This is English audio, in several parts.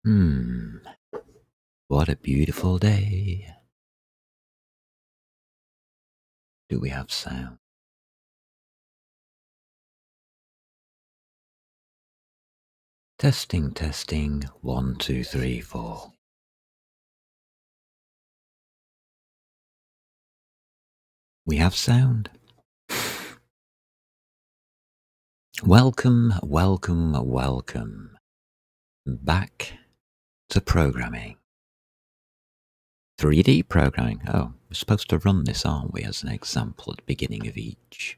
Hmm, what a beautiful day. Do we have sound? Testing, testing. 1, 2, 3, 4. We have sound. Welcome, welcome, welcome back to programming. 3D programming. Oh, we're supposed to run this, aren't we, as an example at the beginning of each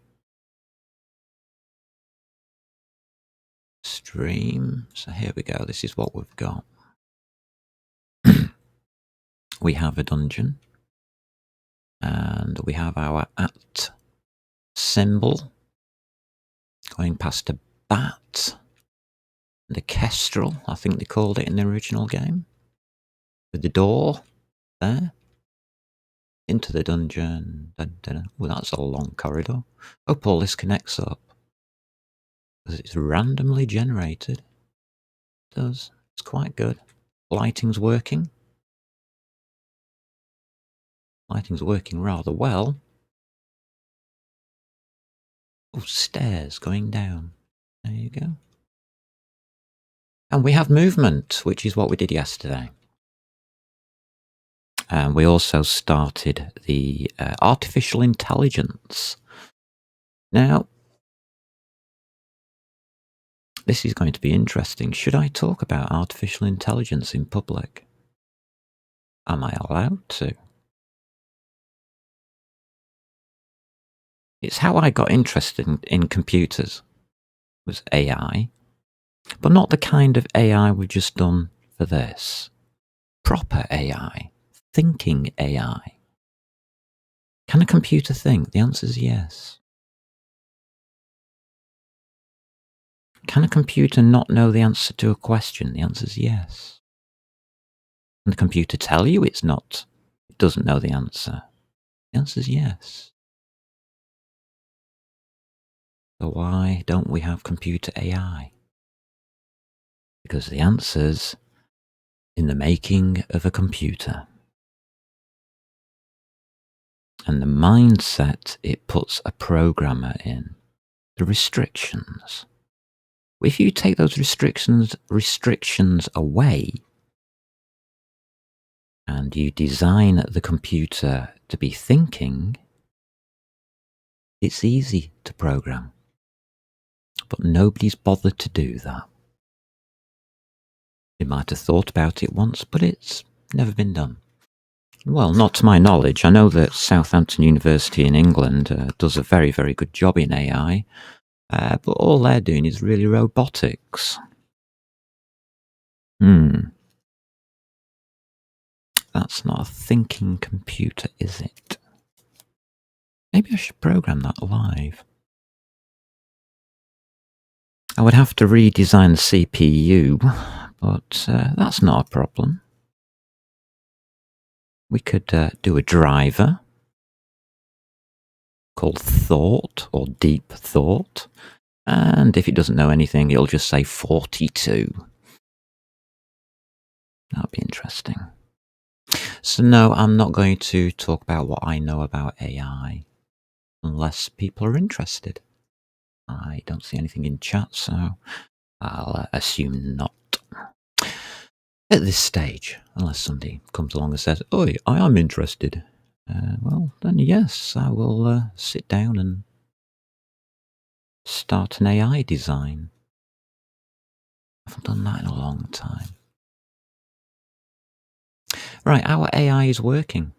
stream. So here we go. This is what we've got. We have a dungeon, and we have our at symbol going past a bat and a kestrel, I think they called it in the original game, with the door there into the dungeon. Well, that's a long corridor. Hope all this connects up, because it's randomly generated. It does. It's quite good. Lighting's working. Lighting's working rather well. Oh, stairs going down. There you go. And we have movement, which is what we did yesterday. And we also started the artificial intelligence. Now, this is going to be interesting. Should I talk about artificial intelligence in public? Am I allowed to? It's how I got interested in computers, was AI, but not the kind of AI we've just done for this. Proper AI, thinking AI. Can a computer think? The answer is yes. Can a computer not know the answer to a question? The answer is yes. Can the computer tell you it doesn't know the answer? The answer is yes. So why don't we have computer AI? Because the answer's in the making of a computer. And the mindset it puts a programmer in. The restrictions. If you take those restrictions away, and you design the computer to be thinking, it's easy to program. But nobody's bothered to do that. They might have thought about it once, but it's never been done. Well, not to my knowledge. I know that Southampton University in England does a very, very good job in AI, but all they're doing is really robotics. That's not a thinking computer, is it? Maybe I should program that live. I would have to redesign the CPU, but that's not a problem. We could do a driver called Thought, or Deep Thought, and if it doesn't know anything, it'll just say 42. That would be interesting. So no, I'm not going to talk about what I know about AI, unless people are interested. I don't see anything in chat, so I'll assume not. At this stage, unless somebody comes along and says, "Oi, I am interested," well, then yes, I will sit down and start an AI design. I haven't done that in a long time. Right, our AI is working.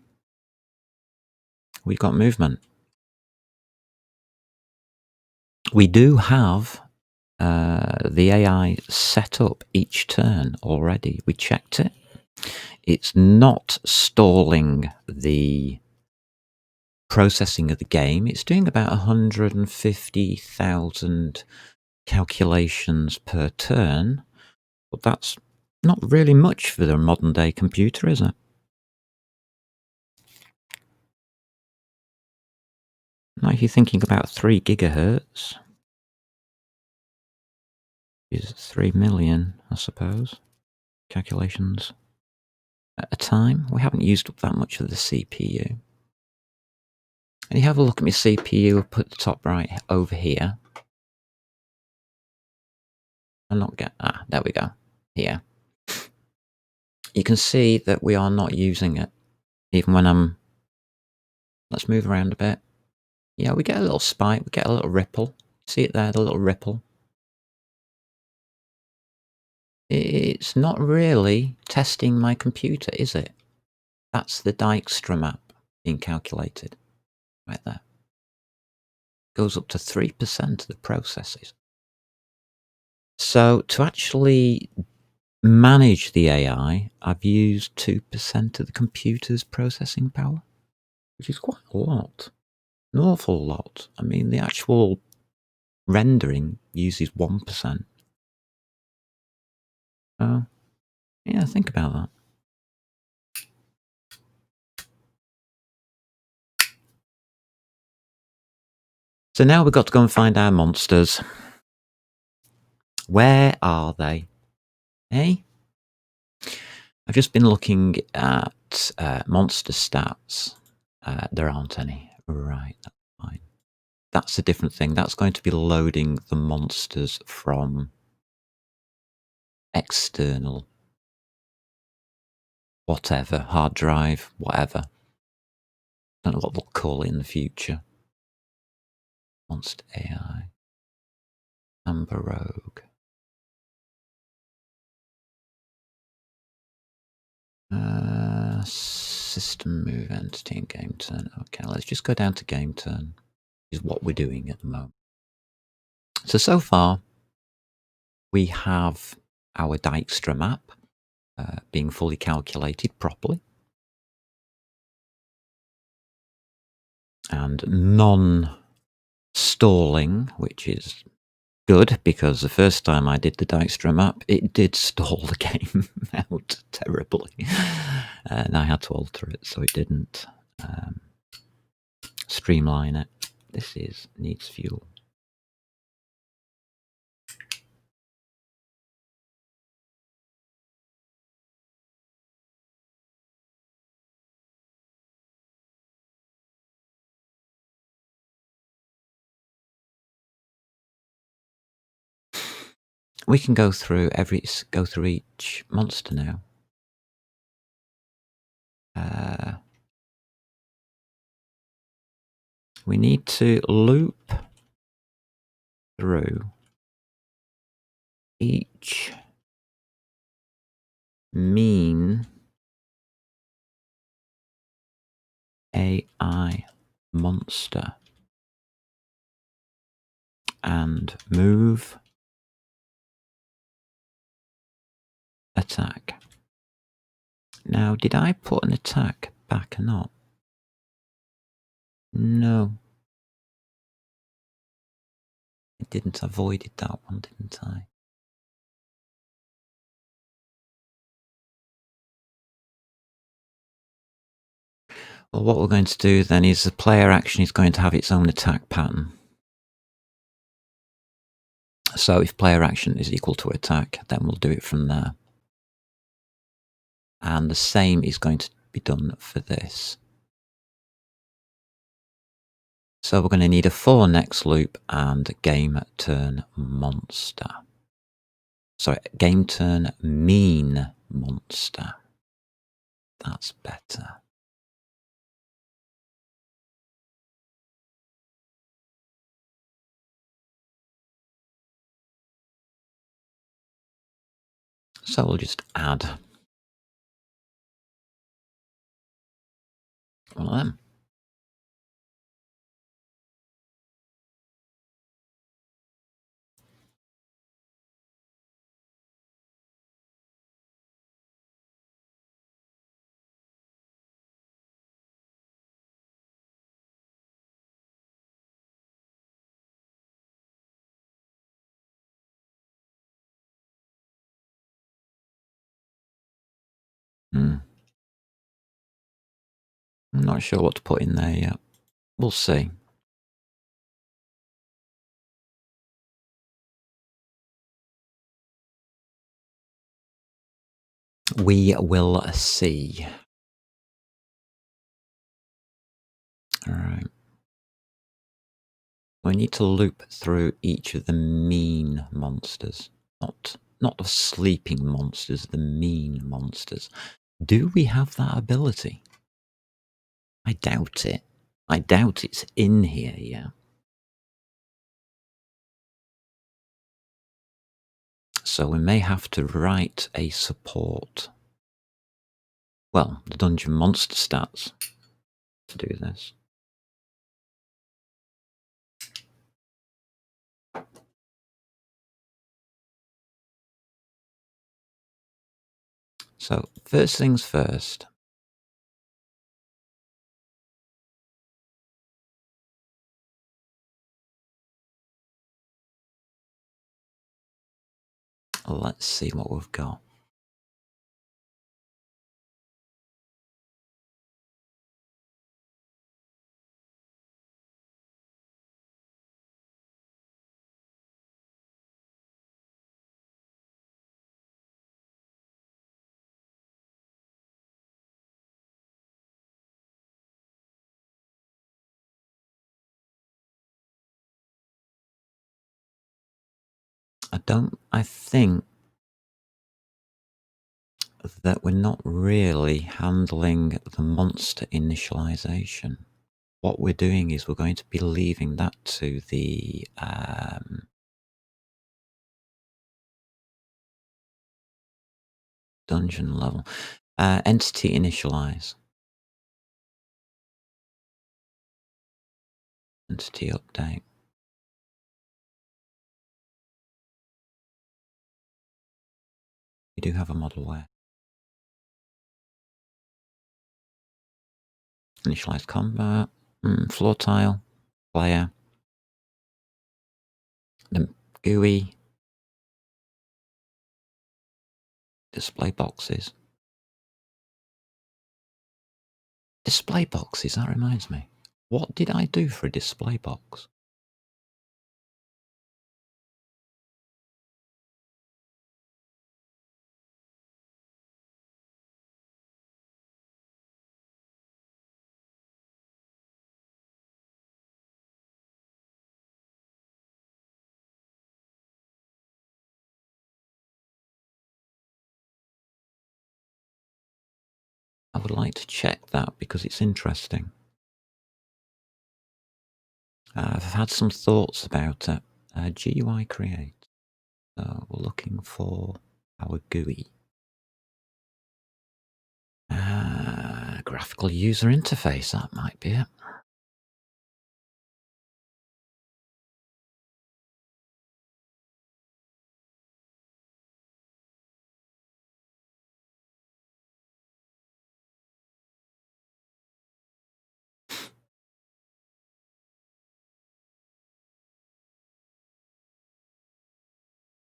We've got movement. We do have the AI set up each turn already. We checked it. It's not stalling the processing of the game. It's doing about 150,000 calculations per turn, but that's not really much for the modern day computer, is it? Now, if you're thinking about 3 gigahertz, is 3 million, I suppose. calculations at a time. We haven't used up that much of the CPU. And you have a look at my CPU, I'll put the top right over here. I'll not get, there we go, here. You can see that we are not using it, even when let's move around a bit. Yeah, we get a little spike, we get a little ripple. See it there, the little ripple? It's not really testing my computer, is it? That's the Dijkstra map being calculated, right there. Goes up to 3% of the processes. So to actually manage the AI, I've used 2% of the computer's processing power, which is quite a lot. An awful lot. I mean, the actual rendering uses 1%. Oh, yeah, think about that. So now we've got to go and find our monsters. Where are they? Hey? I've just been looking at monster stats. There aren't any. Right, that's fine. That's a different thing. That's going to be loading the monsters from external whatever, hard drive, whatever. Don't know what they'll call it in the future. Monster AI. Amber Rogue. System move entity and game turn. Okay, let's just go down to game turn. Is what we're doing at the moment. So far, we have our Dijkstra map being fully calculated properly. And non-stalling, which is good because the first time I did the Dijkstra map, it did stall the game out terribly. And I had to alter it so it didn't streamline it. This needs fuel. We can go through each monster now. We need to loop through each mean AI monster and move attack. Now, did I put an attack back or not? No. I didn't. Avoided that one, didn't I? Well, what we're going to do then is the player action is going to have its own attack pattern. So if player action is equal to attack, then we'll do it from there. And the same is going to be done for this. So we're going to need a for next loop and game turn monster. Sorry, game turn mean monster. That's better. So we'll just add one of them. I'm not sure what to put in there yet. We'll see. We will see. All right. We need to loop through each of the mean monsters, not the sleeping monsters, the mean monsters. Do we have that ability? I doubt it. I doubt it's in here, yeah. So we may have to write a support. Well, the dungeon monster stats to do this. So first things first. Let's see what we've got. I think that we're not really handling the monster initialization. What we're doing is we're going to be leaving that to the dungeon level. Entity initialize. Entity update. We do have a model where. Initialize combat. Floor tile. Player. The GUI. Display boxes. Display boxes, that reminds me. What did I do for a display box? I would like to check that because it's interesting. I've had some thoughts about it. GUI create. So we're looking for our GUI. Graphical user interface, that might be it.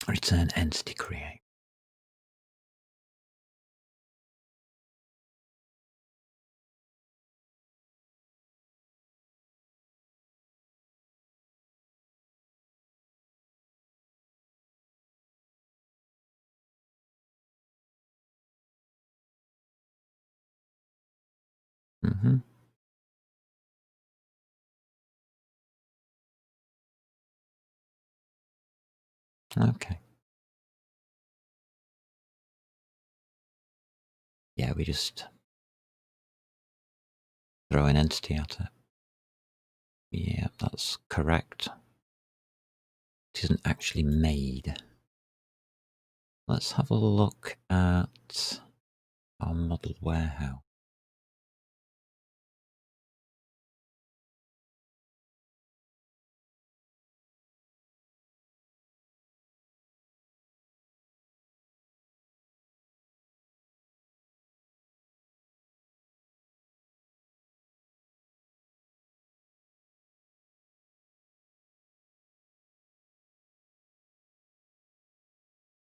Return entity create. Okay. Yeah, we just throw an entity at it. Yeah, that's correct. It isn't actually made. Let's have a look at our model warehouse.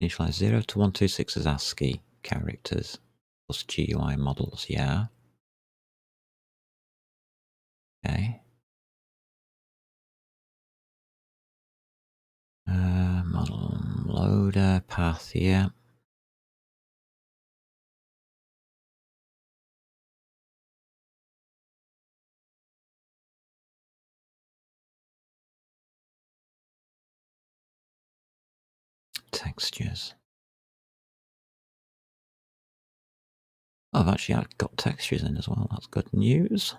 Initialize 0 to 126 as ASCII characters plus GUI models, yeah. Okay. Model loader path, yeah. Textures. Oh, I've actually got textures in as well. That's good news.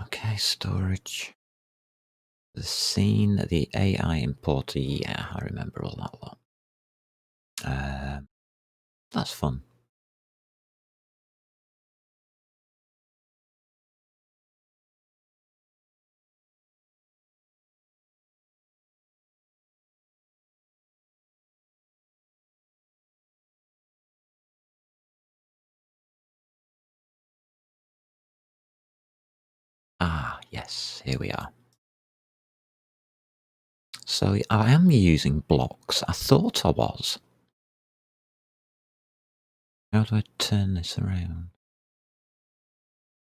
Okay, storage. The scene, the AI importer. Yeah, I remember all that lot. That's fun. Ah, yes, here we are. So I am using blocks. I thought I was. How do I turn this around?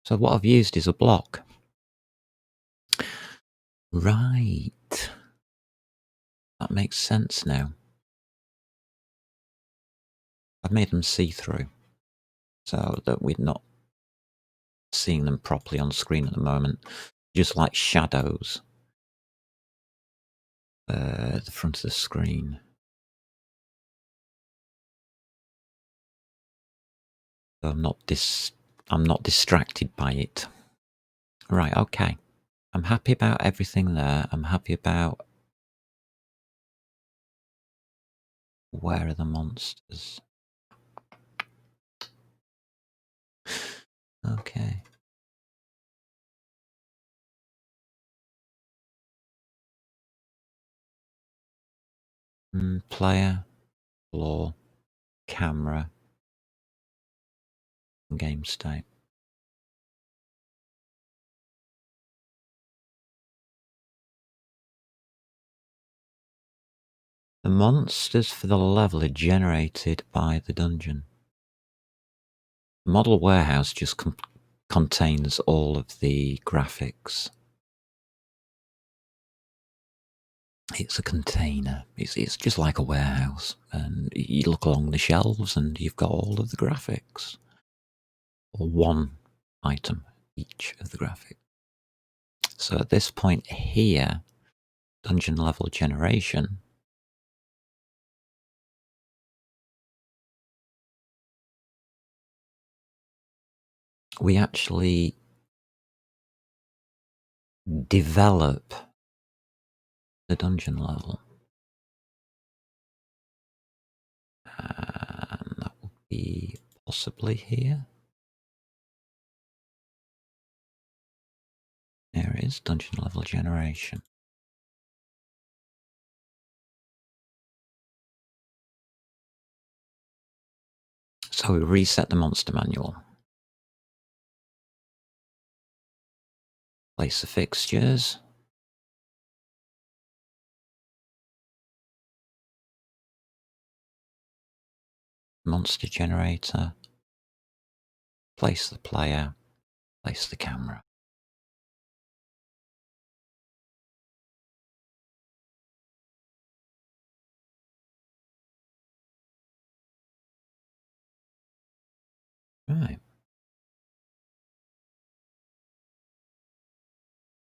So what I've used is a block. Right. That makes sense now. I've made them see-through so that we're not seeing them properly on screen at the moment. Just like shadows. At the front of the screen. So I'm not distracted by it. Right, okay. I'm happy about everything there. I'm happy about where are the monsters. Okay. Player, floor, camera, game state. The monsters for the level are generated by the dungeon. The model warehouse just contains all of the graphics. It's a container. It's just like a warehouse, and you look along the shelves and you've got all of the graphics. Or one item each of the graphics. So at this point here, dungeon level generation, we actually develop the dungeon level. And that would be possibly here. There it is, dungeon level generation. So we reset the monster manual. Place the fixtures. Monster generator. Place the player. Place the camera. Right.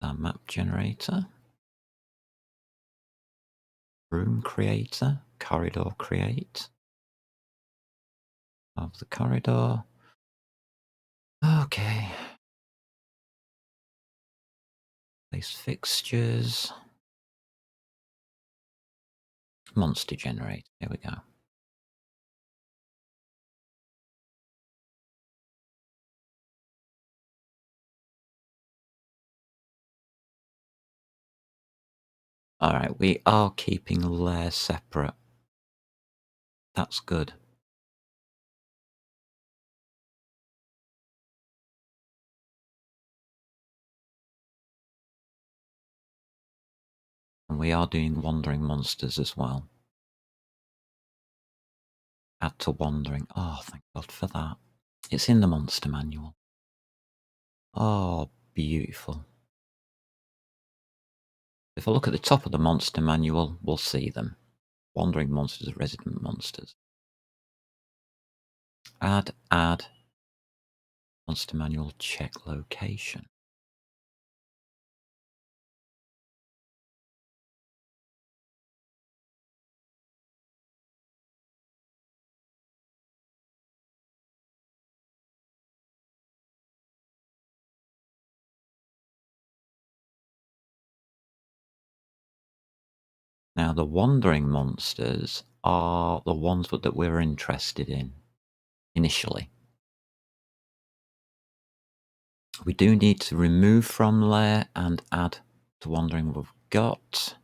Our map generator. Room creator. Corridor create. Of the corridor. Okay. Place fixtures. Monster generator. Here we go. Alright, we are keeping layers separate. That's good. And we are doing wandering monsters as well. Add to wandering. Oh, thank God for that. It's in the monster manual. Oh, beautiful. If I look at the top of the monster manual, we'll see them. Wandering monsters, resident monsters. Add, monster manual, check location. Now, the wandering monsters are the ones that we're interested in initially. We do need to remove from layer and add to wandering. We've got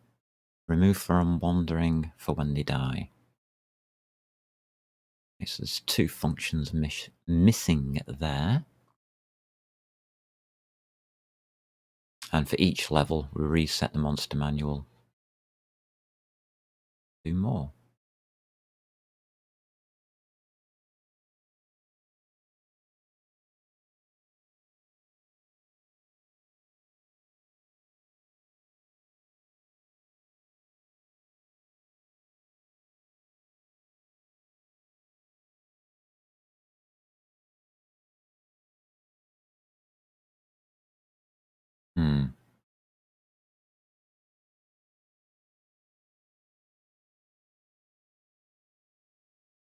remove from wandering for when they die. Okay, so there's two functions missing there. And for each level, we reset the monster manual. Do more.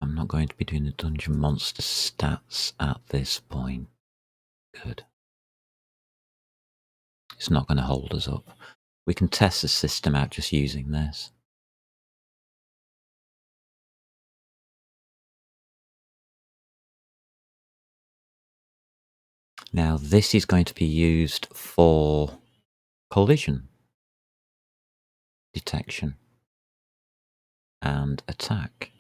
I'm not going to be doing the dungeon monster stats at this point. Good. It's not going to hold us up. We can test the system out just using this. Now, this is going to be used for collision detection and attack.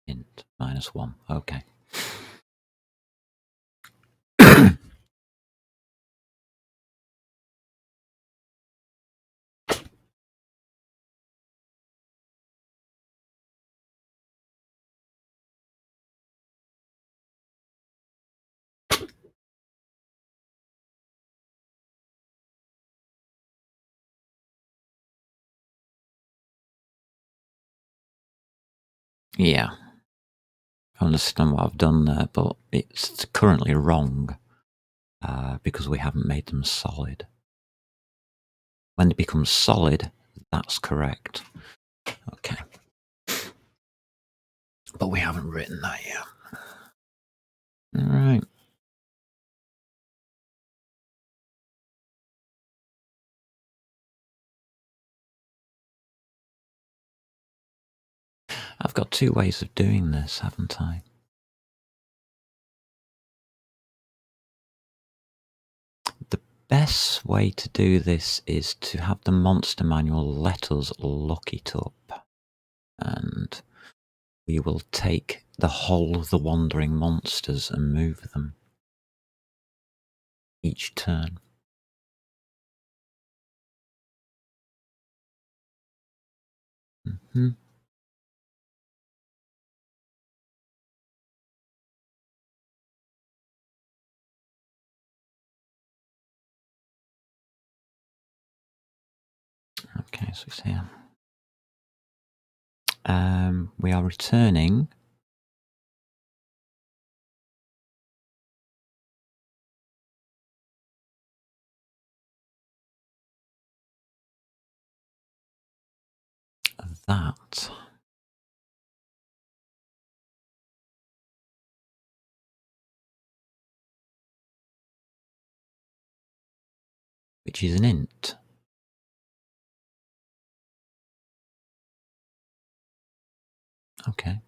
Int -1. Okay. Yeah. I understand what I've done there, but it's currently wrong because we haven't made them solid. When they become solid, that's correct. Okay. But we haven't written that yet. All right. I've got two ways of doing this, haven't I? The best way to do this is to have the monster manual let us look it up. And we will take the whole of the wandering monsters and move them each turn. Mm-hmm. Okay, so it's here. We are returning that. Which is an int. Okay.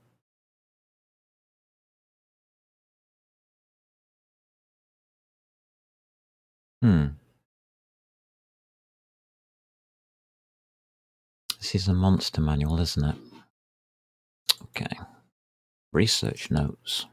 This is a monster manual, isn't it? Okay. Research notes.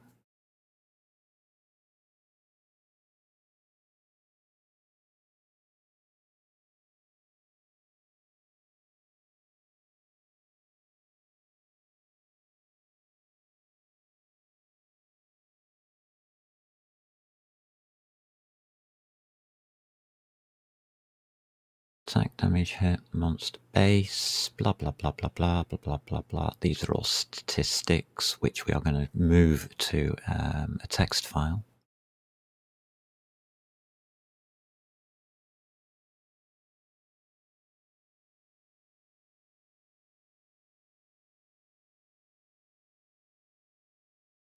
Attack damage hit, monster base, blah blah blah blah blah blah blah blah blah. These are all statistics which we are going to move to a text file.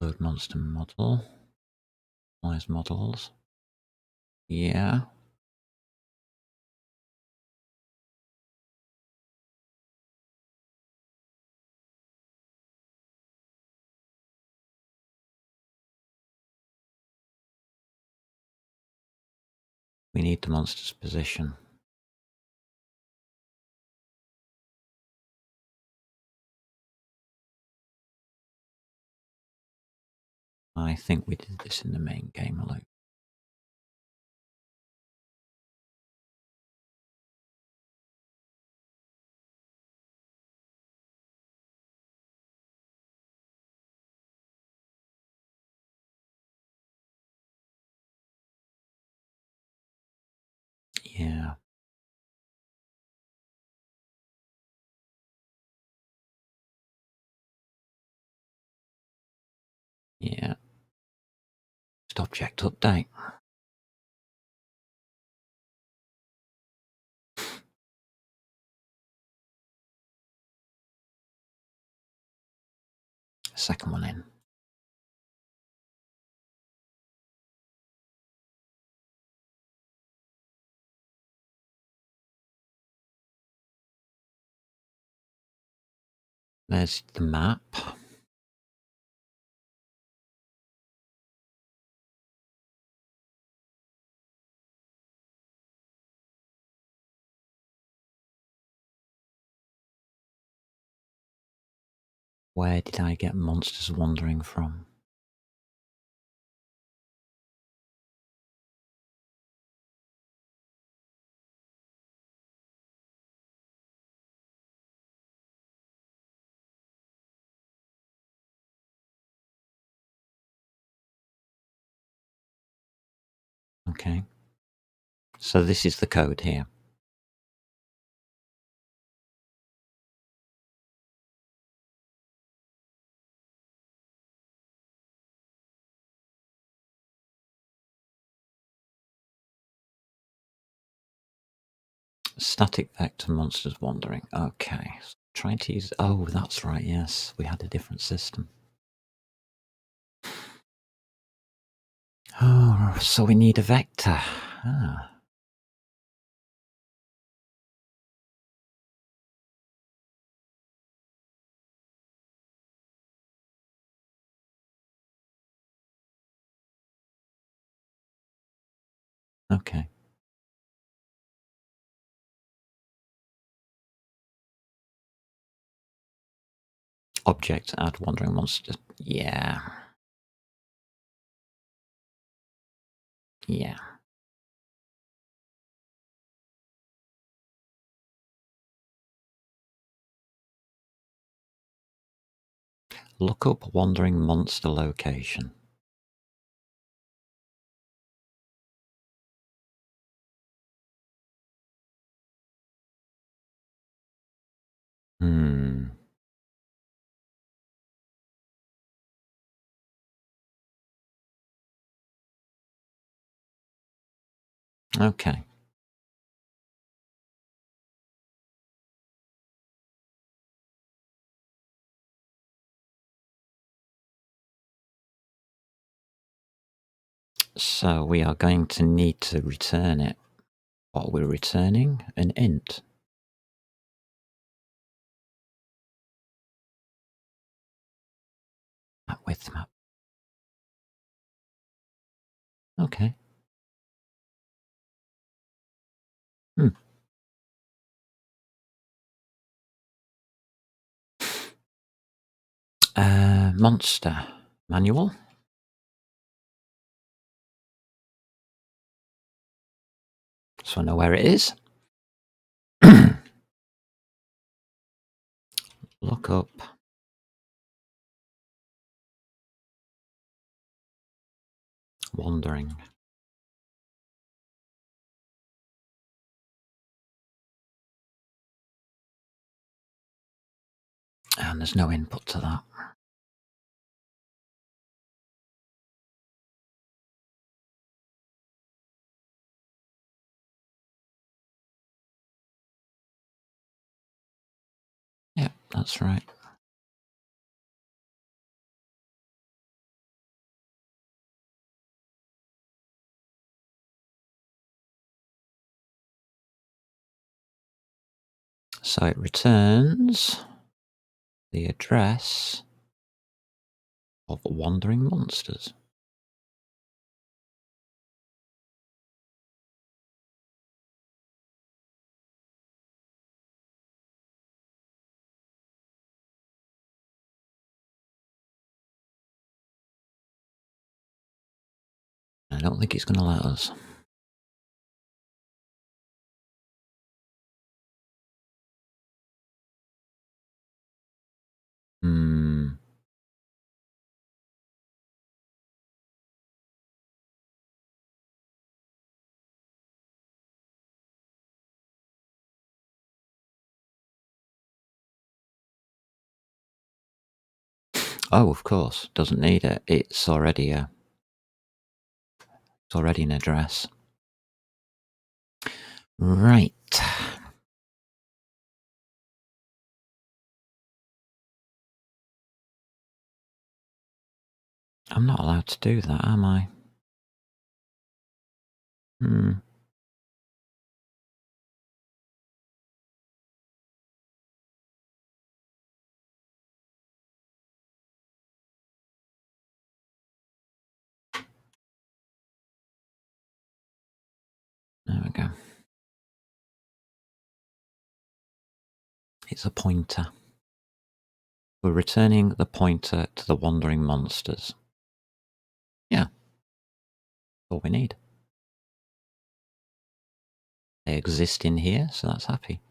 Load monster model. Analyze models. Yeah. We need the monster's position. I think we did this in the main game loop. Yeah. Yeah. Just object update. Second one in. There's the map. Where did I get monsters wandering from? Okay. So this is the code here. Static vector monsters wandering. Okay. Trying to use. Oh, that's right. Yes, we had a different system. Oh, so we need a vector. Ah. Okay. Object add wandering monster. Yeah. Yeah. Look up wandering monster location. Hmm. Okay. So we are going to need to return it. What we're returning? An int. Map width map. Okay. Hmm. Monster manual. So I know where it is. Look up wandering. And there's no input to that. Yeah, that's right. So it returns the address of wandering monsters. I don't think it's going to let us. Oh, of course. Doesn't need it. It's already an address. Right. I'm not allowed to do that, am I? There we go. It's a pointer. We're returning the pointer to the wandering monsters. Yeah. All we need. They exist in here, so that's happy.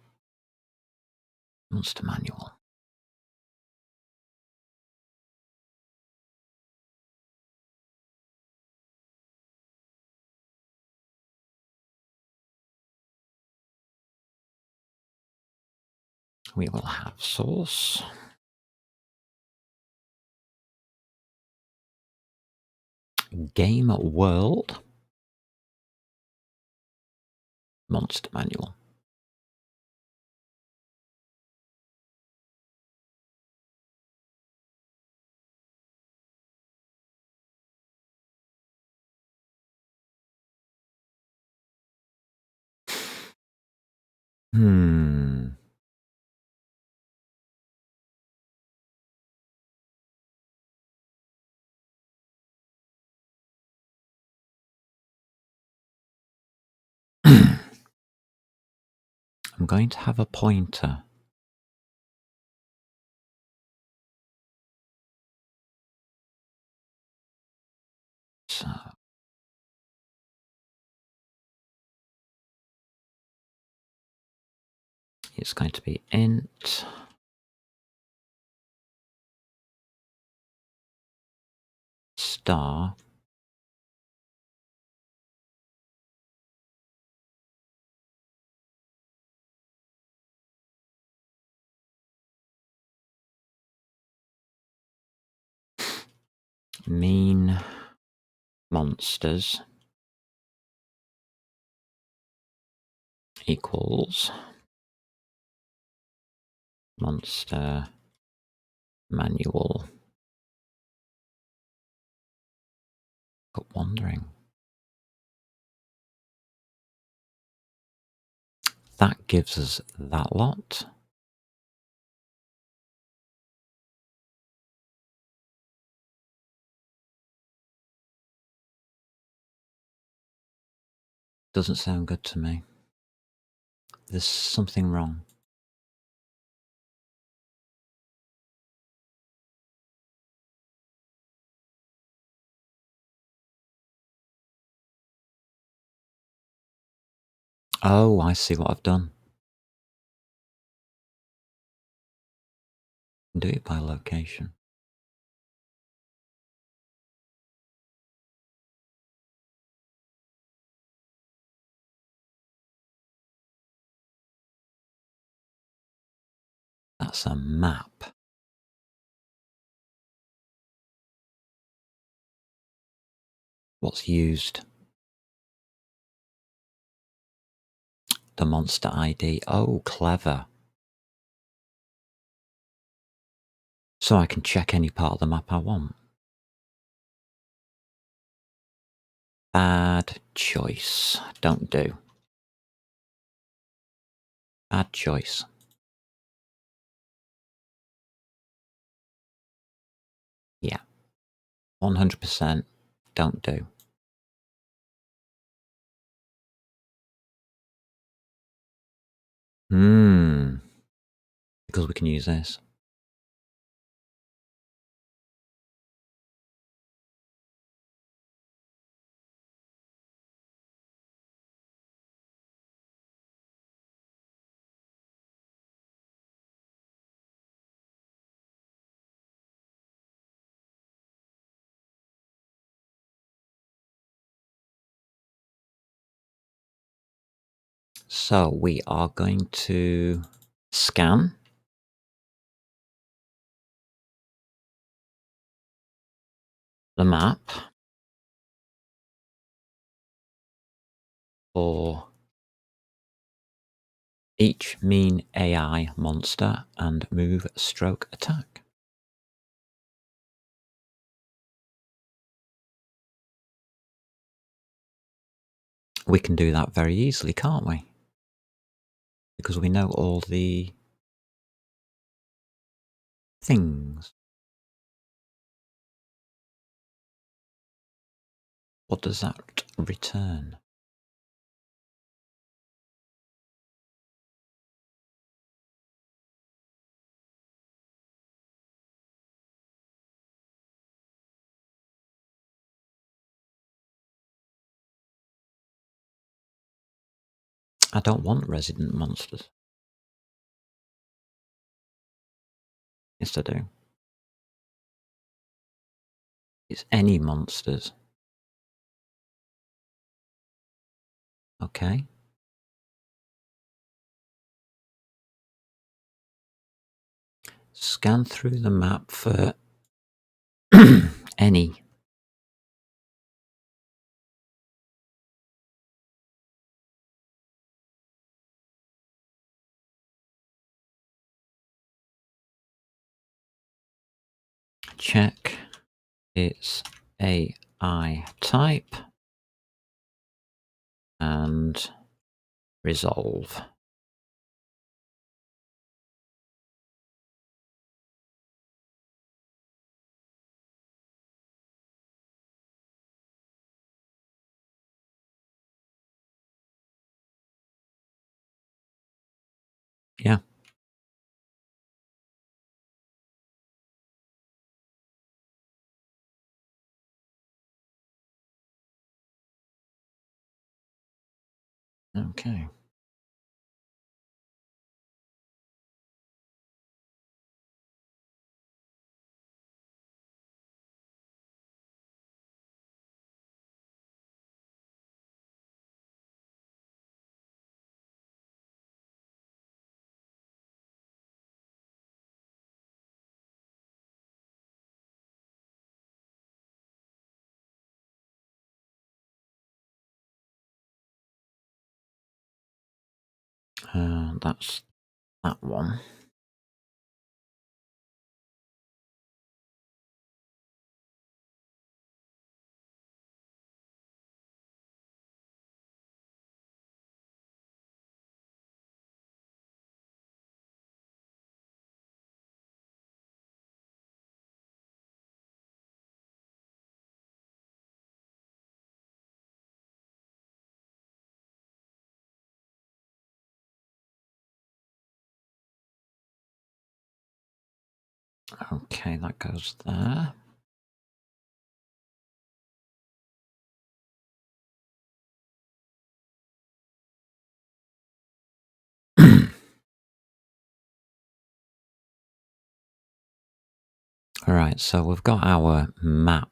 Monster manual. We will have source. Game world. Monster manual. I'm going to have a pointer. So it's going to be int star mean monsters equals monster manual. Got wandering. That gives us that lot. Doesn't sound good to me. There's something wrong. Oh, I see what I've done. Do it by location. That's a map. What's used? The monster ID. Oh, clever. So I can check any part of the map I want. Bad choice. Don't do. Bad choice. Yeah, 100% don't do. Because we can use this. So we are going to scan the map for each mean AI monster and move stroke attack. We can do that very easily, can't we? Because we know all the things. What does that return? I don't want resident monsters. Yes, I do. It's any monsters. Okay. Scan through the map for any. Check its AI type and resolve. Yeah. Okay. That's that one. Okay, that goes there. All right, so we've got our map.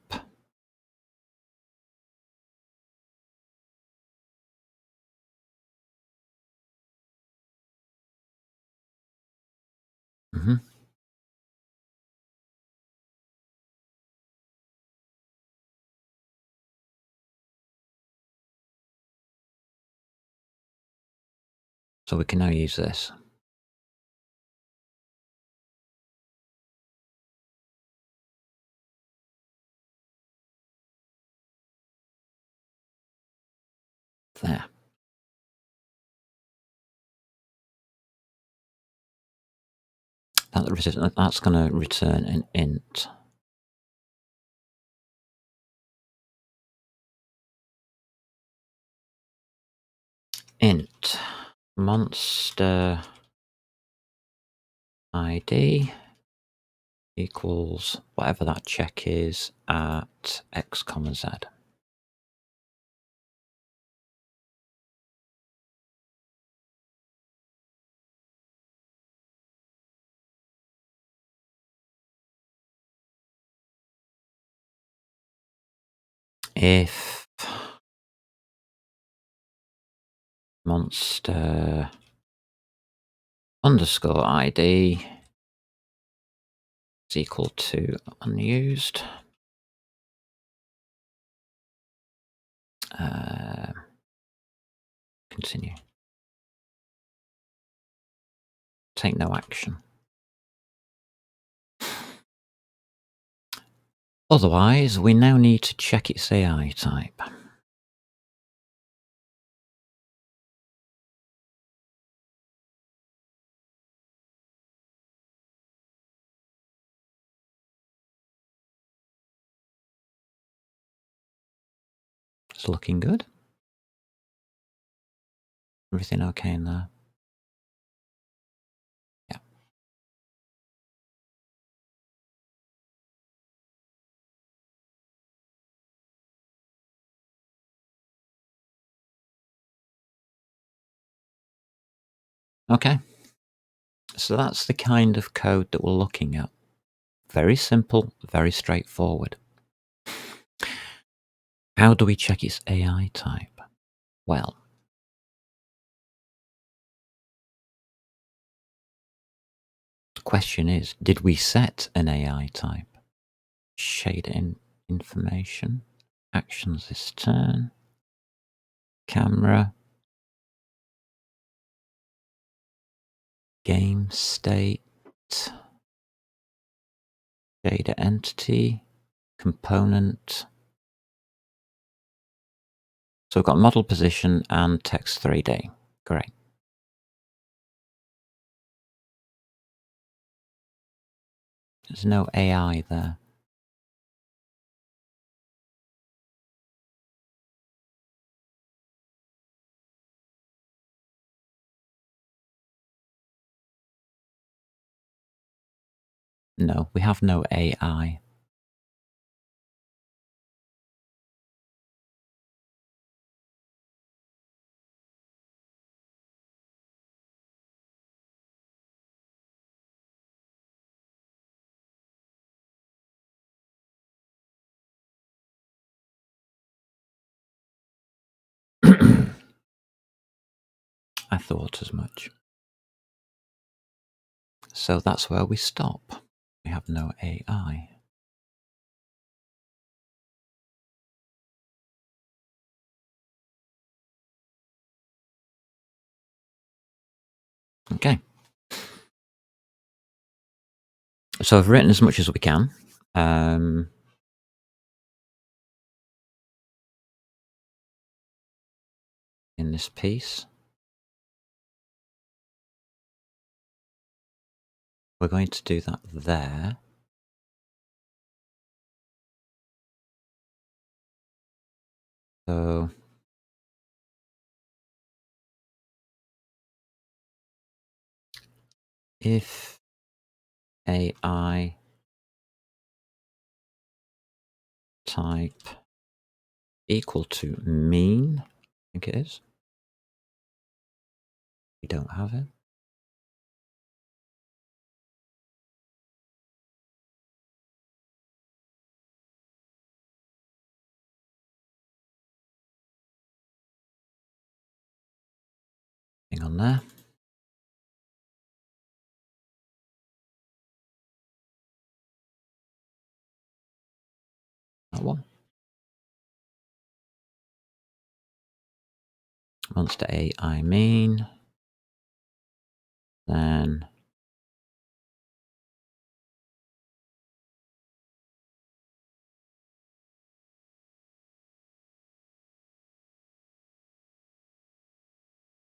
Mm-hmm. So we can now use this. There. That's going to return an int. int monster ID equals whatever that check is at x comma z. If monster underscore ID is equal to unused, continue. Take no action. Otherwise, we now need to check its AI type. It's looking good. Everything okay in there? Yeah. Okay. So that's the kind of code that we're looking at. Very simple, very straightforward. How do we check its AI type? Well, the question is, did we set an AI type? Shade in information, actions this turn, camera, game state, data entity, component. So we've got model position and text 3D. Great. There's no AI there. No, we have no AI. I thought as much. So that's where we stop. We have no AI. Okay. So I've written as much as we can. In this piece. We're going to do that there. So if AI type equal to mean, I think it is. We don't have it. Hang on there. That one. Monster AI mean. Then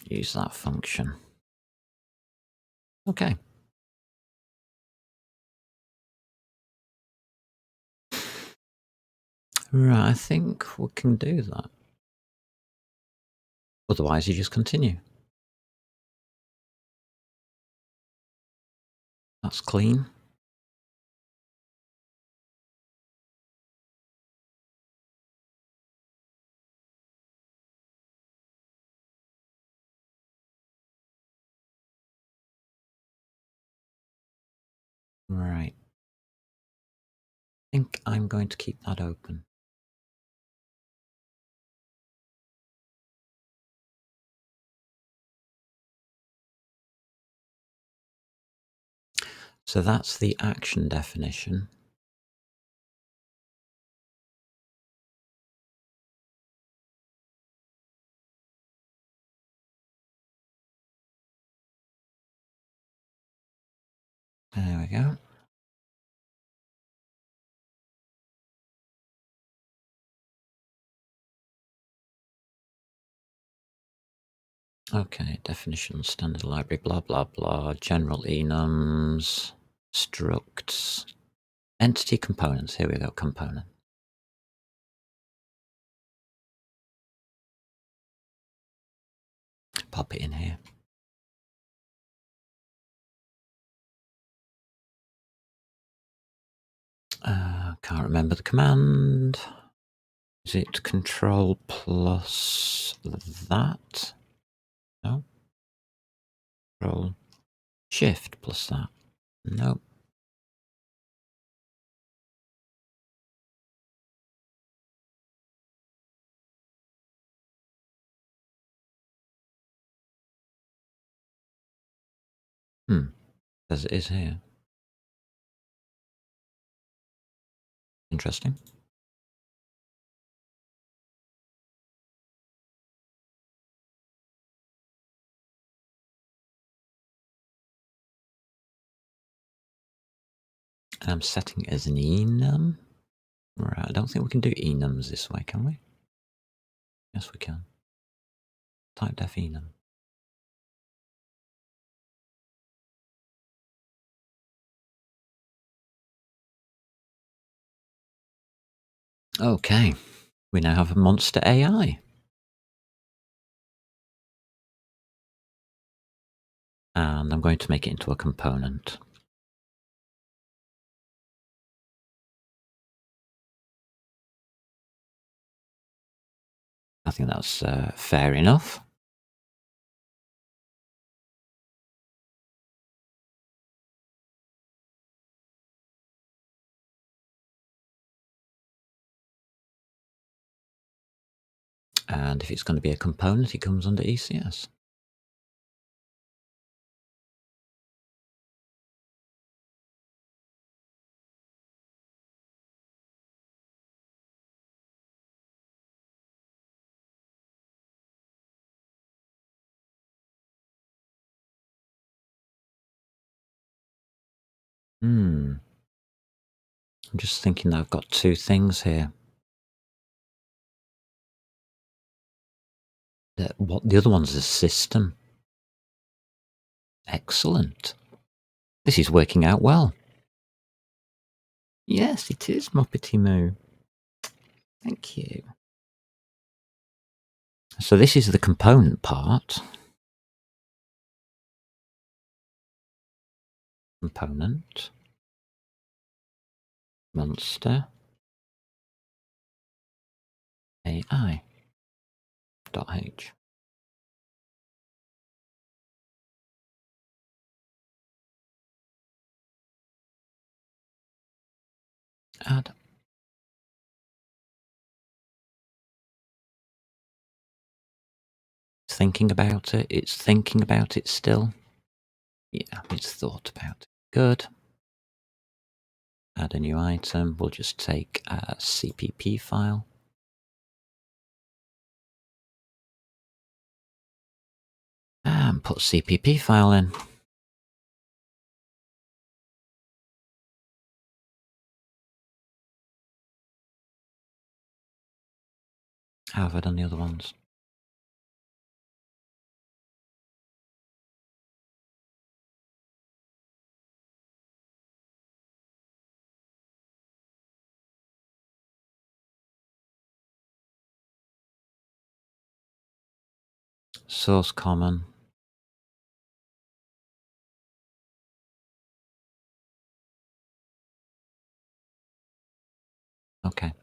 use that function. Okay. Right, I think we can do that. Otherwise, you just continue. That's clean. Right. I think I'm going to keep that open. So that's the action definition. There we go. Okay, definition, standard library, blah, blah, blah, general enums, structs, entity components. Here we go, component. Pop it in here. Can't remember the command. Is it control plus that? No. Control shift plus that? No. As it is here. Interesting. I'm setting it as an enum. Right, I don't think we can do enums this way, can we? Yes, we can. Type def enum. Okay, we now have a monster AI. And I'm going to make it into a component. I think that's fair enough. And if it's going to be a component, it comes under ECS. I'm just thinking that I've got two things here. What the other one's a system. Excellent. This is working out well. Yes, it is, Muppety Moo. Thank you. So this is the component part. Component. Monster. AI. .h. Add. Thinking about it. It's thinking about it still. Yeah, it's thought about it. Good. Add a new item. We'll just take a CPP file. And put CPP file in. How have I done the other ones? Source common. Okay.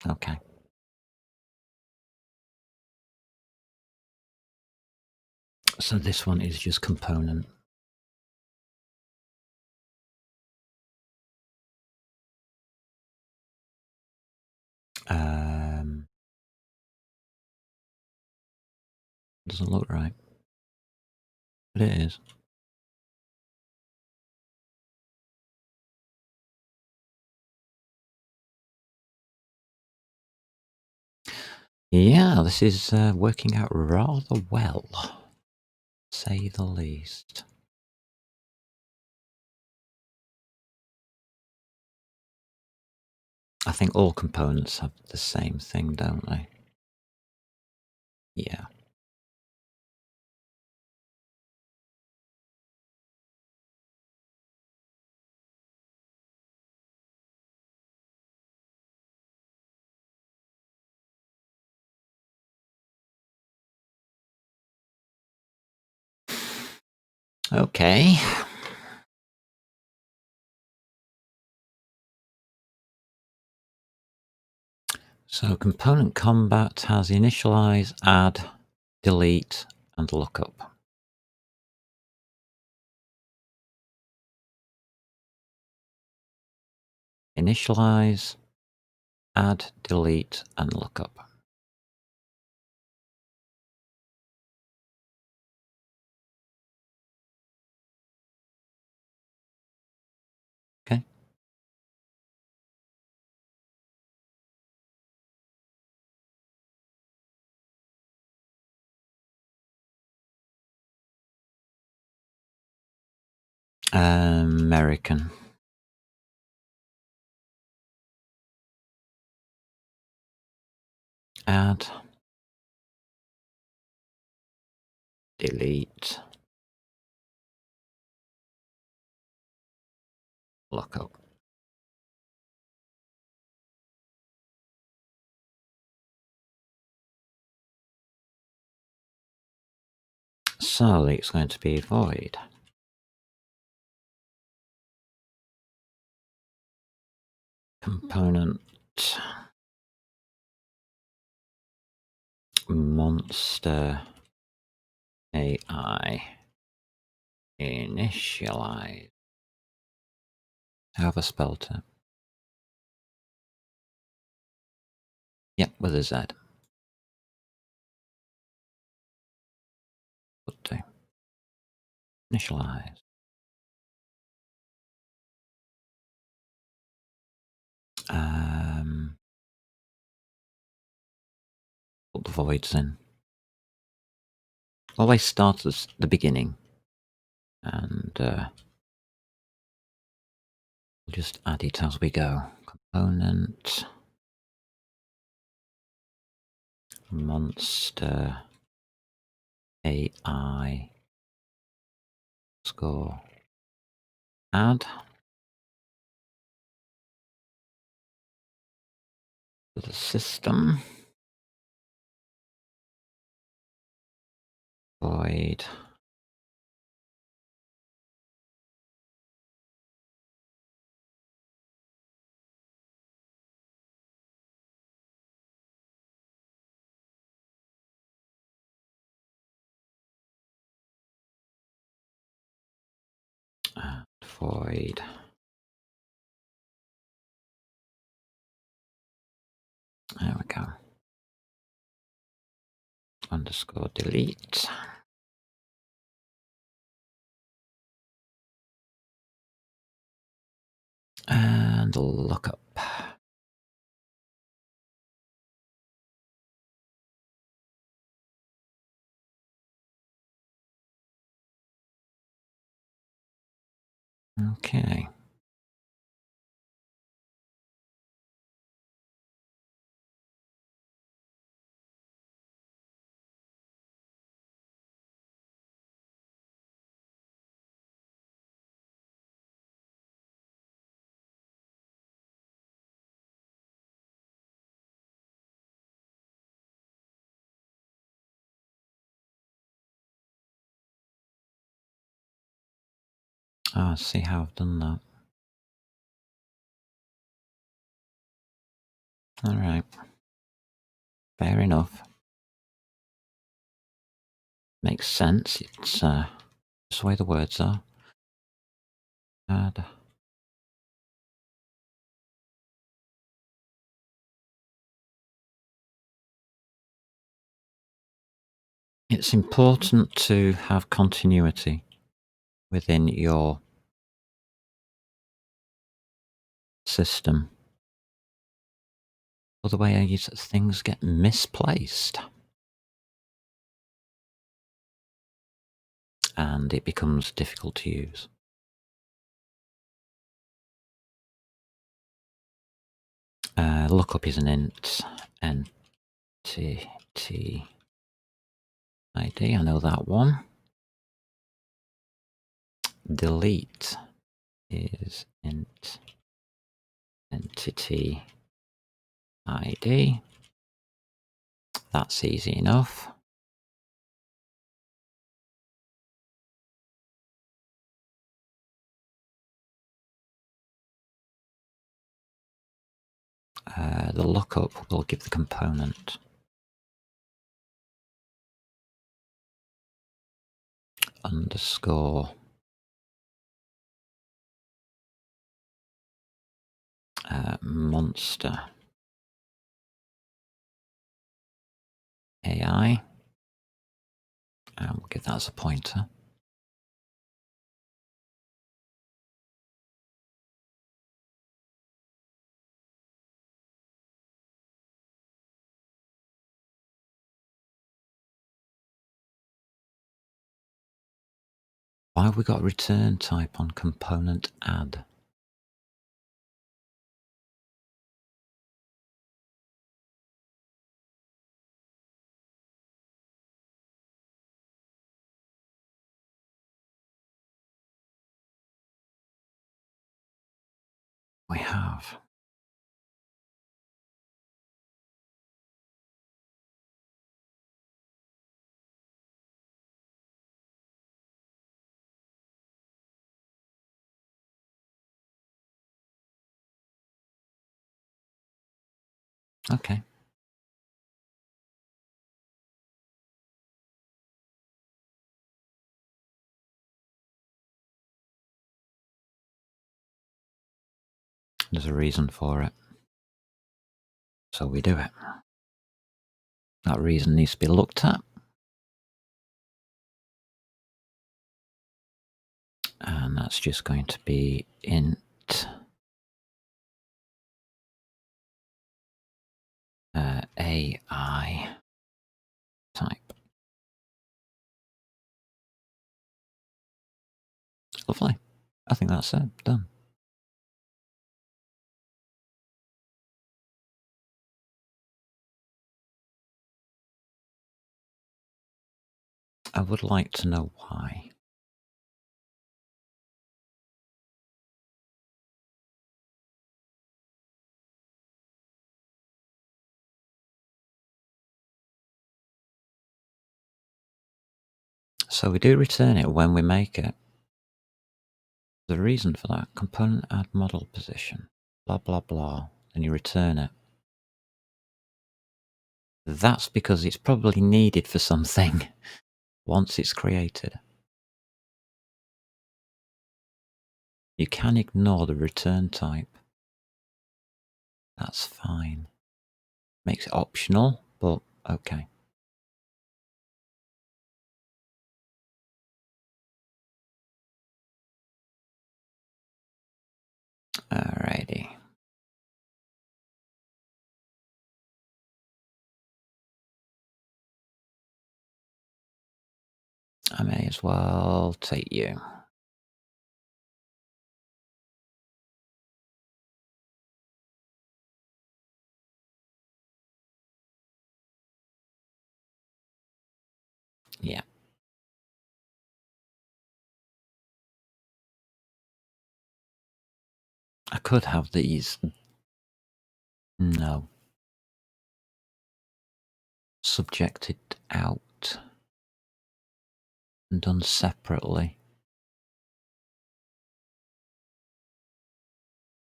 Okay. So this one is just component. Doesn't look right, but it is. Yeah, this is working out rather well, say the least. I think all components have the same thing, don't they? Yeah. Okay. So component combat has initialize, add, delete, and lookup. Initialize, add, delete, and lookup. Okay. American. Add, delete, lookup. So it's going to be void. Component monster AI initialize. How have I spelled it? Yep, with a Z. Would do. Initialize. Put the voids in. Always start at the beginning, and we'll just add it as we go. Component monster AI score add to the system void void there we go underscore delete and lookup. Okay. Ah, see how I've done that. All right. Fair enough. Makes sense. It's just the way the words are. Add. It's important to have continuity within your system. Otherwise, things get misplaced and it becomes difficult to use. Lookup is an int, entity ID. I know that one. Delete is int entity ID. That's easy enough. The lookup will give the component. Underscore monster AI, and we'll give that as a pointer. Why have we got return type on component add? We have. Okay. There's a reason for it. So we do it. That reason needs to be looked at. And that's just going to be int AI type. Lovely. I think that's it. Done. I would like to know why. So we do return it when we make it. The reason for that, component add model position, blah, blah, blah, and you return it. That's because it's probably needed for something once it's created. You can ignore the return type. That's fine. Makes it optional, but okay. Alrighty. I may as well take you. Yeah. I could have these. No. Subjected out and done separately.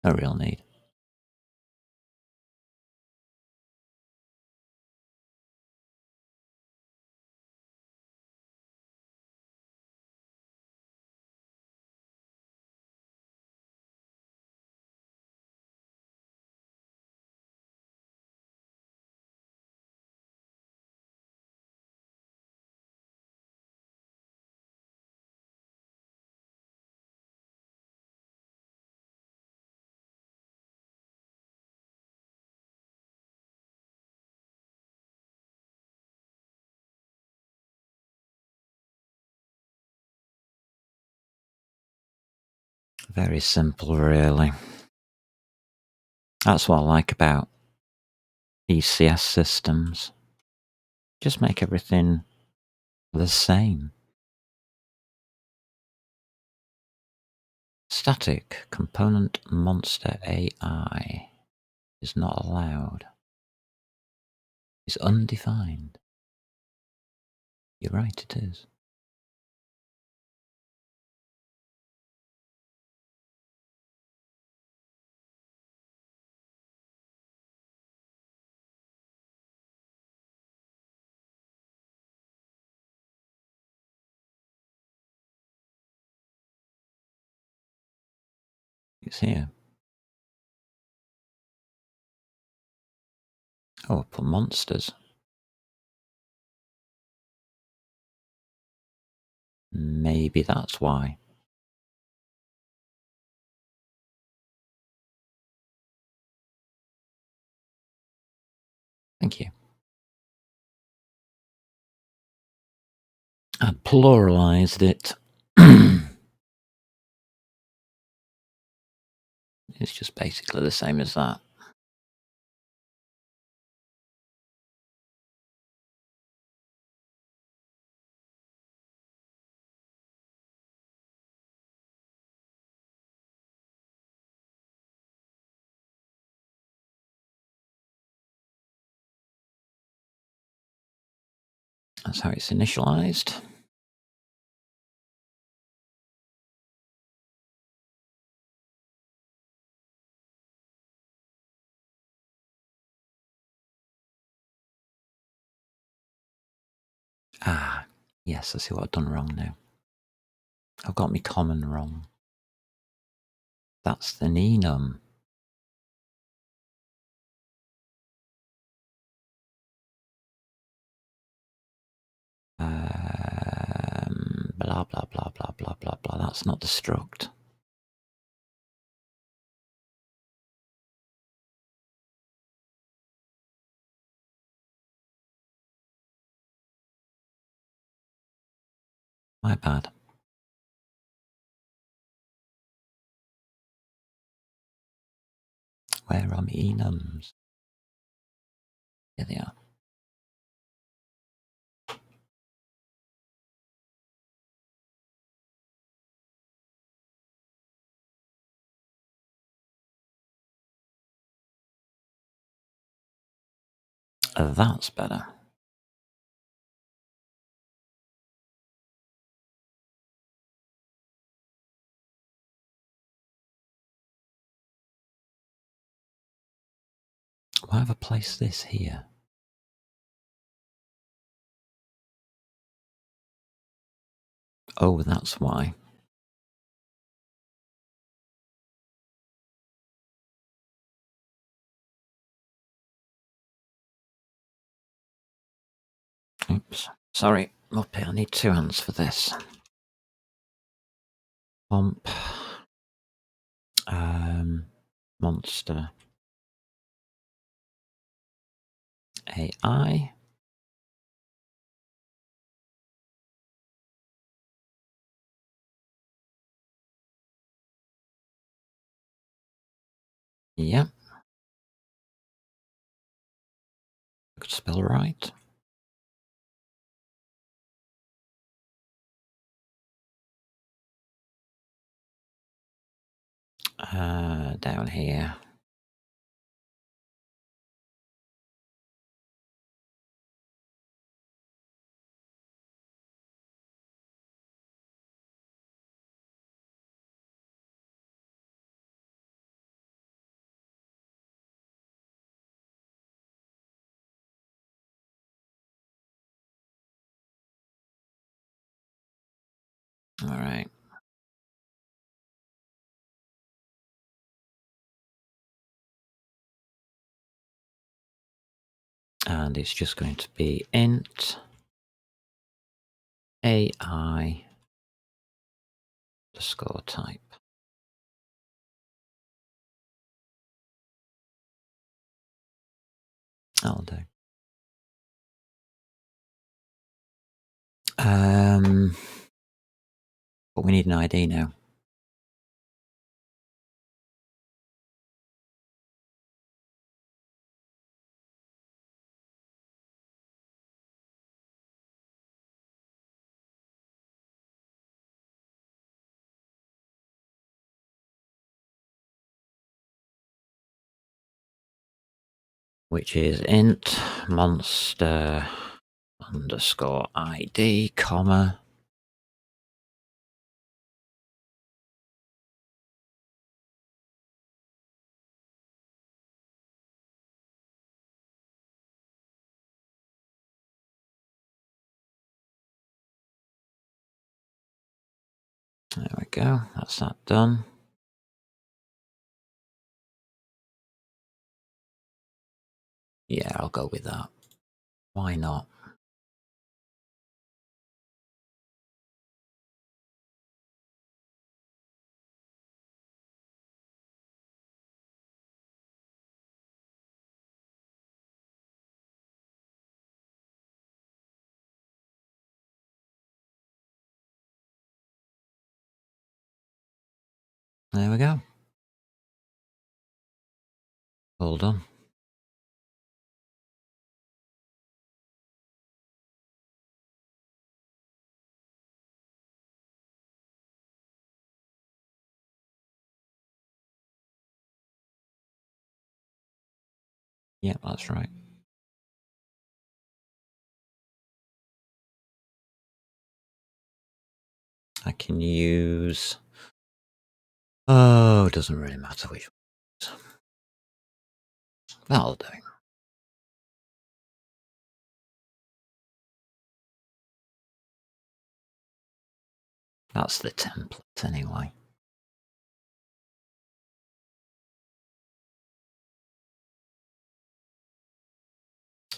No real need. Very simple, really. That's what I like about ECS systems. Just make everything the same. Static component monster AI is not allowed. It's undefined. You're right, it is. It's here. Oh, put monsters. Maybe that's why. Thank you. I pluralized it. It's just basically the same as that. That's how it's initialized. Ah, yes, I see what I've done wrong now. I've got my common wrong. That's the enum. Blah, blah, blah, blah, blah, blah, blah. That's not the struct. My bad. Where are my enums? Here they are. That's better. Why have I placed this here? Oh, that's why. Oops. Sorry, up here. I need 2 hands for this. Pomp. Monster. AI. Yep. I could spell right. Down here. All right. And it's just going to be int AI underscore type. That'll do. But we need an ID now. Which is int monster underscore ID, comma. There we go. That's that done. Yeah, I'll go with that. Why not? There we go. All done. Yeah, that's right. I can use... Oh, it doesn't really matter which one. That'll do. That's the template anyway.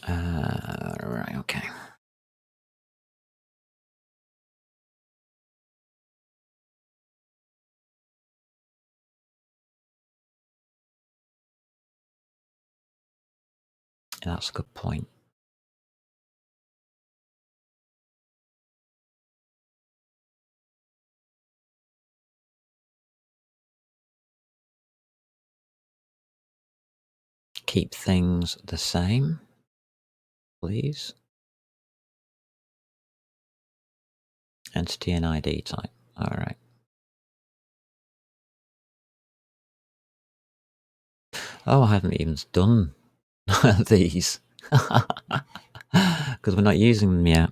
Right, okay. That's a good point. Keep things the same, please. Entity and ID type. All right. Oh, I haven't even done these because we're not using them yet.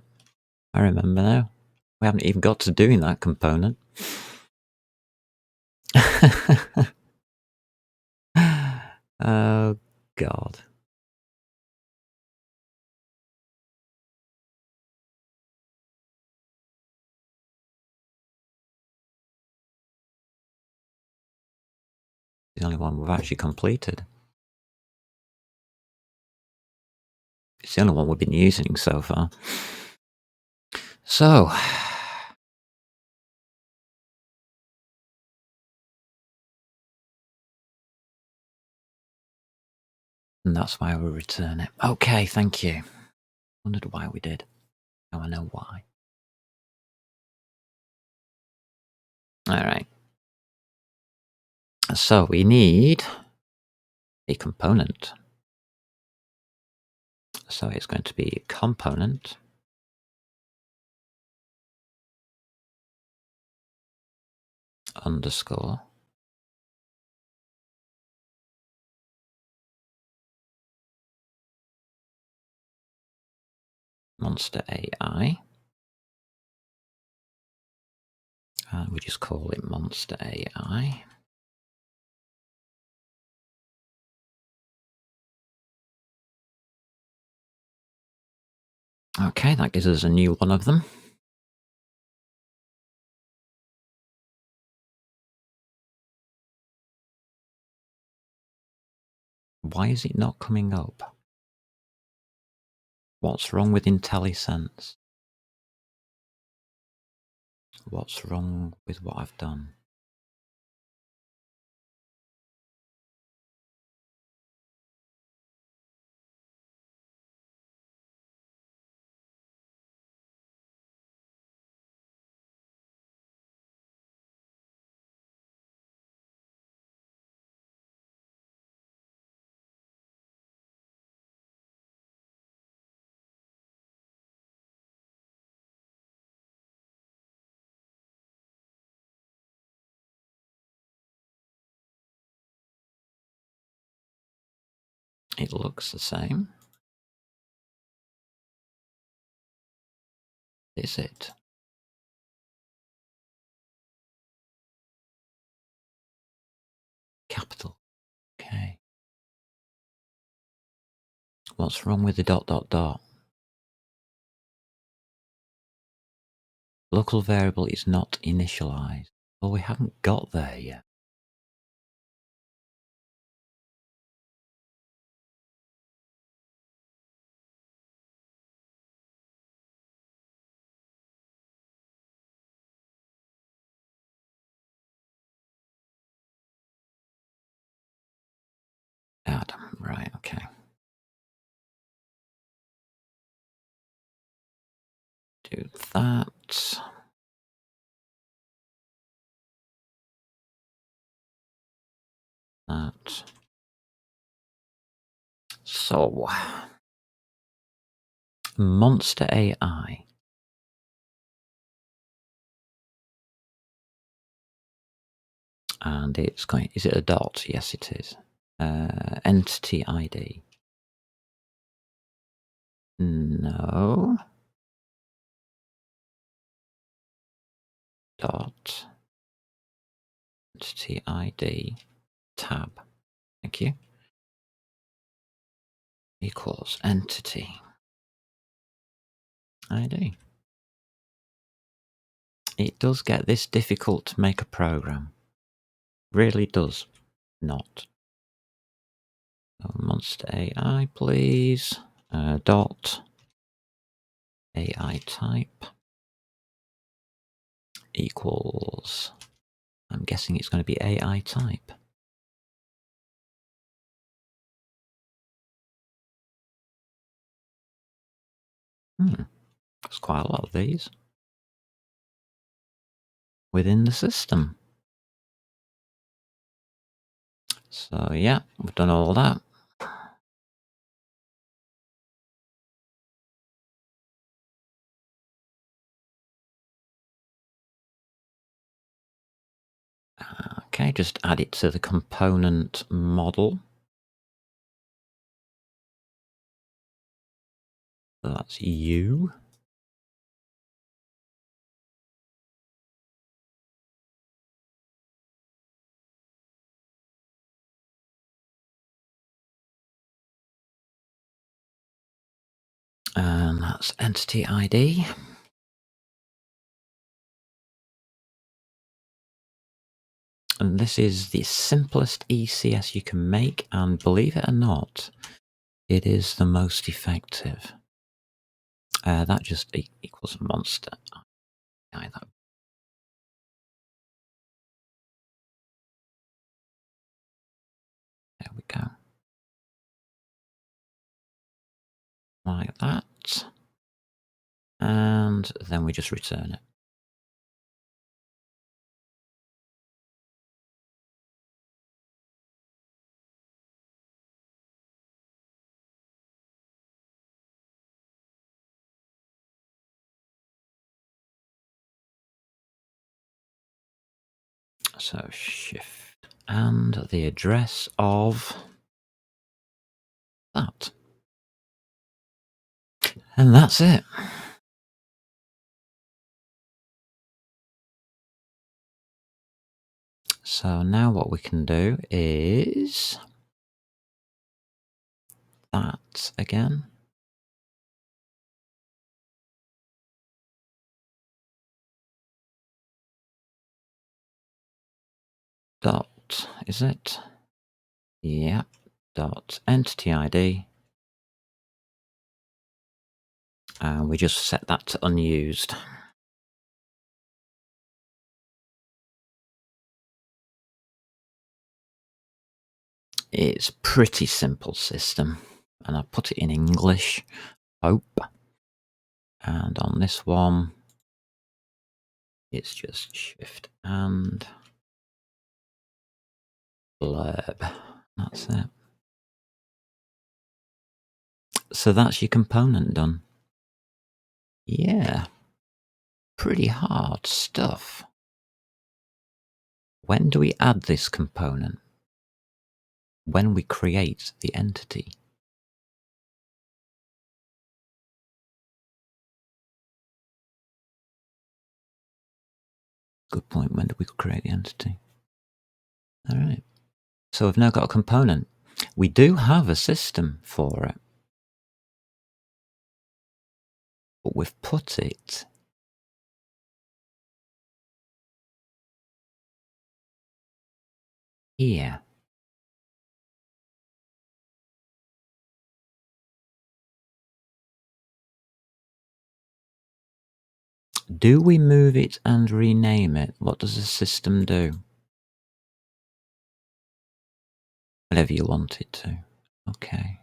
I remember now. We haven't even got to doing that component. Oh, God. The only one we've actually completed. It's the only one we've been using so far. So, and that's why we return it. Okay, thank you. Wondered why we did. Now I know why. All right. So we need a component. So it's going to be component underscore monster AI. We just call it monster AI. Okay, that gives us a new one of them. Why is it not coming up? What's wrong with IntelliSense? What's wrong with what I've done? It looks the same. Is it? Capital. Okay. What's wrong with the dot dot dot? Local variable is not initialized. Well, we haven't got there yet. Adam, right, okay. Do that. That. So, Monster AI. And it's going, is it a dot? Yes, it is. Entity ID. No. Dot. Entity ID. Tab. Thank you. Equals entity ID. It does get this difficult to make a program. Really does not. Monster AI, please. Dot AI type equals. I'm guessing it's going to be AI type. There's quite a lot of these within the system. So yeah, we've done all that. Okay, just add it to the component model. So that's you. And that's entity ID. And this is the simplest ECS you can make, and believe it or not, it is the most effective. That just equals monster. There we go. Like that. And then we just return it. So shift and the address of that. And that's it. So now what we can do is that again. Dot, is it? Yeah. dot entity ID, and we just set that to unused. It's a pretty simple system, and I put it in English, hope. And on this one, it's just shift and blurb. That's it. So that's your component done. Yeah, pretty hard stuff. When do we add this component? When we create the entity. Good point. When do we create the entity? All right. So we've now got a component. We do have a system for it, but we've put it here. Do we move it and rename it? What does the system do? Whatever you want it to. Okay.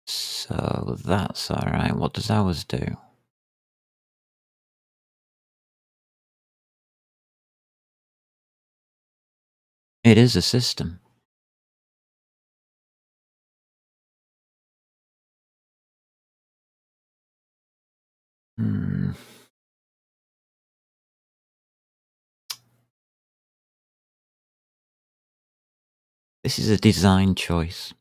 So that's all right. What does ours do? It is a system. Hmm. This is a design choice.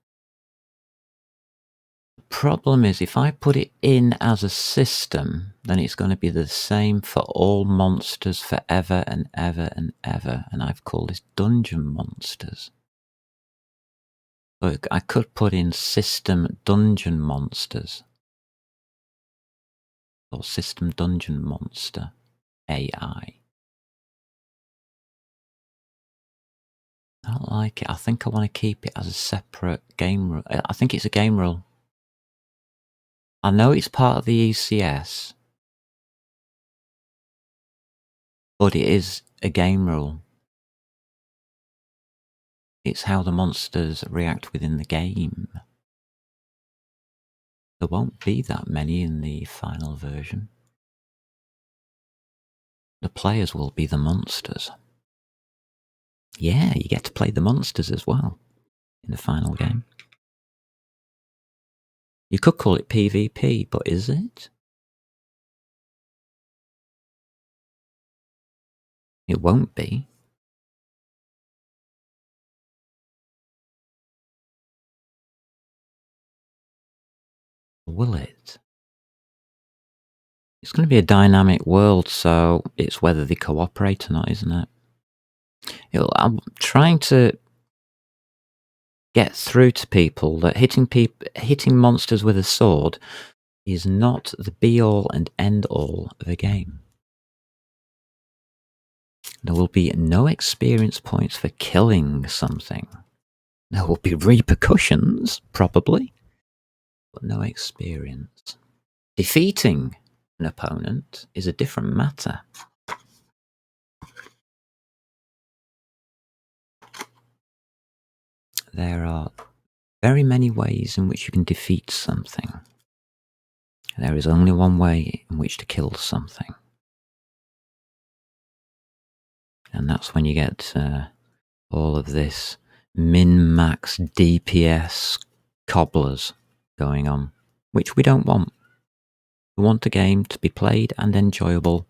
The problem is if I put it in as a system, then it's going to be the same for all monsters forever and ever and ever. And I've called this dungeon monsters. Look, I could put in system dungeon monsters or system dungeon monster AI. I don't like it. I think I want to keep it as a separate game rule. I think it's a game rule. I know it's part of the ECS, but it is a game rule. It's how the monsters react within the game. There won't be that many in the final version. The players will be the monsters. Yeah, you get to play the monsters as well in the final game. You could call it PvP, but is it? It won't be. Will it? It's going to be a dynamic world, so it's whether they cooperate or not, isn't it? I'm trying to get through to people that hitting monsters with a sword is not the be-all and end-all of a game. There will be no experience points for killing something. There will be repercussions, probably, but no experience. Defeating an opponent is a different matter. There are very many ways in which you can defeat something. There is only one way in which to kill something. And that's when you get all of this min-max DPS cobblers going on, which we don't want. We want a game to be played and enjoyable,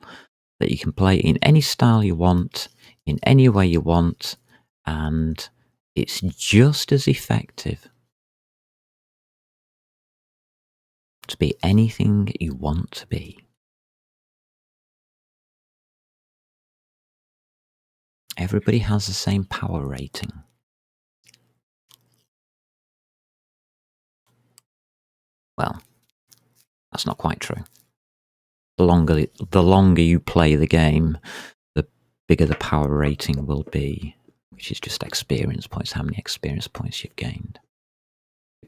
that you can play in any style you want, in any way you want, and it's just as effective to be anything you want to be. Everybody has the same power rating. Well, that's not quite true. The longer you play the game, bigger the power rating will be, which is just experience points, how many experience points you've gained.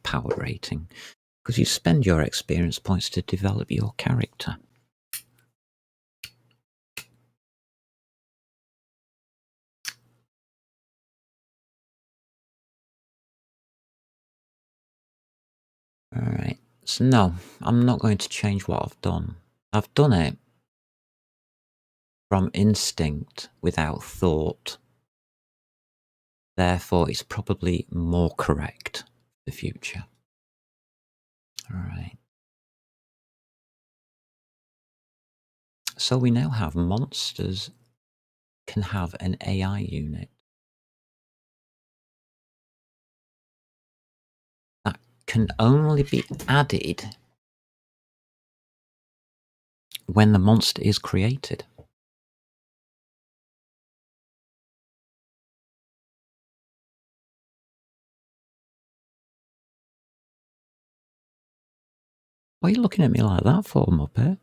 Power rating, because you spend your experience points to develop your character. Alright, so no, I'm not going to change what I've done. I've done it from instinct without thought. Therefore, it's probably more correct for the future. Alright. So we now have monsters can have an AI unit that can only be added when the monster is created. Why are you looking at me like that for, Muppet?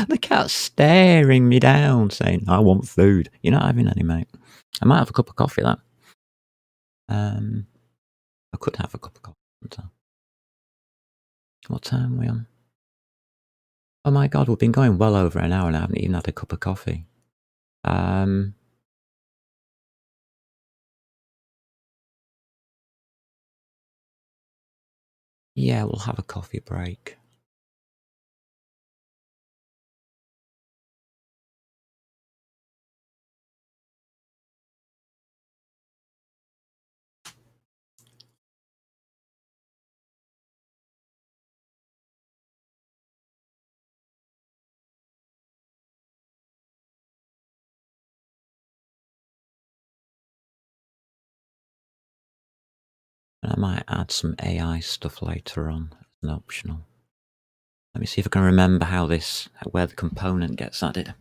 The cat's staring me down, saying, I want food. You're not having any, mate. I might have a cup of coffee, that. I could have a cup of coffee. What time are we on? Oh my god, we've been going well over an hour and I haven't even had a cup of coffee. Yeah, we'll have a coffee break. And I might add some AI stuff later on as an optional. Let me see if I can remember where the component gets added.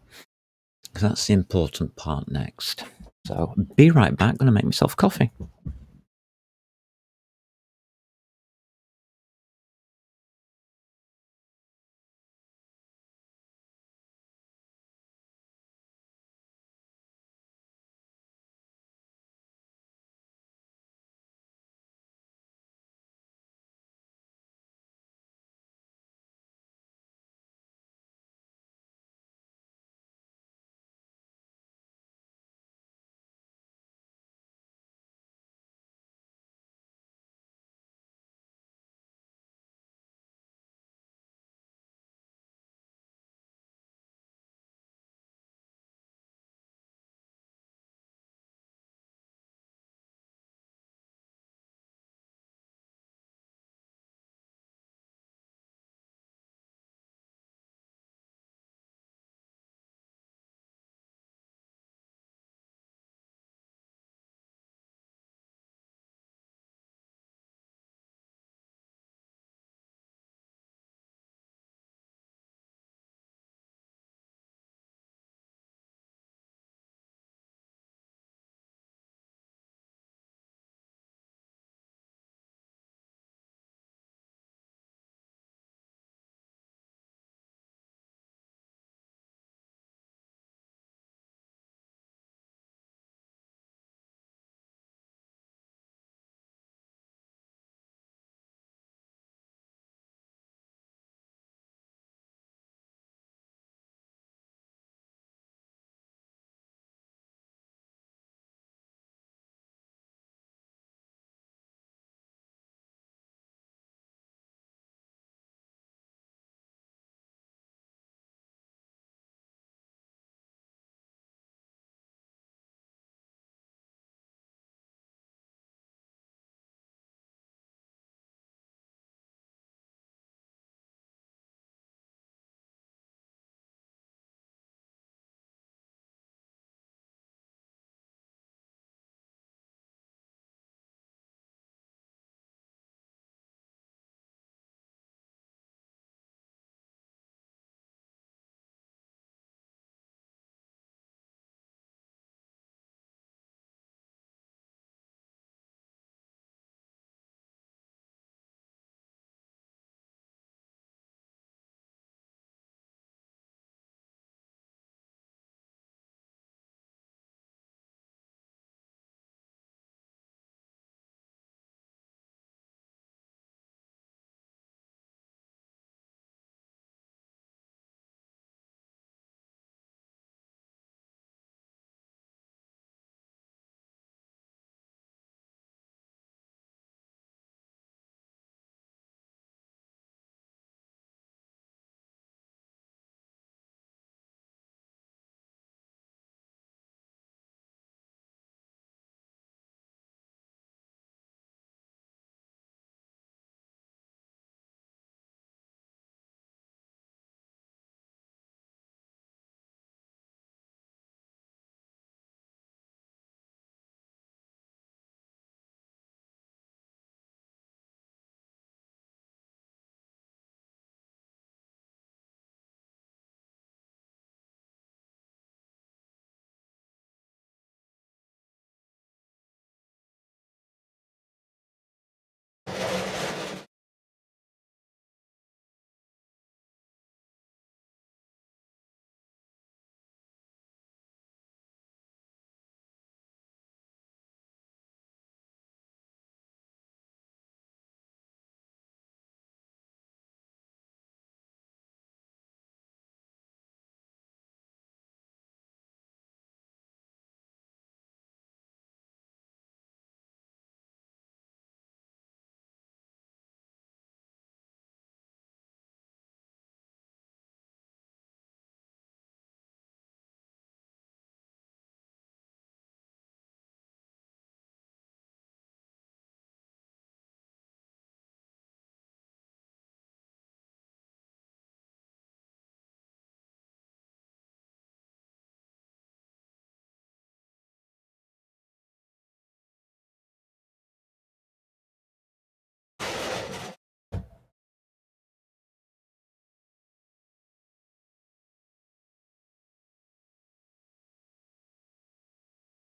Because that's the important part next. So, be right back, gonna make myself coffee.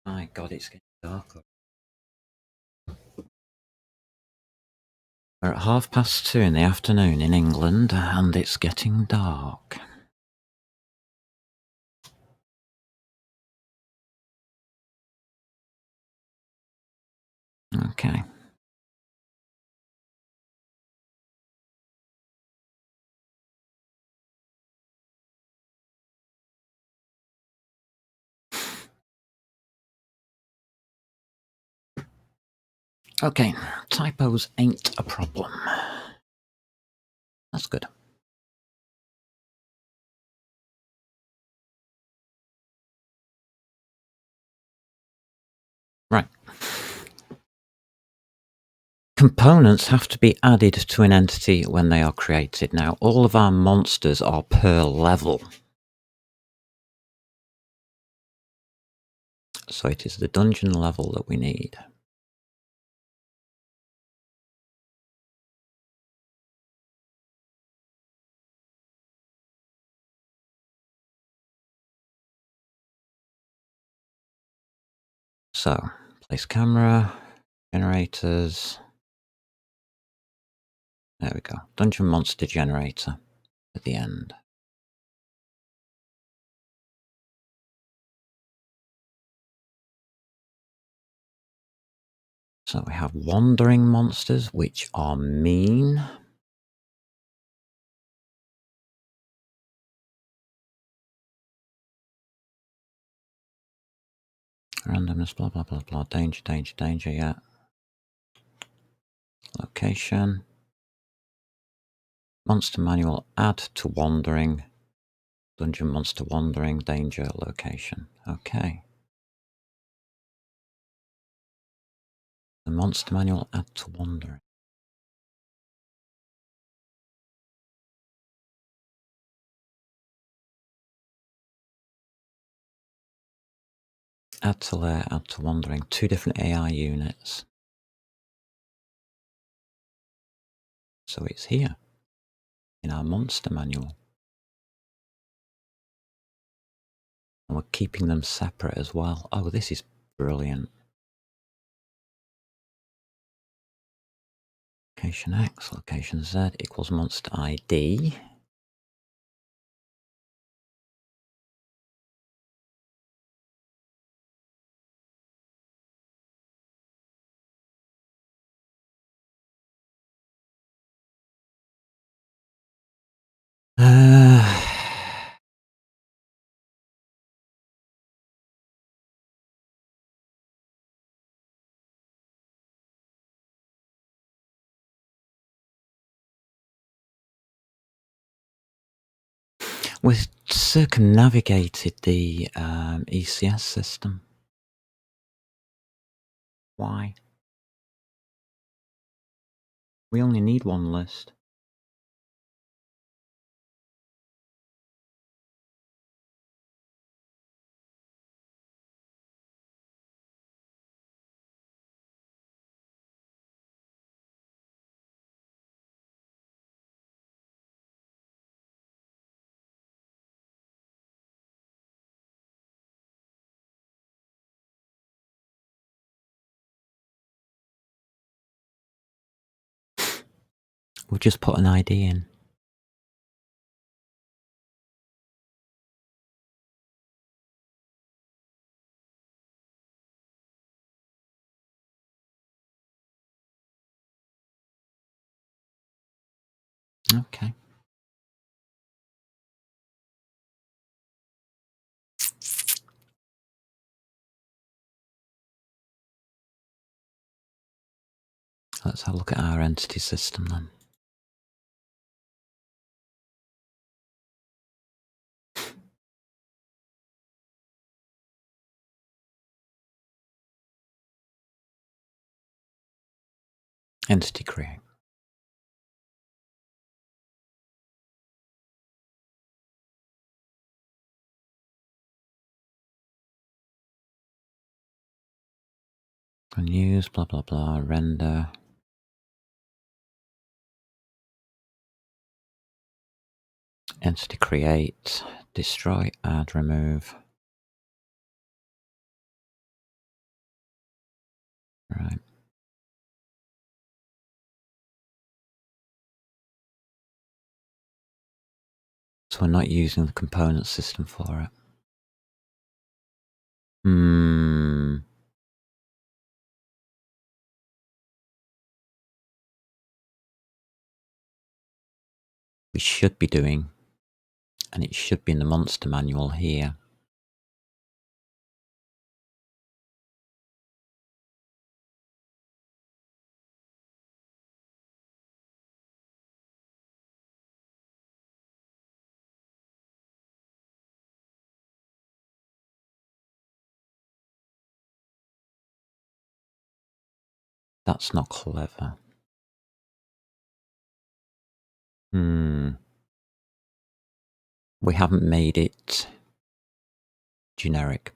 My God, it's getting dark. We're at 2:30 in the afternoon in England, and it's getting dark. Okay. Okay, typos ain't a problem. That's good. Right. Components have to be added to an entity when they are created. Now, all of our monsters are per level. So it is the dungeon level that we need. So, place camera, generators. There we go. Dungeon monster generator at the end. So we have wandering monsters, which are mean. Randomness, blah, blah, blah, blah. Danger, danger, danger, yeah. Location. Monster manual, add to wandering. Dungeon monster wandering, danger, location. Okay. The monster manual, add to wandering. Add to layer, add to wandering. 2 different AI units. So it's here in our monster manual. And we're keeping them separate as well. Oh, this is brilliant. Location X, location Z equals monster ID. We've circumnavigated the ECS system. Why? We only need one list. We'll just put an ID in. Okay. Let's have a look at our entity system then. Entity create. Unused, blah, blah, blah, render. Entity create, destroy, add, remove. Right. So we're not using the component system for it. Hmm. We should be doing, and it should be in the monster manual here. That's not clever. Hmm. We haven't made it generic.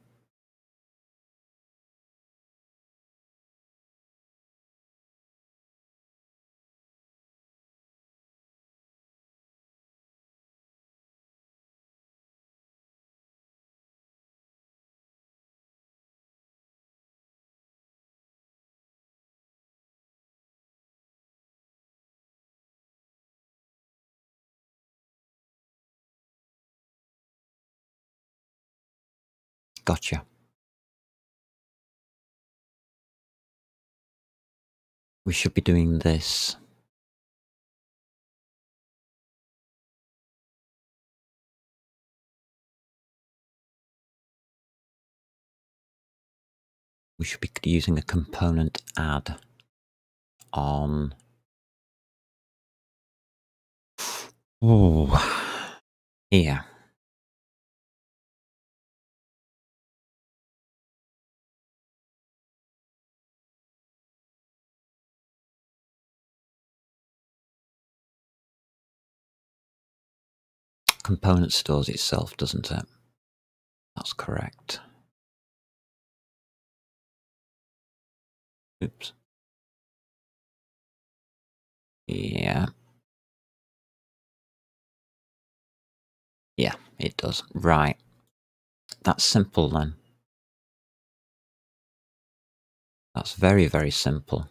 Gotcha. We should be doing this. We should be using a component add on. Ooh. Here. Component stores itself, doesn't it? That's correct. Oops. Yeah. Yeah, it does. Right. That's simple then. That's very, very simple.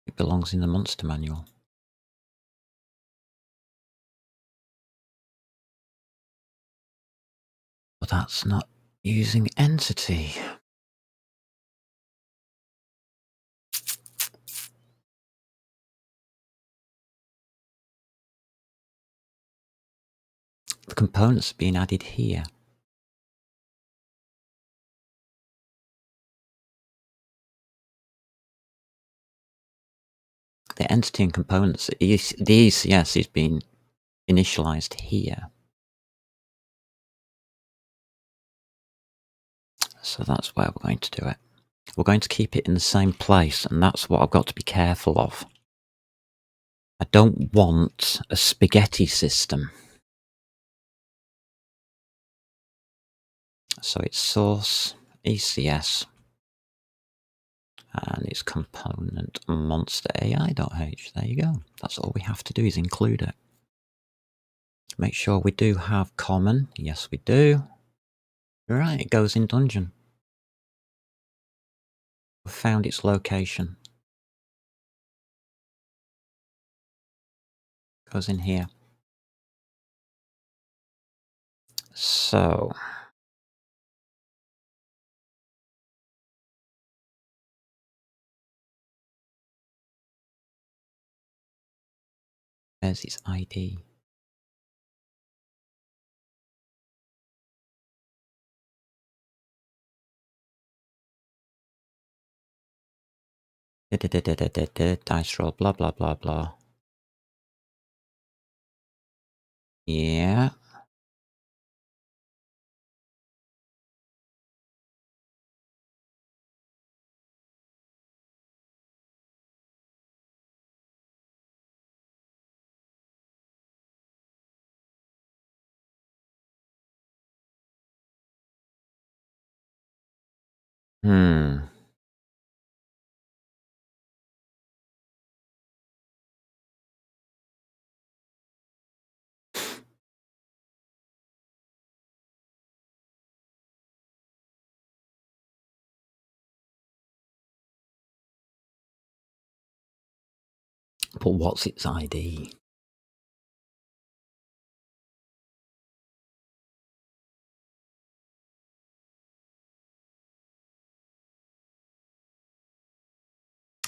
It belongs in the monster manual. But that's not using entity. The components are being added here. The entity and components, the ECS is being initialized here. So that's where we're going to do it. We're going to keep it in the same place, and that's what I've got to be careful of. I don't want a spaghetti system. So it's source, ECS, and it's component monster AI.h. There you go. That's all we have to do is include it. Make sure we do have common. Yes, we do. Right, it goes in dungeon. We've found its location. Goes in here. So there's its ID. Dice roll, blah, blah, blah, blah. Yeah. Hmm. But what's its ID?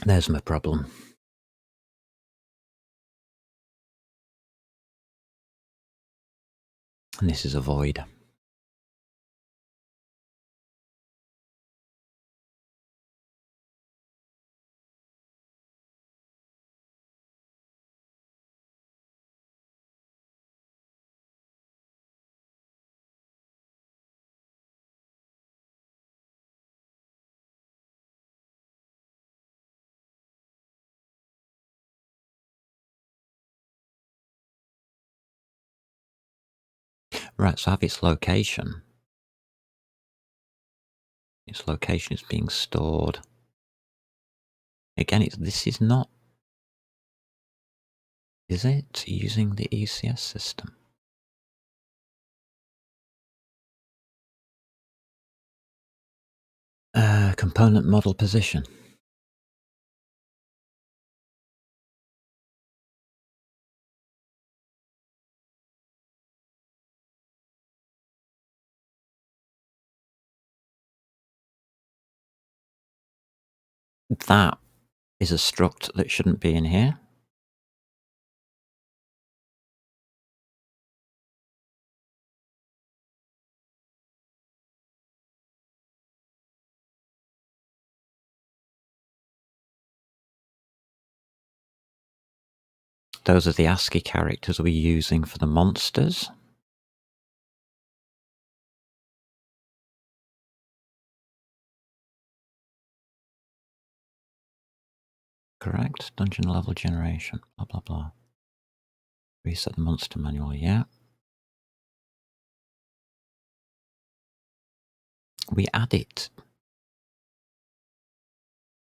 There's my problem. And this is a void. Right, so I have its location. Its location is being stored. Again, this is not, is it, using the ECS system? Component model position. That is a struct that shouldn't be in here. Those are the ASCII characters we're using for the monsters. Correct. Dungeon level generation. Blah, blah, blah. Reset the monster manual. Yeah. We add it.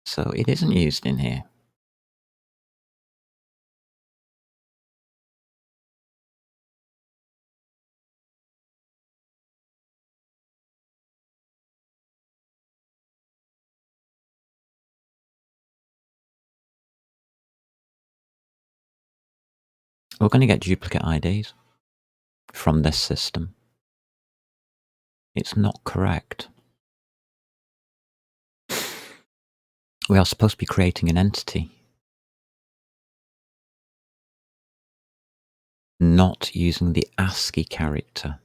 So it isn't used in here. We're going to get duplicate IDs from this system. It's not correct. We are supposed to be creating an entity, not using the ASCII character.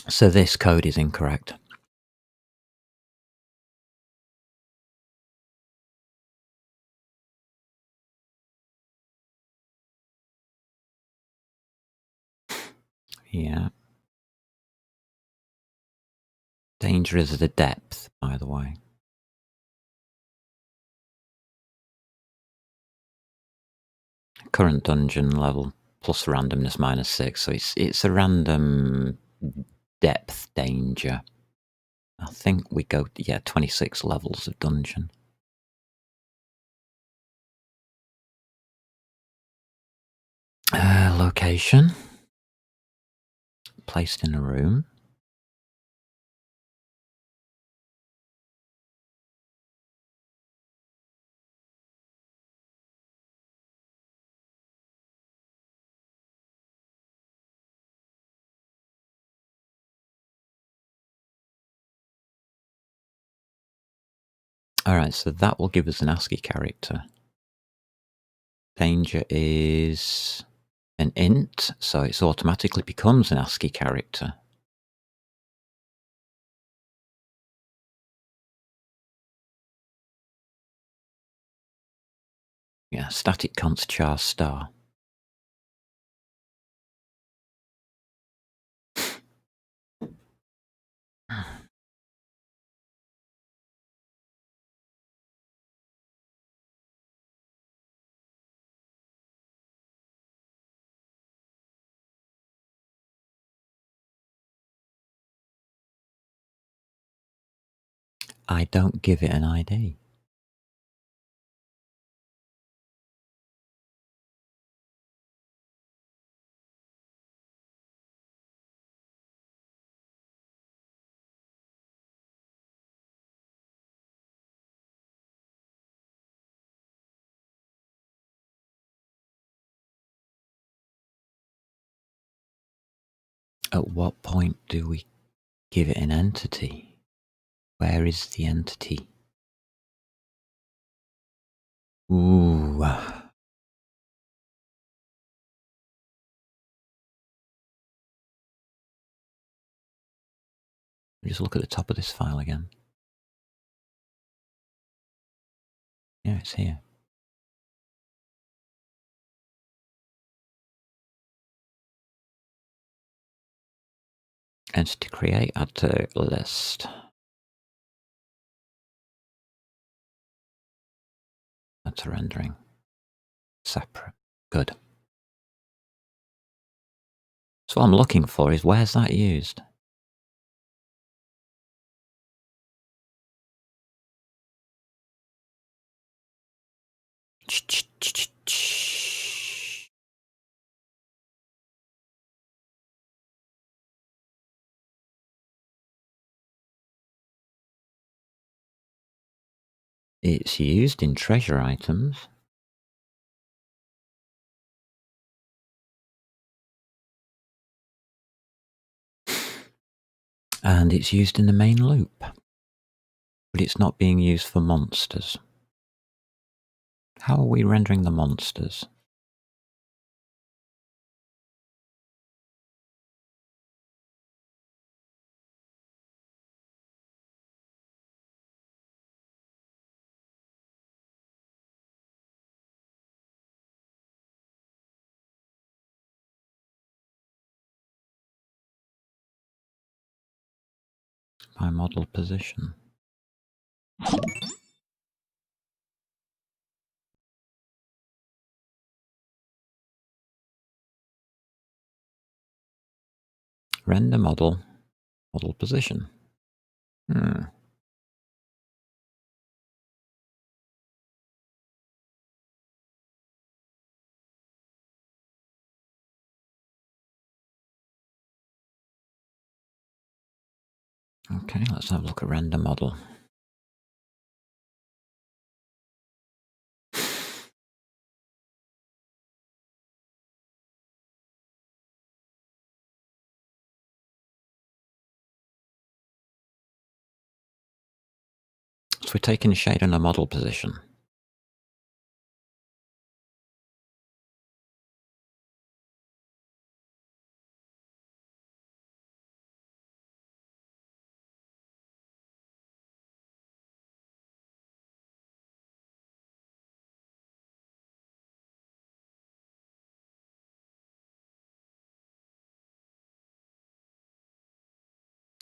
So this code is incorrect. Yeah. Danger is the depth, by the way. Current dungeon level plus randomness -6, so it's a random depth danger. I think we go, yeah, 26 levels of dungeon. Location. Placed in a room. Alright, so that will give us an ASCII character. Danger is an int, so it automatically becomes an ASCII character. Yeah, static const char star. I don't give it an ID. At what point do we give it an entity? Where is the entity? Ooh. Just look at the top of this file again. Yeah, it's here. Entity create, add to list. Add to rendering. Separate. Good. So what I'm looking for is, where's that used? It's used in treasure items. And it's used in the main loop. But it's not being used for monsters. How are we rendering the monsters? By model position. Render model, model position. Okay, let's have a look at render model. So we're taking a shade on a model position.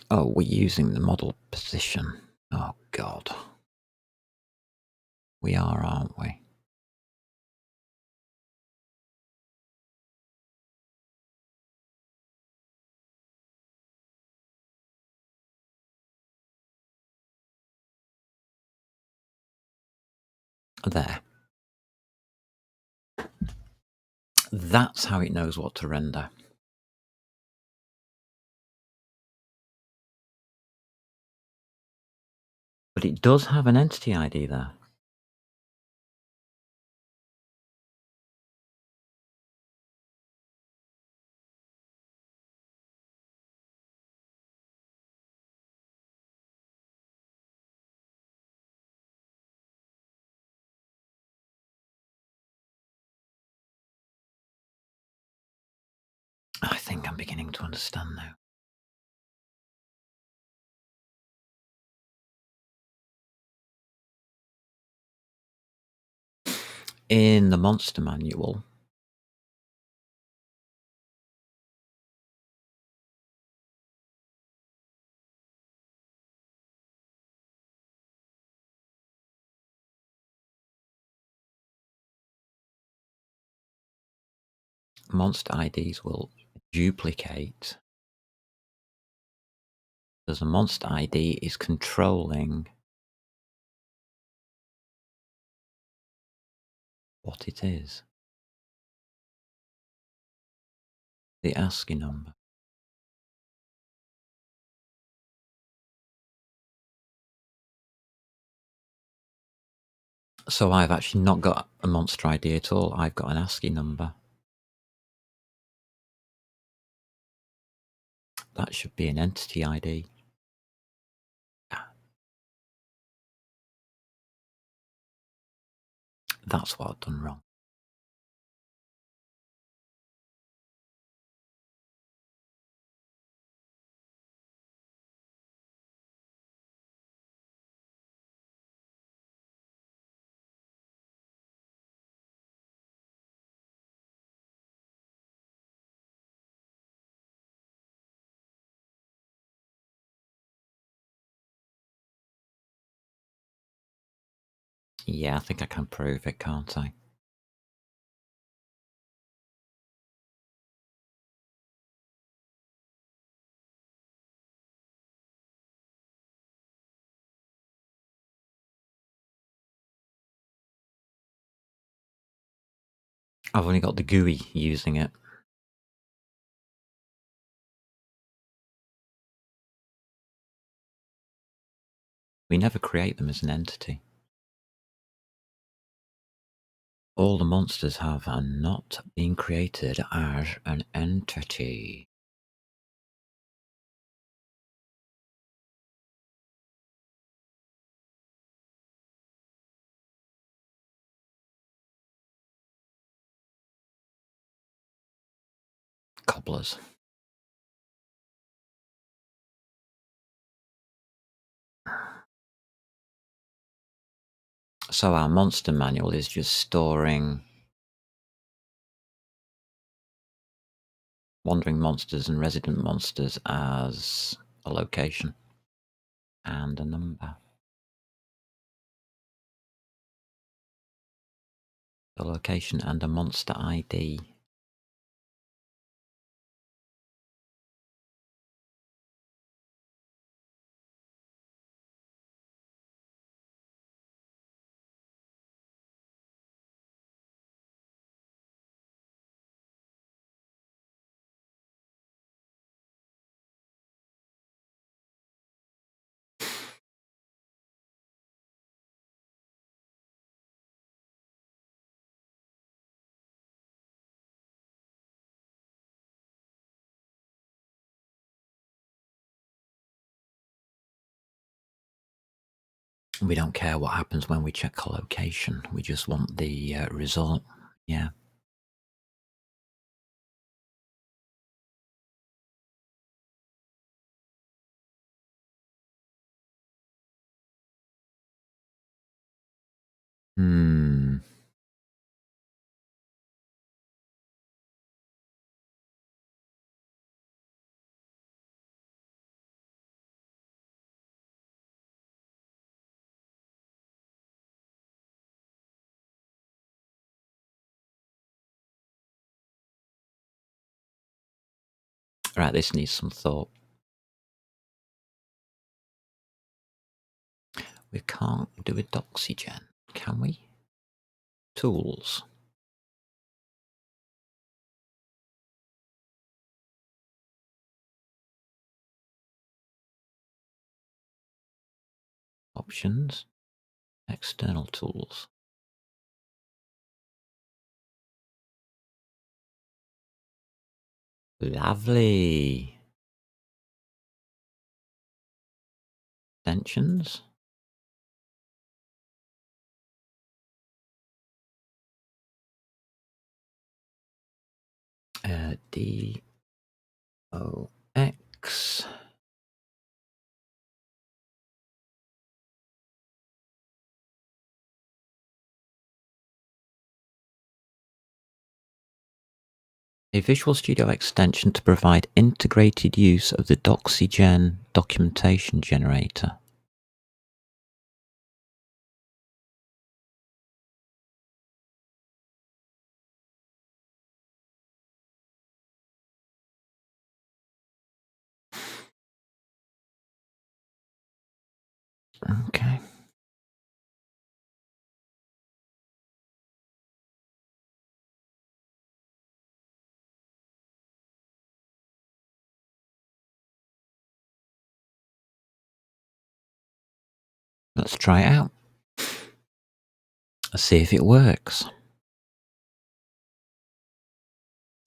Oh, we're using the model position. Oh, God. We are, aren't we? There. That's how it knows what to render. But it does have an entity ID there. I think I'm beginning to understand now. In the monster manual, monster IDs will duplicate. Because a monster ID is controlling what it is. The ASCII number. So I've actually not got a monster ID at all. I've got an ASCII number. That should be an entity ID. That's what I've done wrong. Yeah, I think I can prove it, can't I? I've only got the GUI using it. We never create them as an entity. All the monsters have not been created as an entity. Cobblers. So our monster manual is just storing wandering monsters and resident monsters as a location and a number. A location and a monster ID. We don't care what happens when we check collocation. We just want the result. Yeah. Hmm. Right, this needs some thought. We can't do a doxygen, can we? Tools. Options. External tools. Lovely. Extensions. DOX. A Visual Studio extension to provide integrated use of the doxygen documentation generator. Okay. Let's try it out. Let's see if it works.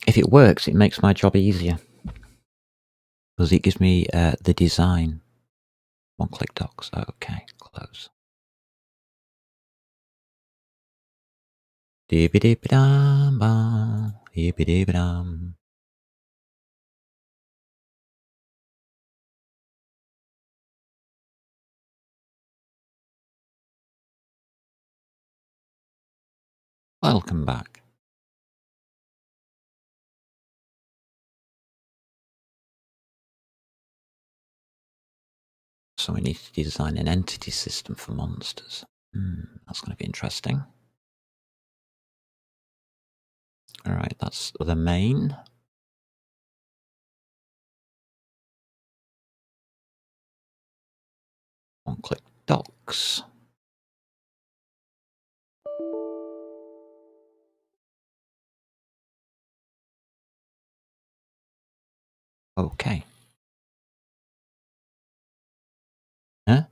If it works, it makes my job easier. Because it gives me the design. One-click docs. Okay, close. Dee-ba-dee-ba-dum-bum, dee-ba-dee-ba-dum. Welcome back. So we need to design an entity system for monsters. That's going to be interesting. All right, that's the main. One-click docs. Okay. Huh?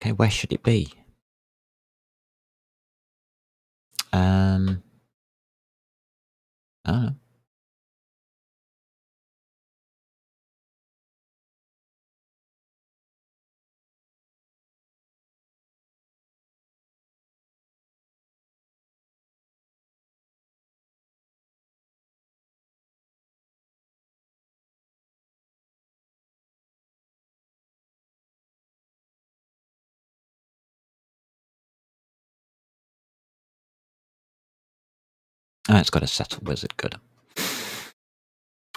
Okay, where should it be? I don't know. Ah, it's got a settle wizard. Good.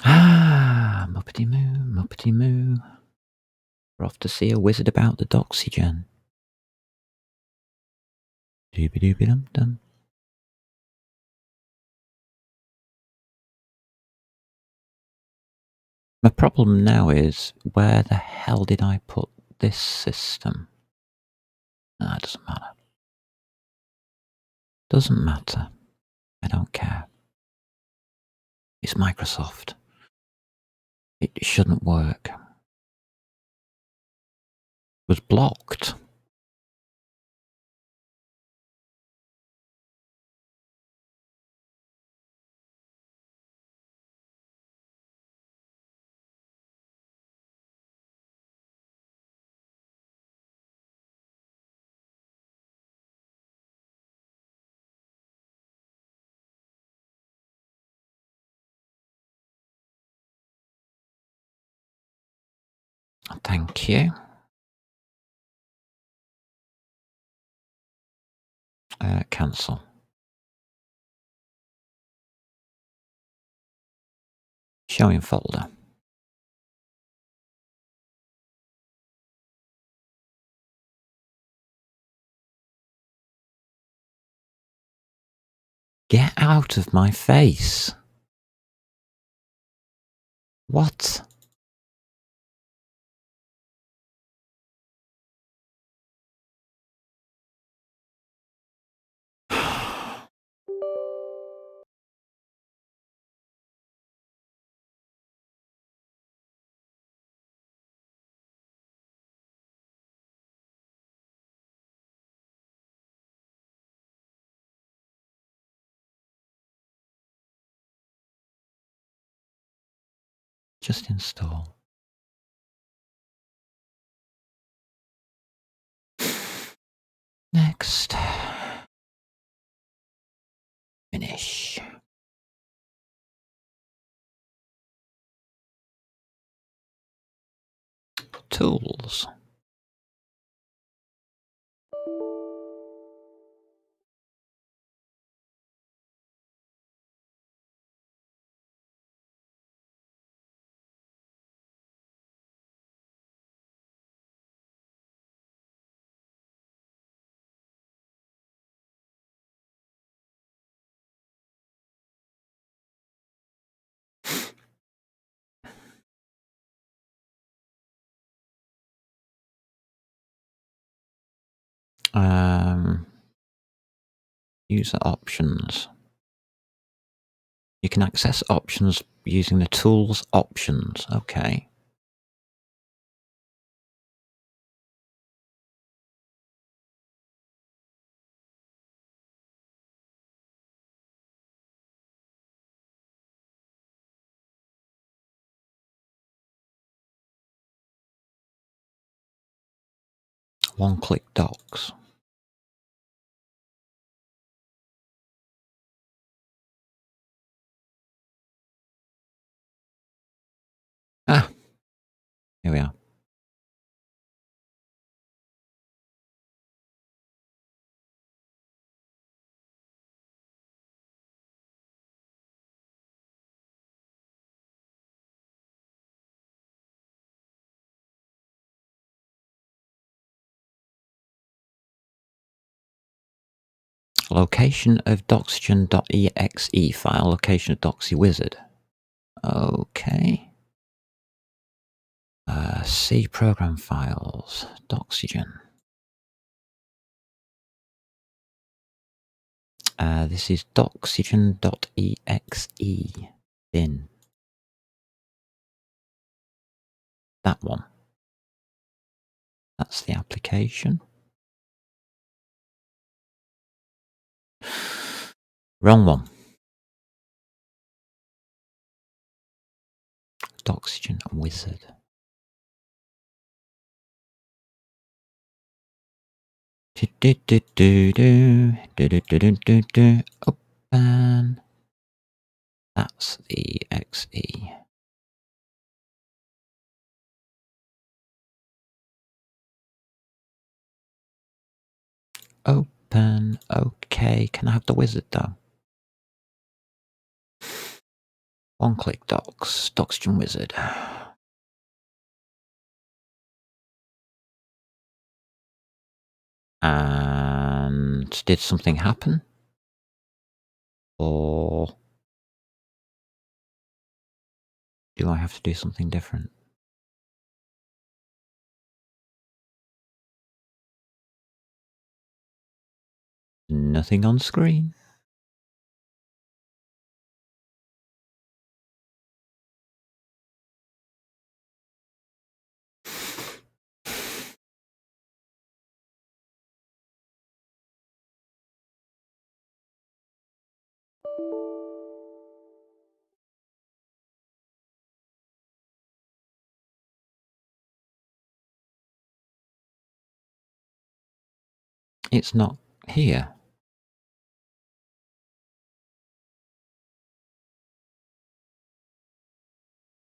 Ah, Muppety Moo, Muppety Moo. We're off to see a wizard about the doxygen. Doobie-doobie-dum-dum. My problem now is, where the hell did I put this system? Ah, it doesn't matter. Doesn't matter. I don't care. It's Microsoft. It shouldn't work. It was blocked. Thank you. Cancel. Showing folder. Get out of my face. What? Just install. Next. Finish. Tools. User options. You can access options using the tools options. Okay. One-click docs. Ah, here we are. Location of doxygen.exe file. Location of doxy wizard. Okay. C program files. Doxygen. This is doxygen.exe bin. That one. That's the application. Wrong one. Doxygen wizard. Open. That's the XE. Open. Okay. Can I have the wizard though? One-click docs. Doxygen wizard. And did something happen? Or do I have to do something different? Nothing on screen. It's not here.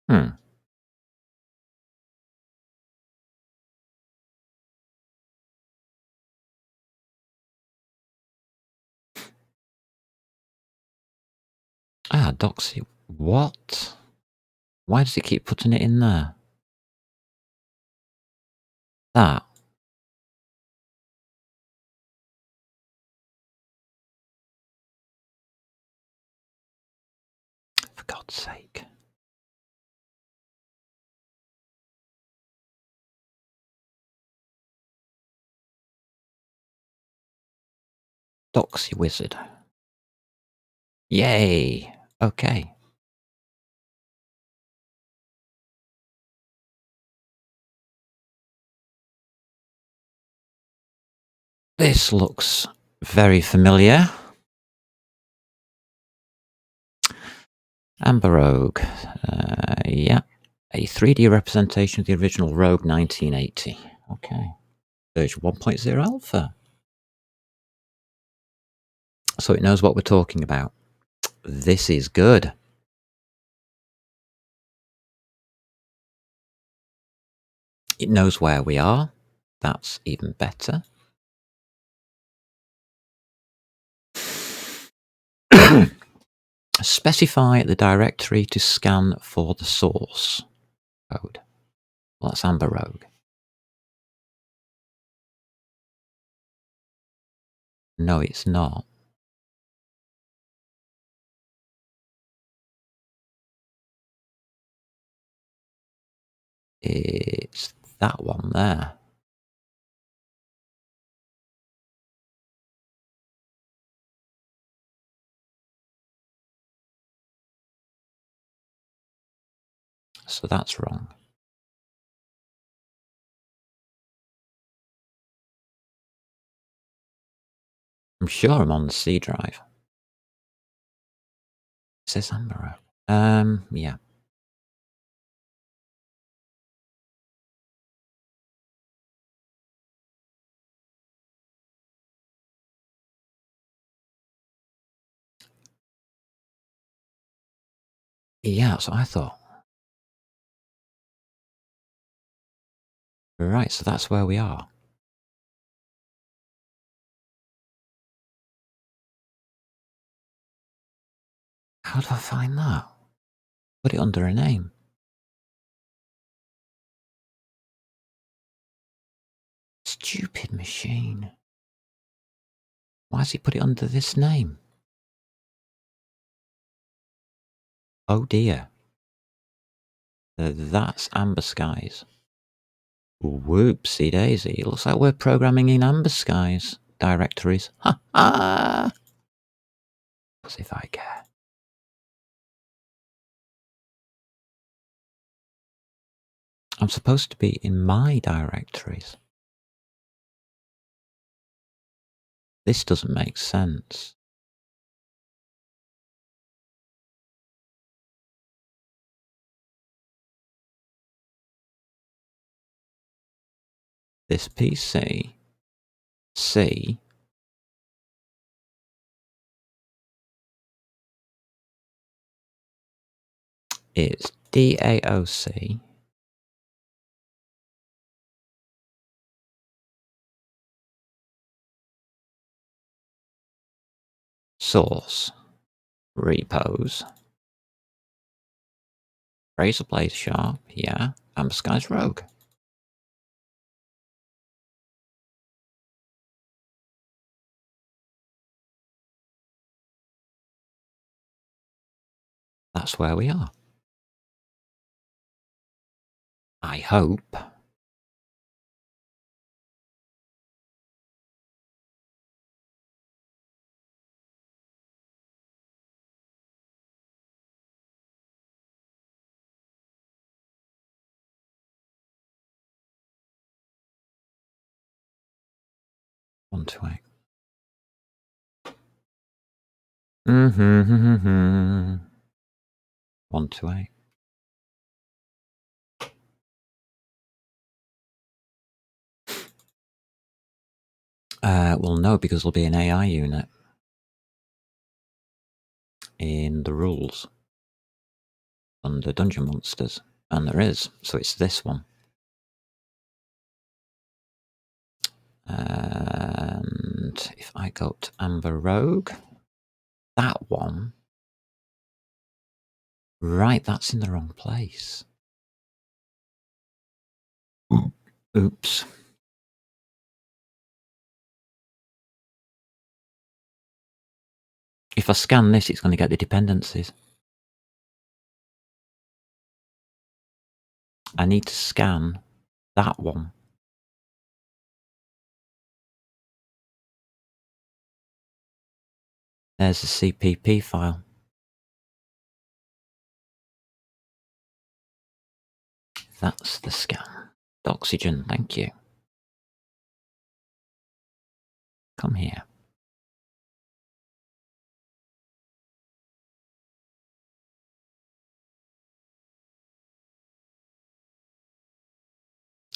Hmm. Ah, Doxy. What? Why does it keep putting it in there? That. For God's sake. Doxy wizard. Yay. Okay. This looks very familiar. Amber Rogue. Yeah. A 3D representation of the original Rogue 1980. Okay. Version 1.0 alpha. So it knows what we're talking about. This is good. It knows where we are. That's even better. Specify the directory to scan for the source code. Well, that's Amber Rogue. No, it's not. It's that one there. So that's wrong. I'm sure I'm on the C drive. It says Amber Road. Yeah. Yeah, that's what I thought. Right, so that's where we are. How do I find that? Put it under a name. Stupid machine. Why has he put it under this name? Oh dear. That's Amber Skies. Whoopsie daisy. It looks like we're programming in Amber Skies directories. Ha ha! As if I care. I'm supposed to be in my directories. This doesn't make sense. This PC, C, is DAOC, source, repos, Razor Blade Sharp, yeah, Amber Skies Rogue. That's where we are. I hope. One to eight. Mm-hmm. 1 to 8. Well, no, because there'll be an AI unit in the rules under Dungeon Monsters, and there is, so it's this one. And if I go to Amber Rogue, that one, right, that's in the wrong place. Oops. If I scan this, it's going to get the dependencies. I need to scan that one. There's the CPP file. That's the scan. Oxygen, thank you. Come here.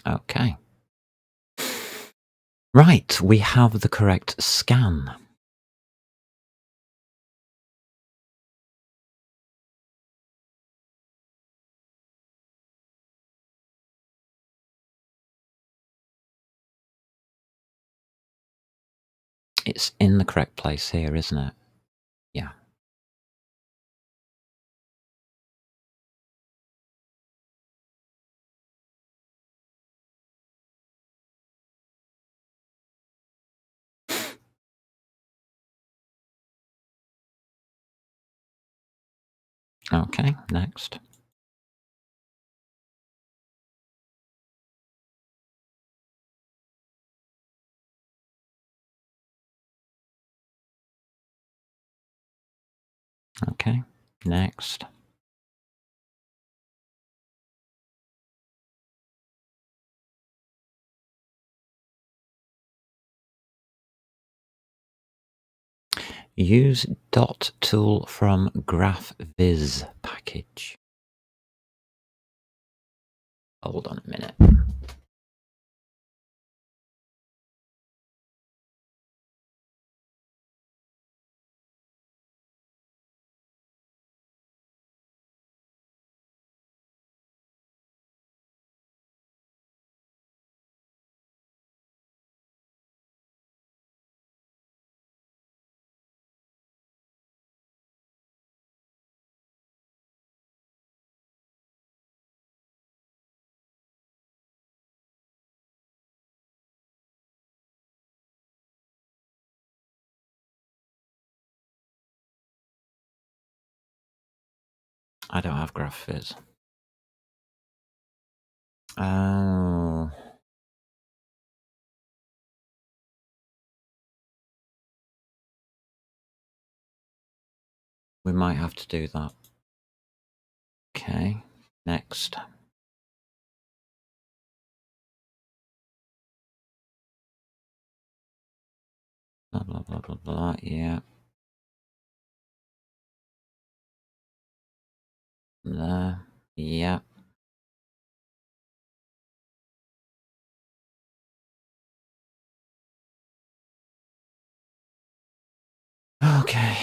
Okay. Right, we have the correct scan. It's in the correct place here, isn't it? Yeah. Okay, next. Okay, next. Use dot tool from GraphViz package. Hold on a minute. I don't have GraphViz. Oh. We might have to do that. Okay, next. Blah, blah, blah, blah, blah, yeah. There, yeah. Okay.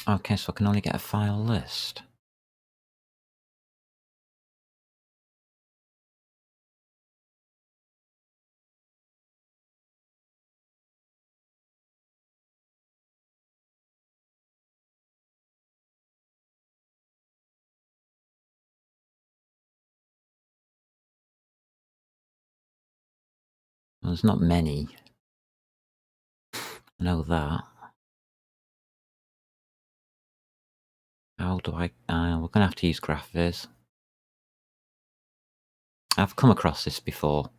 Okay, so I can only get a file list. There's not many. I know that. How do I... we're going to have to use GraphViz. I've come across this before.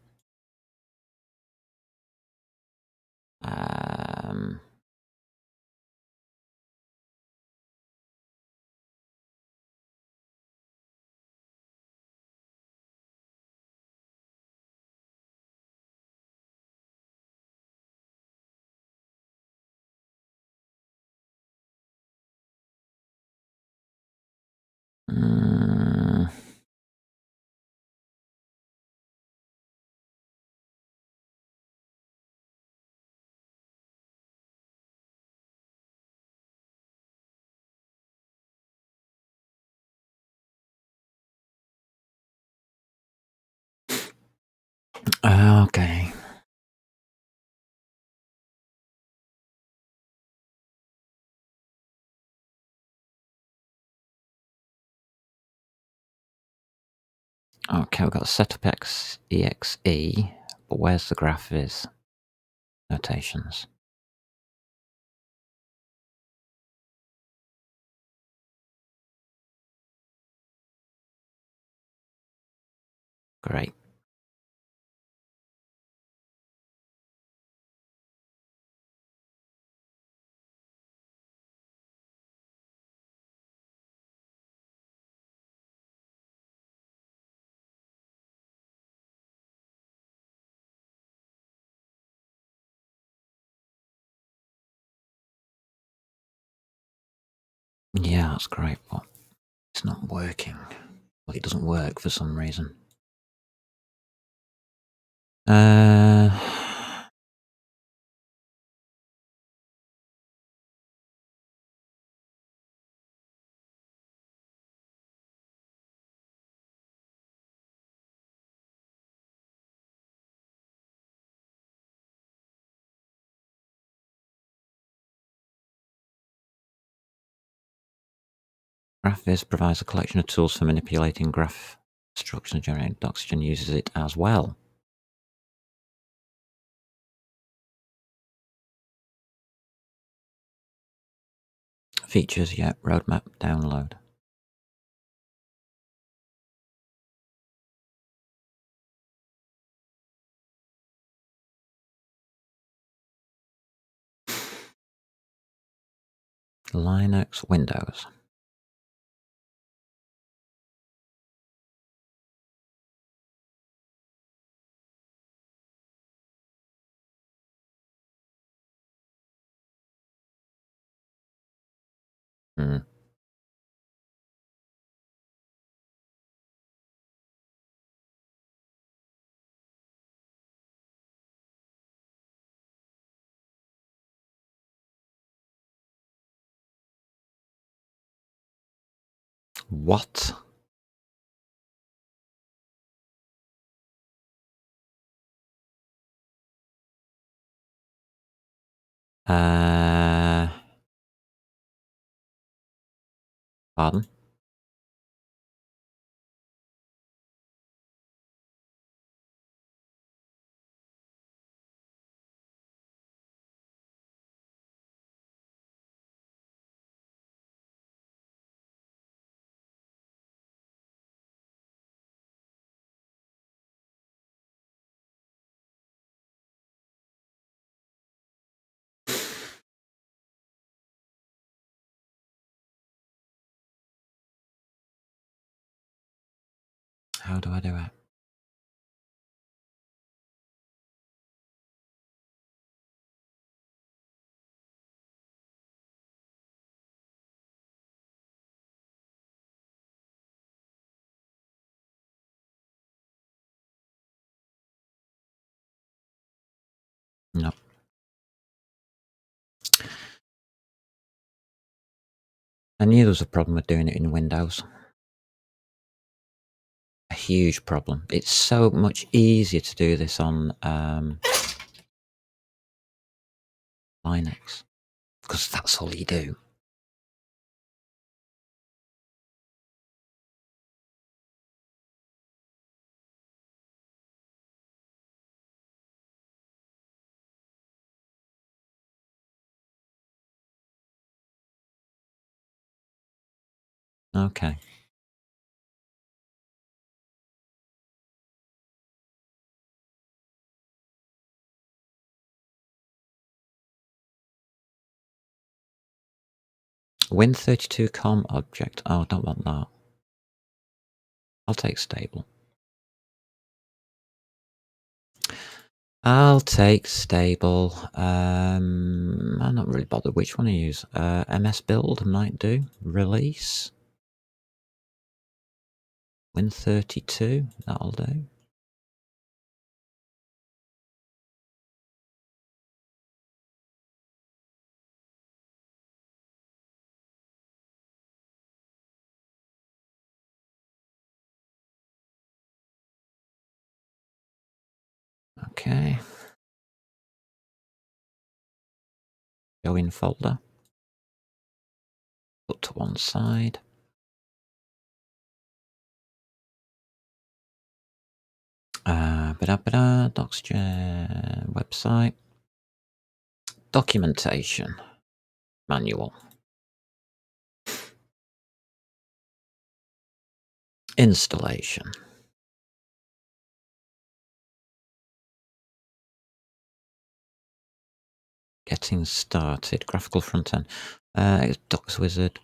Okay. Okay, we've got setup exe, but where's the GraphViz notations? Great. Yeah, that's great, but it's not working. Well, it doesn't work for some reason. GraphViz provides a collection of tools for manipulating graph structures and generating docs and uses it as well. Features, yeah. Roadmap, download. Linux, Windows. Hmm. What? Pardon? How do I do it? No. I knew there was a problem with doing it in Windows. A huge problem. It's so much easier to do this on Linux because that's all you do. Okay. Win32com object. Oh, I don't want that. I'll take stable. I'll take stable. I'm not really bothered which one I use. MS build might do. Release. Win32, that'll do. Okay. Go in folder. Put to one side. Docsgen website. Documentation. Manual. Installation. Getting started. Graphical front end. Docs wizard.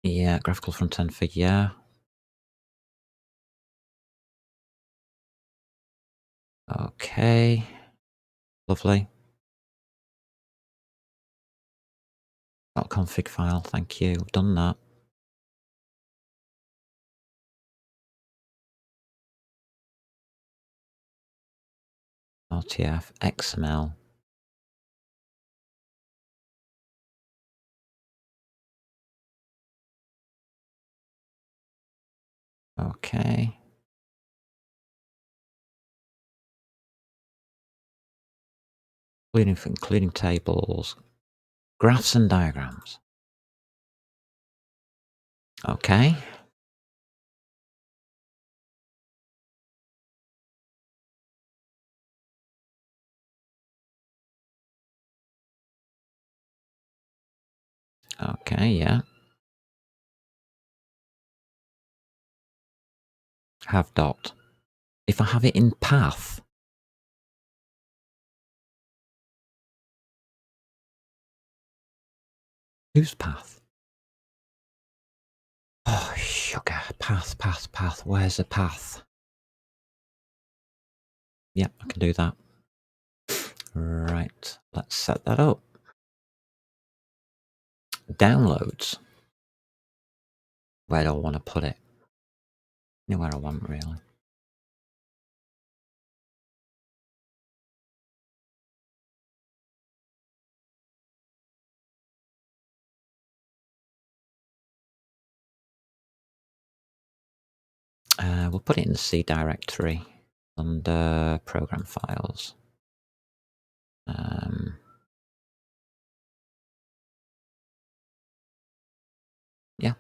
Yeah, graphical front end for yeah. Okay. Lovely. .config file, thank you. Done that. RTF, XML. Okay. Including tables, graphs and diagrams. Okay. Okay, yeah. Have dot. If I have it in path. Whose path? Oh, sugar. Path, path, path. Where's the path? Yep, I can do that. Right, let's set that up. Downloads. Where do I want to put it? Anywhere I want, really. We'll put it in the C directory under program files. Yeah,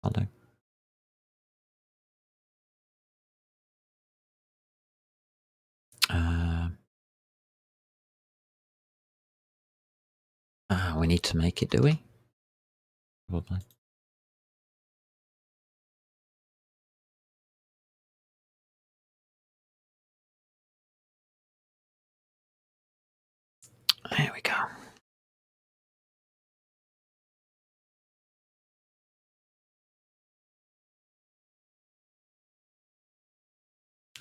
I'll do. We need to make it, do we? Probably. There we go.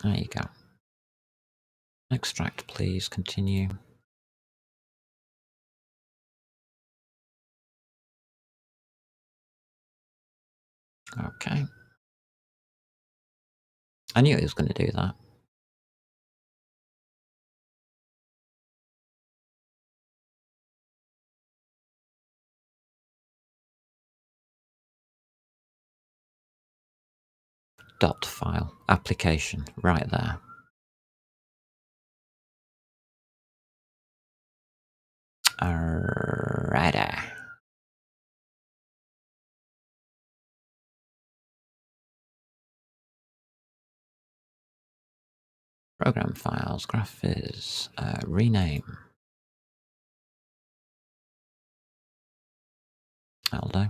There you go. Extract, please. Continue. Okay. I knew it was going to do that. Dot file. Application. Right there. Alrighty. Program files. Graphics. Rename. That'll do.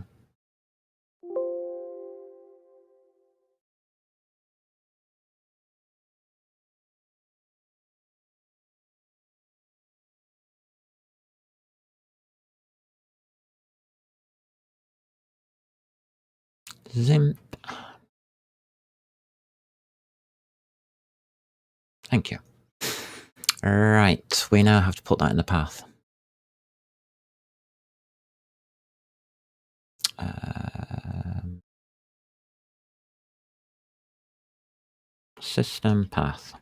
Zimp. Thank you. Right, we now have to put that in the path. System path.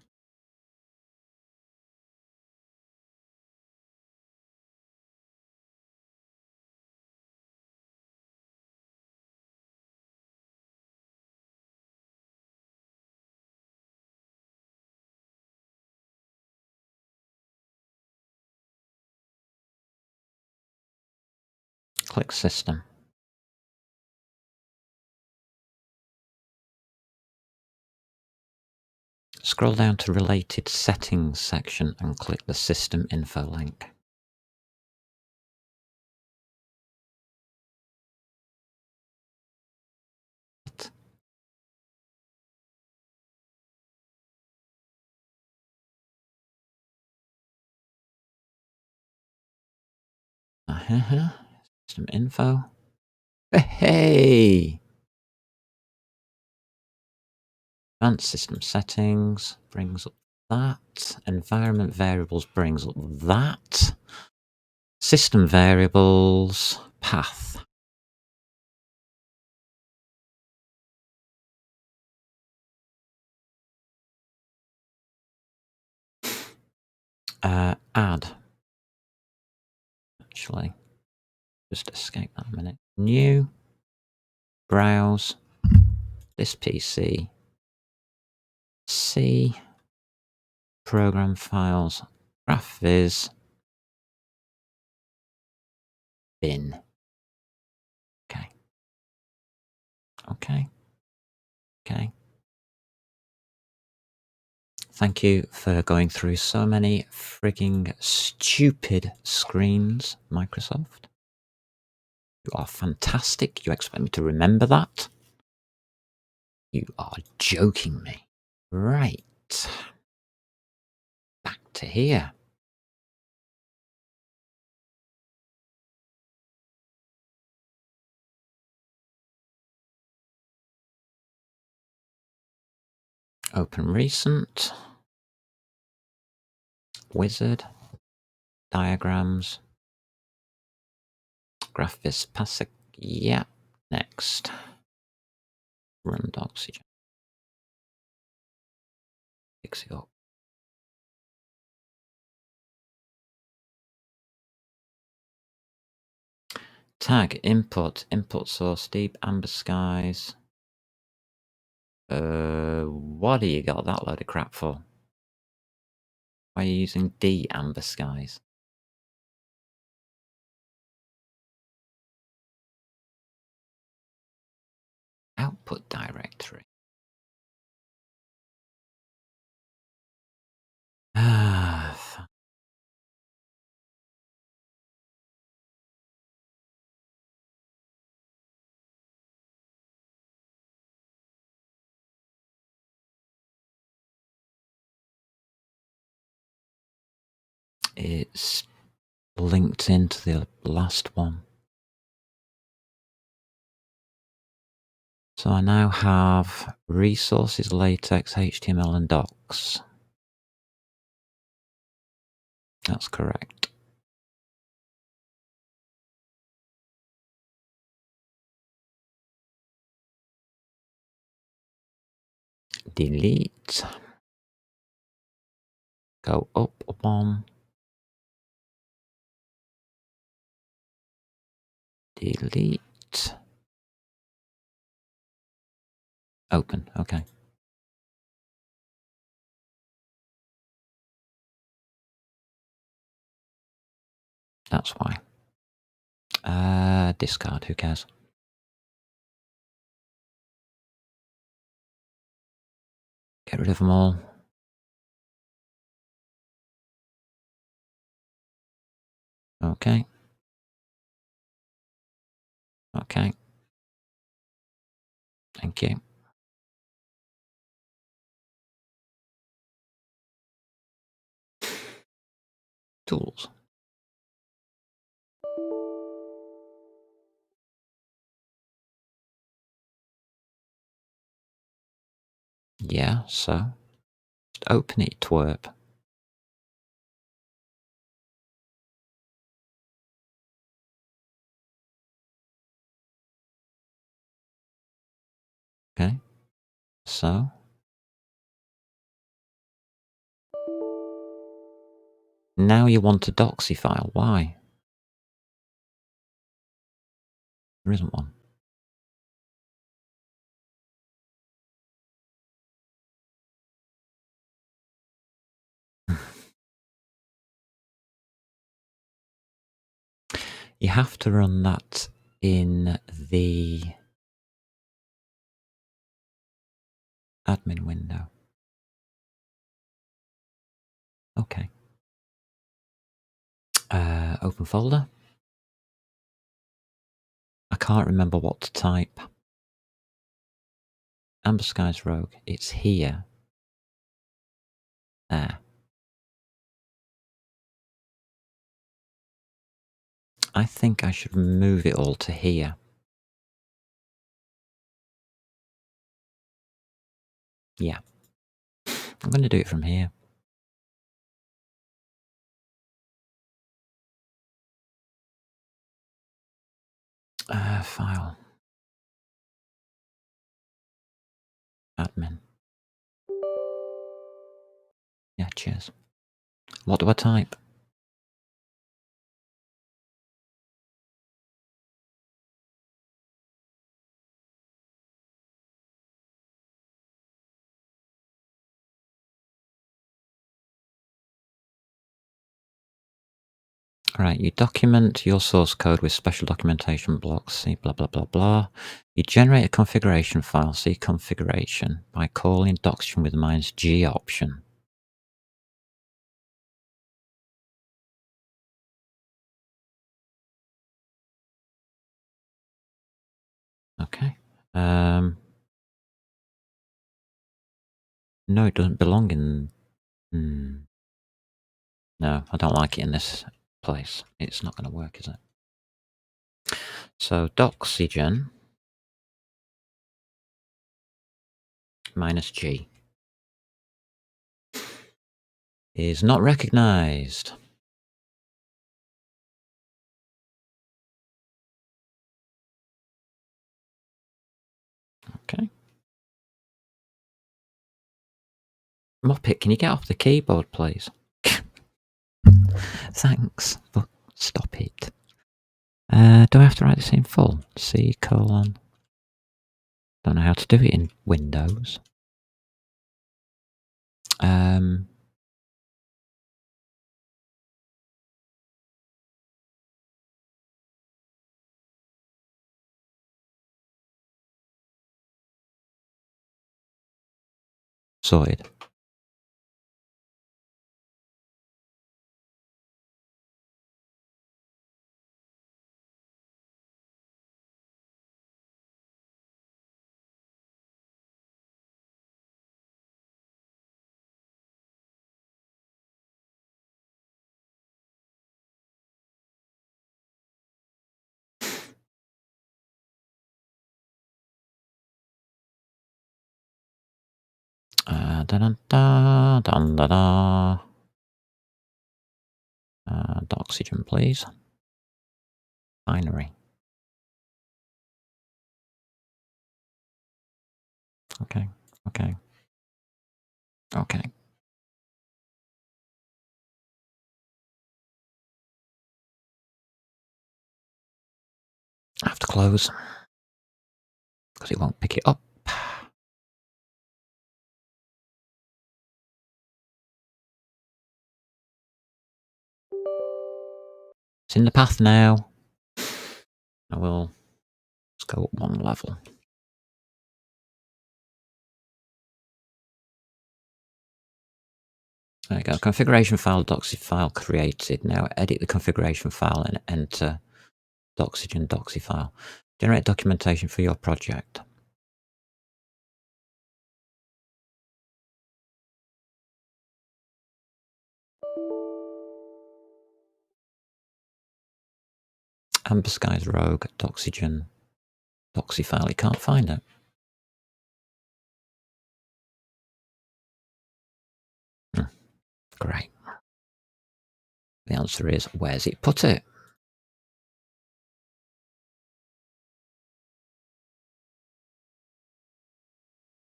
Click system. Scroll down to related settings section and click the system info link. System info. Hey! Advanced system settings brings up that. Environment variables brings up that. System variables. Path. Add. Actually, just escape that a minute. New. Browse. This PC. C. Program files. Graphics. Bin. Okay. Okay. Okay. Thank you for going through so many frigging stupid screens, Microsoft. You are fantastic. You expect me to remember that? You are joking me. Right. Back to here. Open recent. Wizard. Diagrams. Graphis Pasic. Yeah. Next. Run oxygen. Fix it up. Tag input source deep amber skies. What do you got that load of crap for? Why are you using D amber skies? Output directory. It's linked into the last one. So I now have resources, latex, HTML, and docs. That's correct. Delete. Go up one. Delete. Open. Okay. That's why. Discard. Who cares? Get rid of them all. Okay. Okay. Thank you. Tools. Yeah, so just open it, twerp. Okay. So now you want a doxy file. Why? There isn't one. You have to run that in the admin window. Okay. Open folder. I can't remember what to type. Amber Skies Rogue. It's here. There. I think I should move it all to here. Yeah. I'm going to do it from here. File. Admin. Yeah, cheers. What do I type? Right, you document your source code with special documentation blocks, see blah, blah, blah, blah. You generate a configuration file, see configuration, by calling document with -G option. No, it doesn't belong in... No, I don't like it in this place. It's not going to work, is it? So, doxygen minus G is not recognized. Okay. Muppet, can you get off the keyboard, please? Thanks, but stop it. Do I have to write this in full? C colon. Don't know how to do it in Windows. Sorted. Oxygen, please. Binary. Okay. Okay. Okay. I have to close because it won't pick it up. It's in the path now. I will just go up one level. There you go. Configuration file, doxy file created. Now edit the configuration file and enter doxygen doxy file. Generate documentation for your project. Amber Skies Rogue doxygen doxy file. You can't find it. Great. The answer is, where's it put it?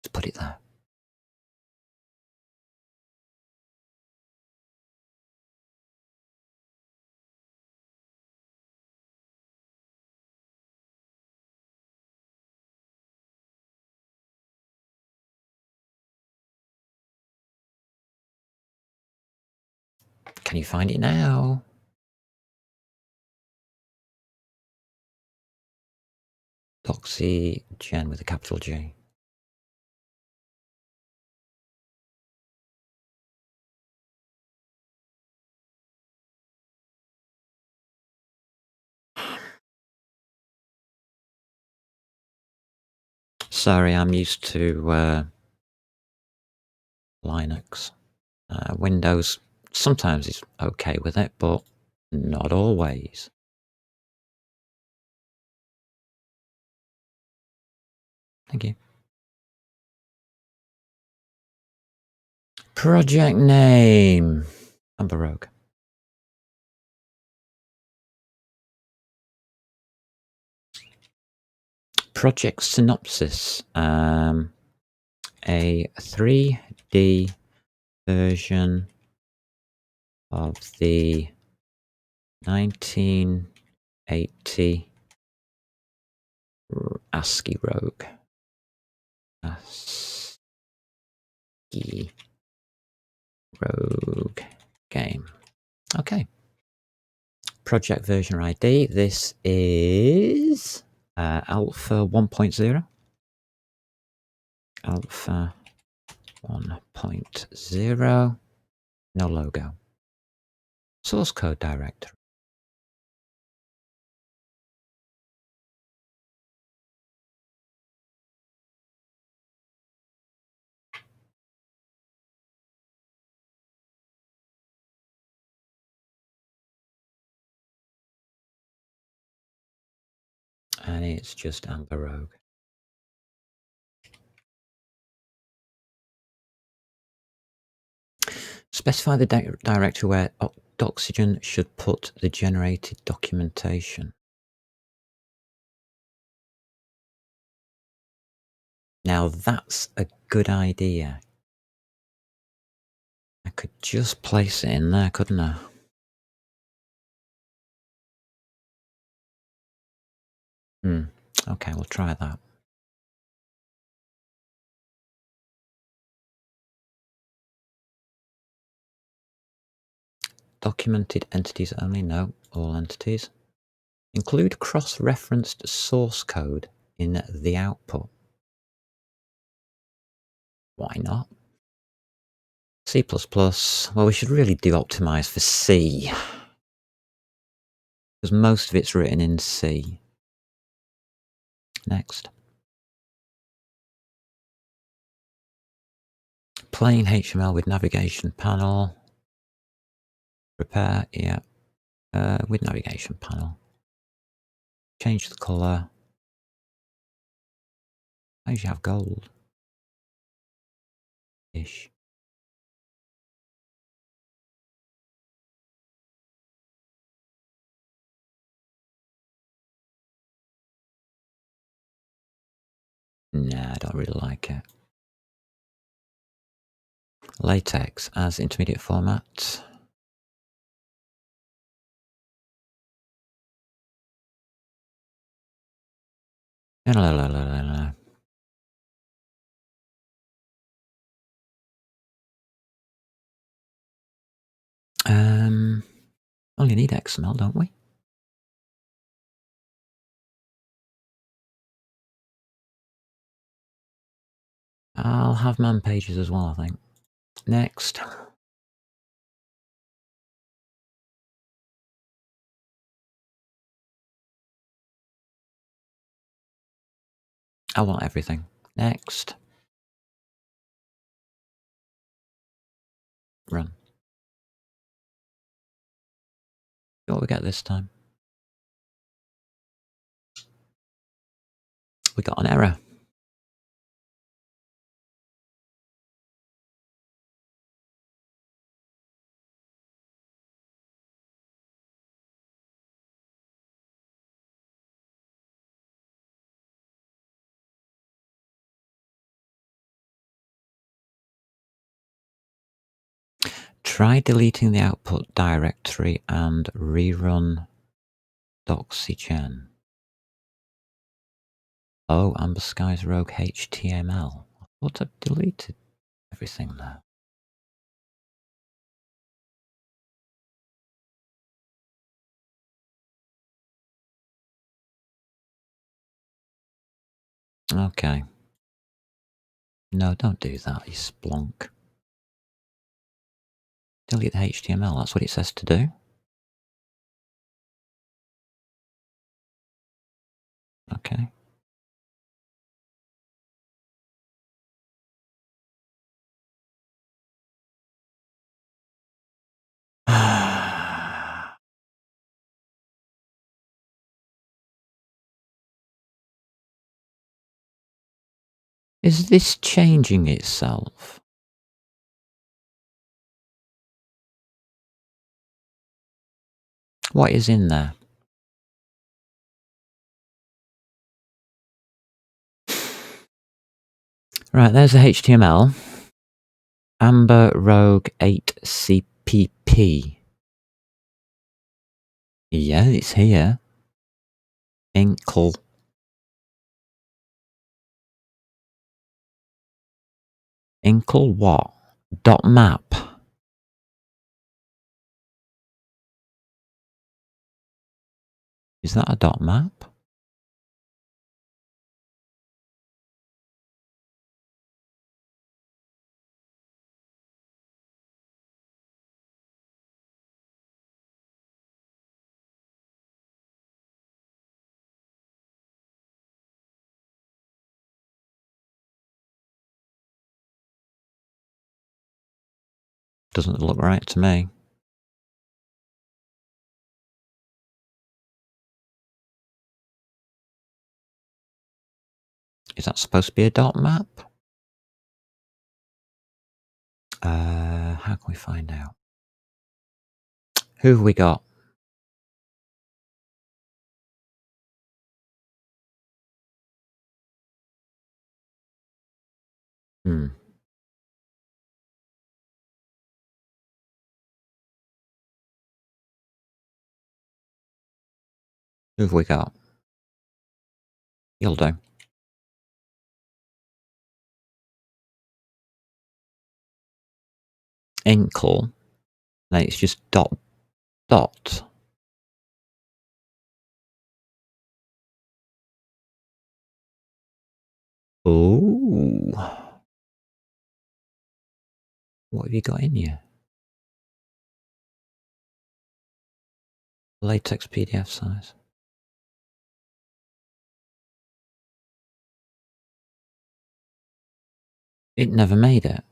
Let's put it there. Can you find it now? Doxygen with a capital G. Sorry, I'm used to Linux. Windows sometimes is okay with it, but not always. Thank you. Project name. Amber Rogue. Project synopsis. A 3D version of the 1980 ASCII Rogue. ASCII Rogue game. Okay. Project version ID. This is Alpha 1.0. Alpha 1.0. No logo. Source code directory. And it's just Amber Rogue. Specify the directory where Oxygen should put the generated documentation. Now that's a good idea. I could just place it in there, couldn't I? Okay, we'll try that. Documented entities only? No, all entities. Include cross-referenced source code in the output. Why not? C++, well, we should really do optimize for C, because most of it's written in C. Next. Plain HTML with navigation panel. Prepare, yeah, with navigation panel. Change the color. I usually have gold. Ish. Nah, I don't really like it. Latex as intermediate format. Only need XML, don't we? I'll have man pages as well, I think. Next. I want everything. Next. Run. See what we get this time. We got an error. Try deleting the output directory and rerun doxygen. Oh, Amber Sky's Rogue HTML. I thought I'd deleted everything there. Okay. No, don't do that, you splonk. Delete the HTML, that's what it says to do. Okay. Is this changing itself? What is in there? Right, there's the HTML. Amber Rogue 8CPP. Yeah, it's here. Inkle. Inkle what? Dot map. Is that a dot map? Doesn't look right to me. Is that supposed to be a dot map? How can we find out? Who have we got? Hmm. Who have we got? You'll do. Inkle. No, it's just dot dot. Ooh. What have you got in you? Latex PDF size. It never made it.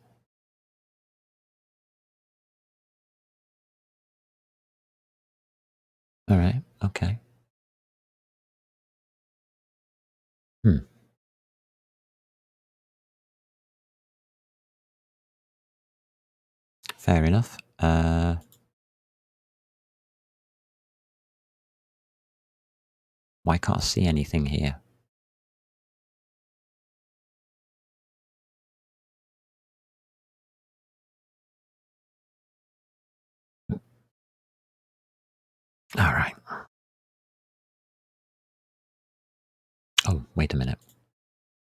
Alright, okay. Hmm. Fair enough. Why can't I see anything here? Alright. Oh, wait a minute.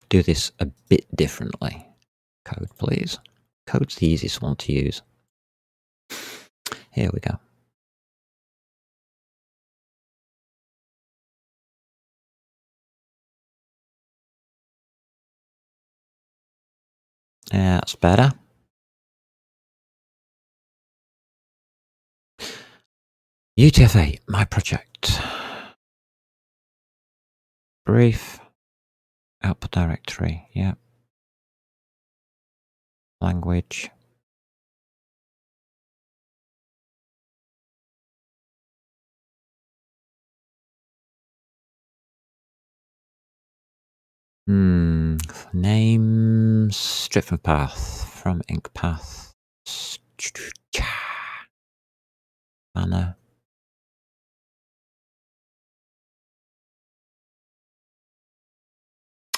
Do this a bit differently. Code, please. Code's the easiest one to use. Here we go. Yeah, that's better. UTF-8, my project. Brief. Output directory, yeah. Language. Name. Strip from path. From ink path. Banner.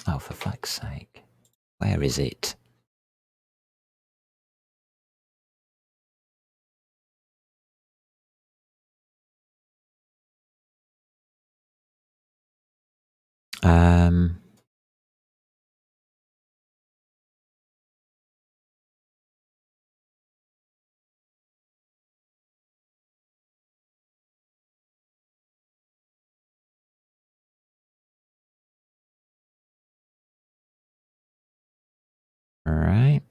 Oh, for fuck's sake. Where is it? Right.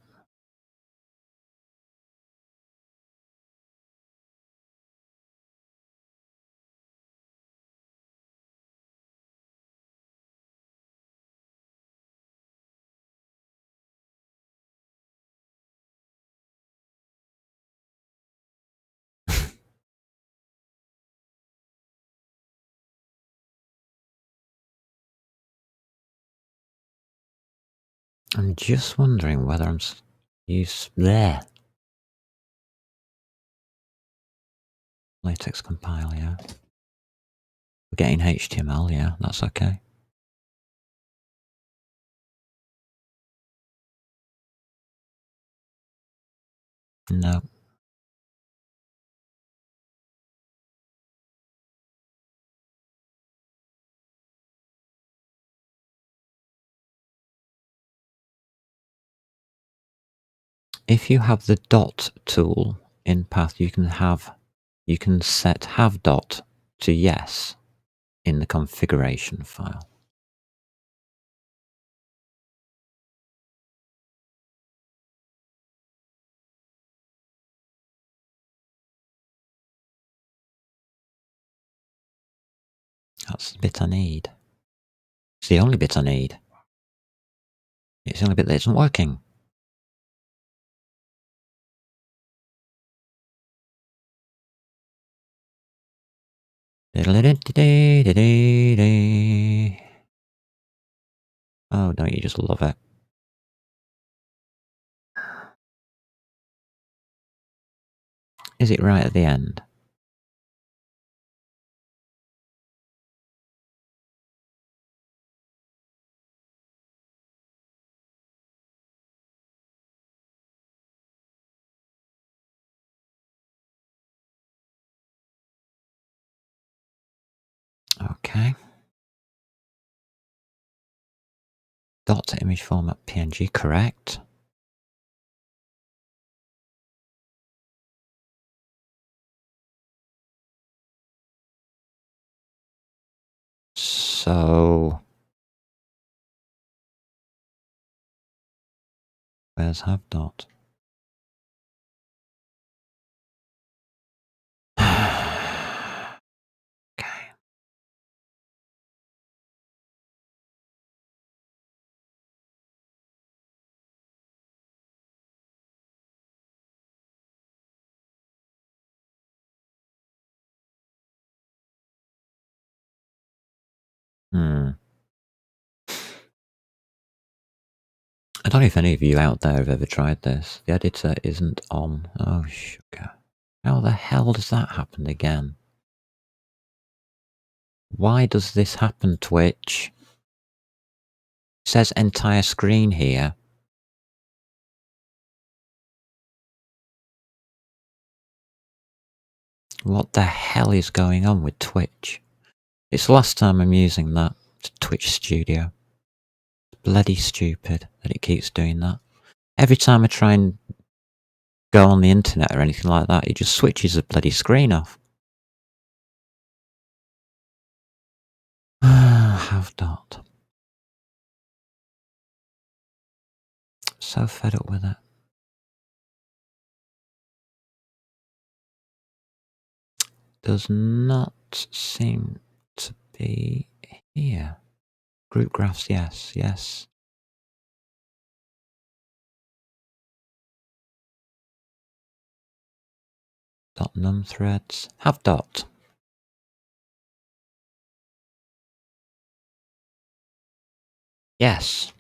I'm just wondering whether I'm there. Latex compile, yeah. We're getting HTML, yeah, that's okay. No. If you have the dot tool in path, you can set have dot to yes in the configuration file. That's the bit I need. It's the only bit I need. It's the only bit that isn't working. Oh, don't you just love it? Is it right at the end? Okay. Dot image format PNG, correct. So, where's have dot? Okay. I don't know if any of you out there have ever tried this. The editor isn't on. Oh, sugar. How the hell does that happen again? Why does this happen, Twitch? It says entire screen here. What the hell is going on with Twitch? It's the last time I'm using that Twitch Studio. It's bloody stupid that it keeps doing that. Every time I try and go on the internet or anything like that, it just switches the bloody screen off. Have dot. So fed up with it. Does not seem to be here. Group graphs, yes, yes. Dot num threads. Have dot. Yes.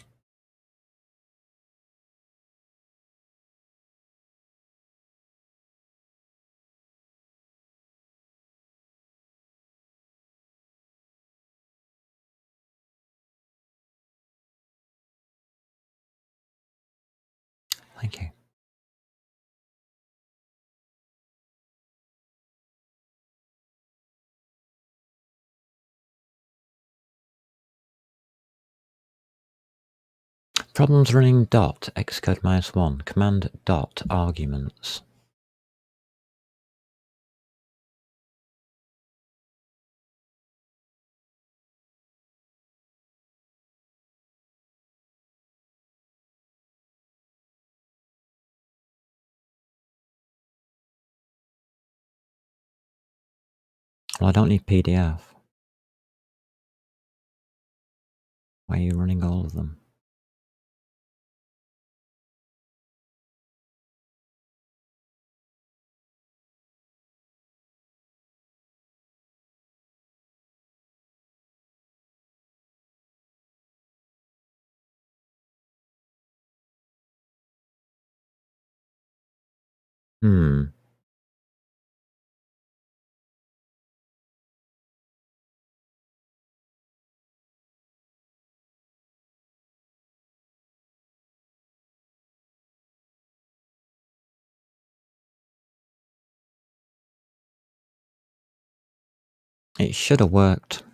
Thank you. Problems running dot xcode -1 command dot arguments. Well, I don't need PDF. Why are you running all of them? It should have worked.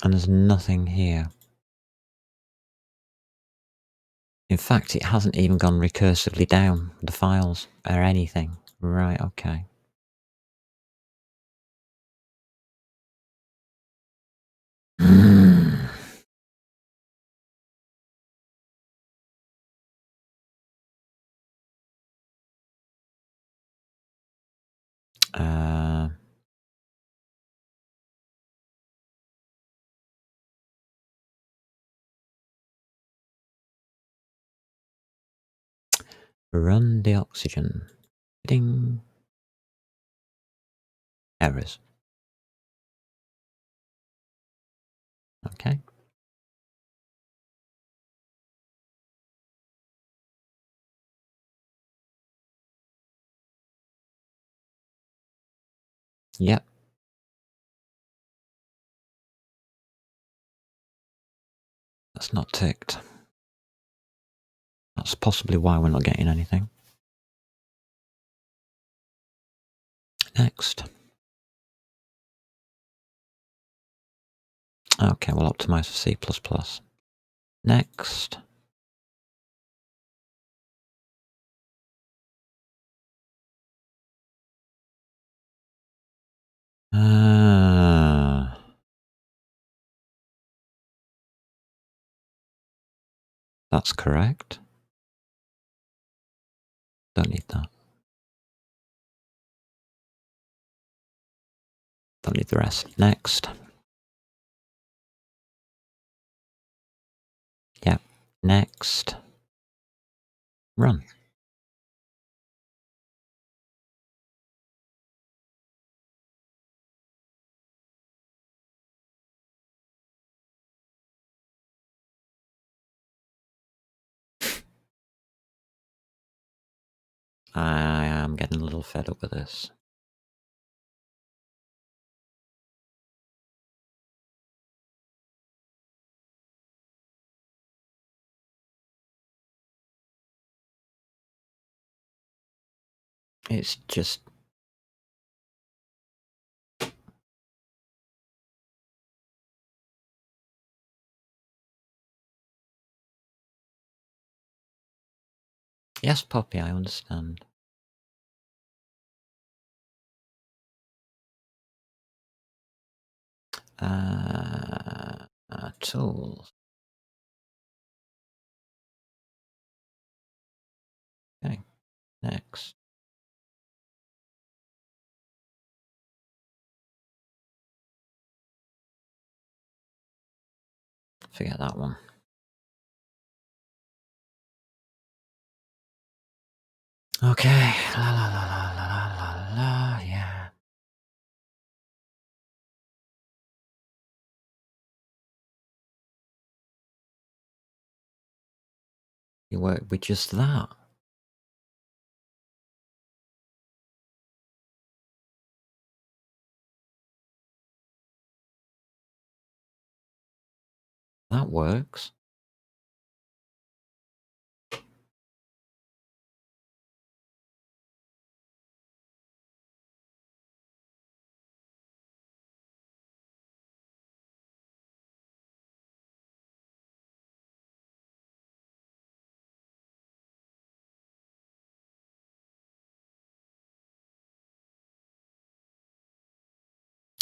And there's nothing here. In fact, it hasn't even gone recursively down the files or anything. Right, okay. uh, Run the oxygen. Ding. Errors. Okay. Yep. That's not ticked. That's possibly why we're not getting anything. Next. Okay, we'll optimize for C++. Next. That's correct. Don't need that. Don't need the rest. Next. Yep. Next. Run. I am getting a little fed up with this. It's just... Yes, Poppy, I understand. Tools. Okay, next. Forget that one. Okay, la la la la la la la, yeah. You work with just that. That works.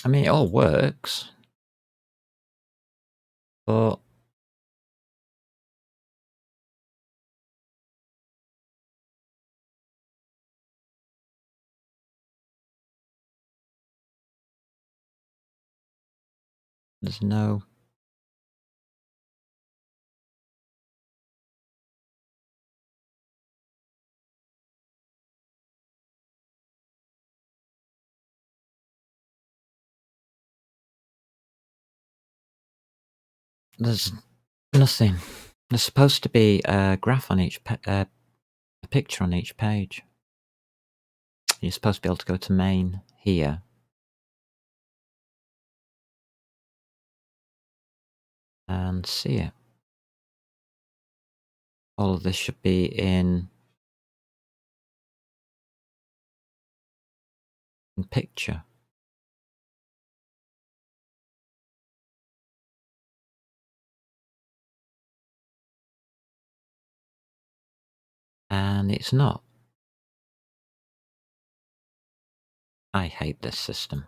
I mean, it all works. But... there's no... There's nothing. There's supposed to be a graph on each... a picture on each page. You're supposed to be able to go to main here. And see it. All of this should be in picture. And it's not. I hate this system.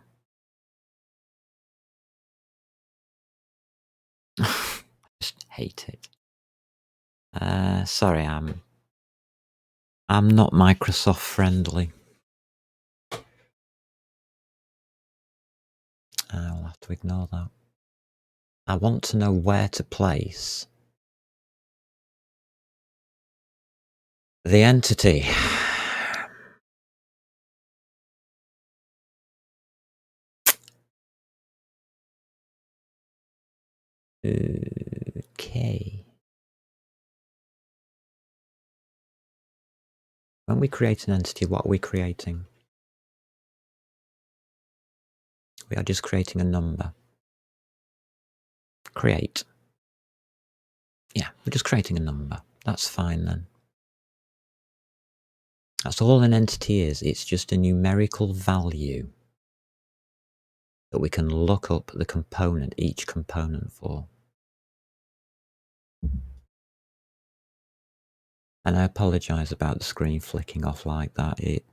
Just hate it. Sorry, I'm not Microsoft friendly. I'll have to ignore that. I want to know where to place The entity. Okay. When we create an entity, what are we creating? We are just creating a number. Create. Yeah, we're just creating a number. That's fine then. That's all an entity is. It's just a numerical value that we can look up the component, each component for. And I apologise about the screen flicking off like that. It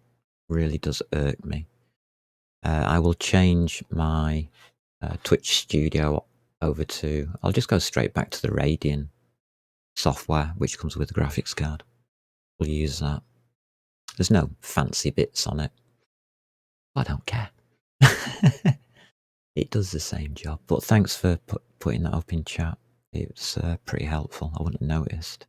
really does irk me. I will change my Twitch Studio over to... I'll just go straight back to the Radeon software, which comes with the graphics card. We'll use that. There's no fancy bits on it. I don't care. It does the same job. But thanks for putting that up in chat. It's pretty helpful. I wouldn't have noticed.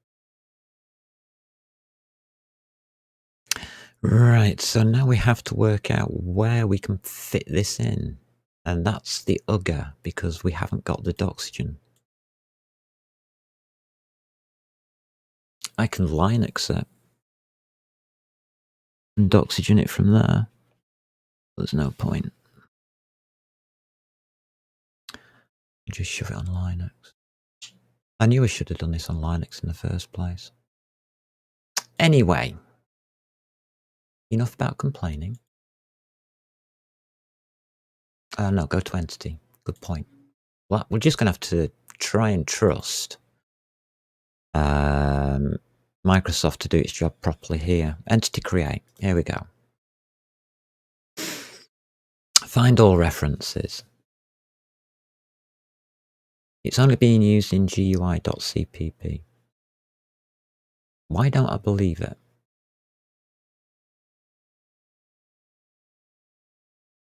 Right, so now we have to work out where we can fit this in. And that's the UGA, because we haven't got the Doxygen. I can Linux it and Doxygen it from there. There's no point. Just shove it on Linux. I knew I should have done this on Linux in the first place. Anyway, enough about complaining. No, go to entity. Good point. Well, we're just going to have to try and trust Microsoft to do its job properly here. Entity create. Here we go. Find all references. It's only being used in GUI.cpp. Why don't I believe it?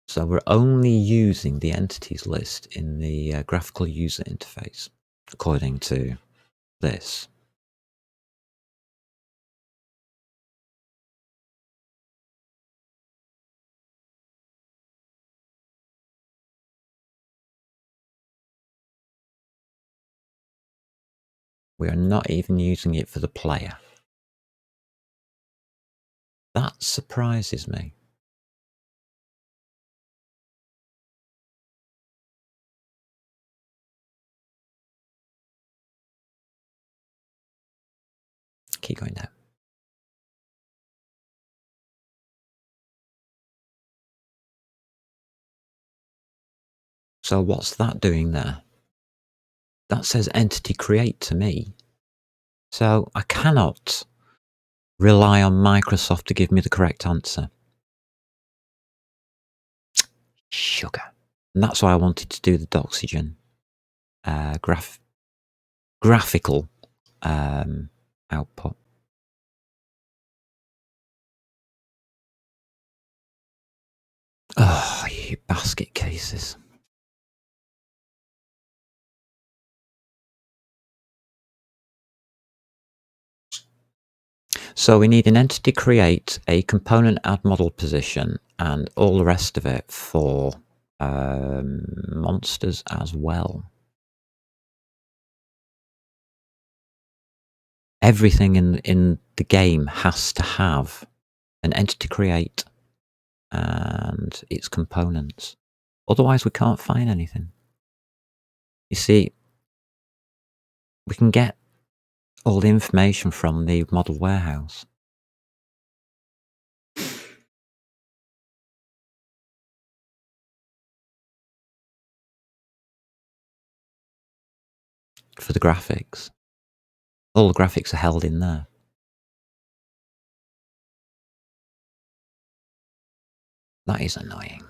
So we're only using the entities list in the graphical user interface, according to this. We are not even using it for the player. That surprises me. Keep going down. So what's that doing there? That says entity create to me. So I cannot rely on Microsoft to give me the correct answer. Sugar. And that's why I wanted to do the Doxygen graphical output. Oh, you basket cases. So we need an entity create, a component add model position, and all the rest of it for monsters as well. Everything in the game has to have an entity create and its components. Otherwise, we can't find anything. You see, we can get all the information from the model warehouse. For the graphics. All the graphics are held in there. That is annoying.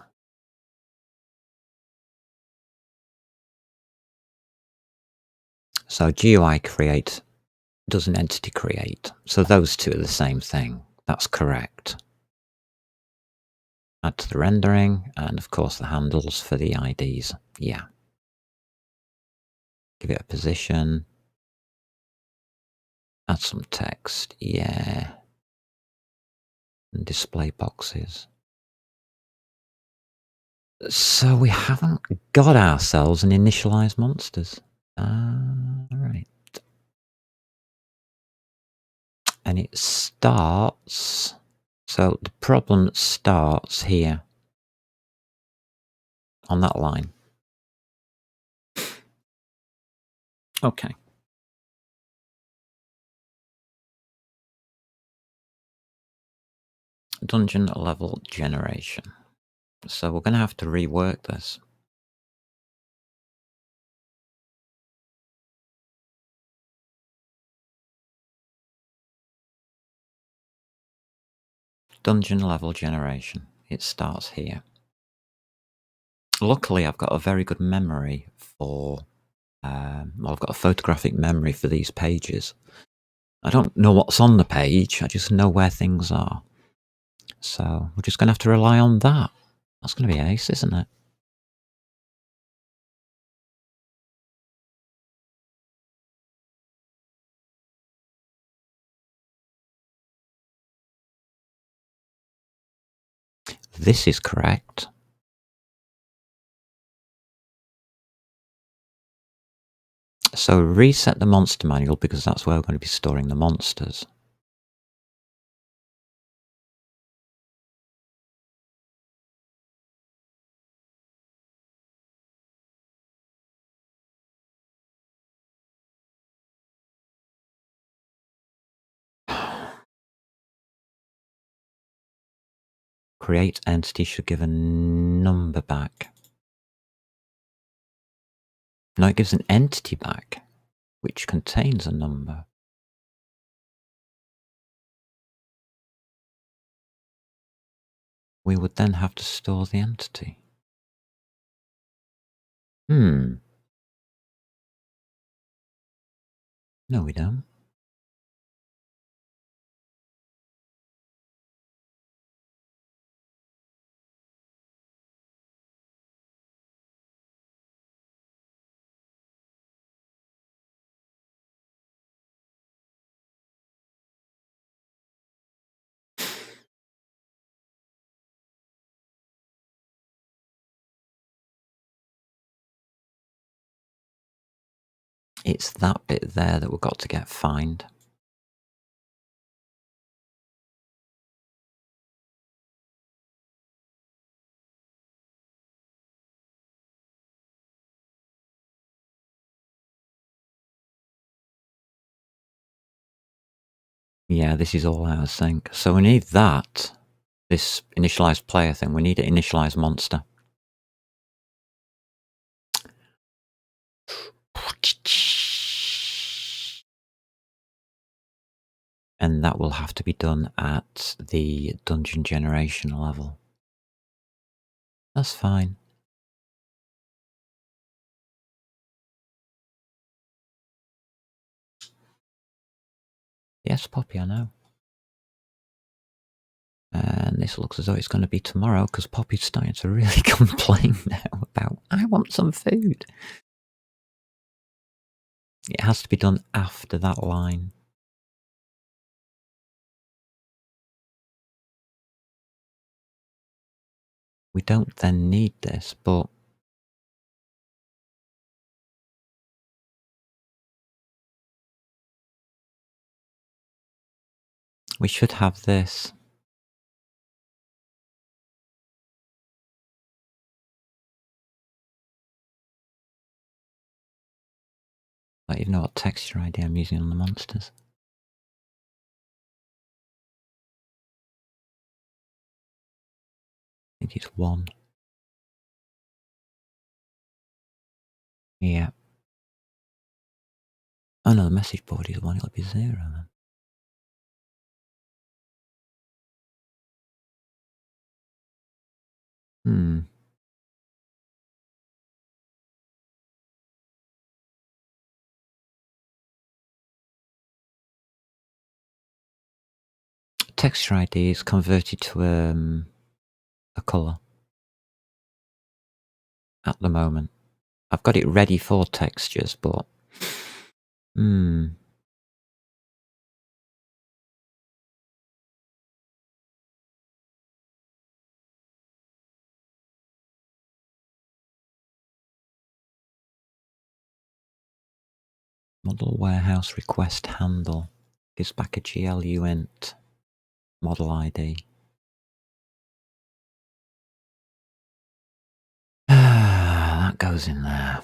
So GUI create does an entity create. So those two are the same thing. That's correct. Add to the rendering, and of course the handles for the IDs. Yeah. Give it a position. Add some text. Yeah. and display boxes. So we haven't got ourselves an initialize monsters. Right. And it starts, so the problem starts here on that line. Okay. Dungeon level generation. So we're going to have to rework this. Dungeon level generation. It starts here. Luckily, I've got a very good memory for, well, I've got a photographic memory for these pages. I don't know what's on the page, I just know where things are. So we're just going to have to rely on that. That's going to be ace, isn't it? This is correct. So reset the monster manual because that's where we're going to be storing the monsters. Create entity should give a number back. No, it gives an entity back, which contains a number. We would then have to store the entity. No, we don't. It's that bit there that we've got to get find. Yeah, this is all out of sync. So we need that, this initialize player thing. We need to initialize monster. And that will have to be done at the dungeon generation level. That's fine. Yes, Poppy, I know. And this looks as though it's going to be tomorrow because Poppy's starting to really complain now about, I want some food. It has to be done after that line. We don't then need this, but we should have this. I don't even know what texture ID I'm using on the monsters. I think it's 1. Yeah. Oh no, the message board is 1, it'll be 0 then. Texture ID is converted to a colour at the moment. I've got it ready for textures, but Model warehouse request handle. Gives back a GLU int. Model ID. That goes in there.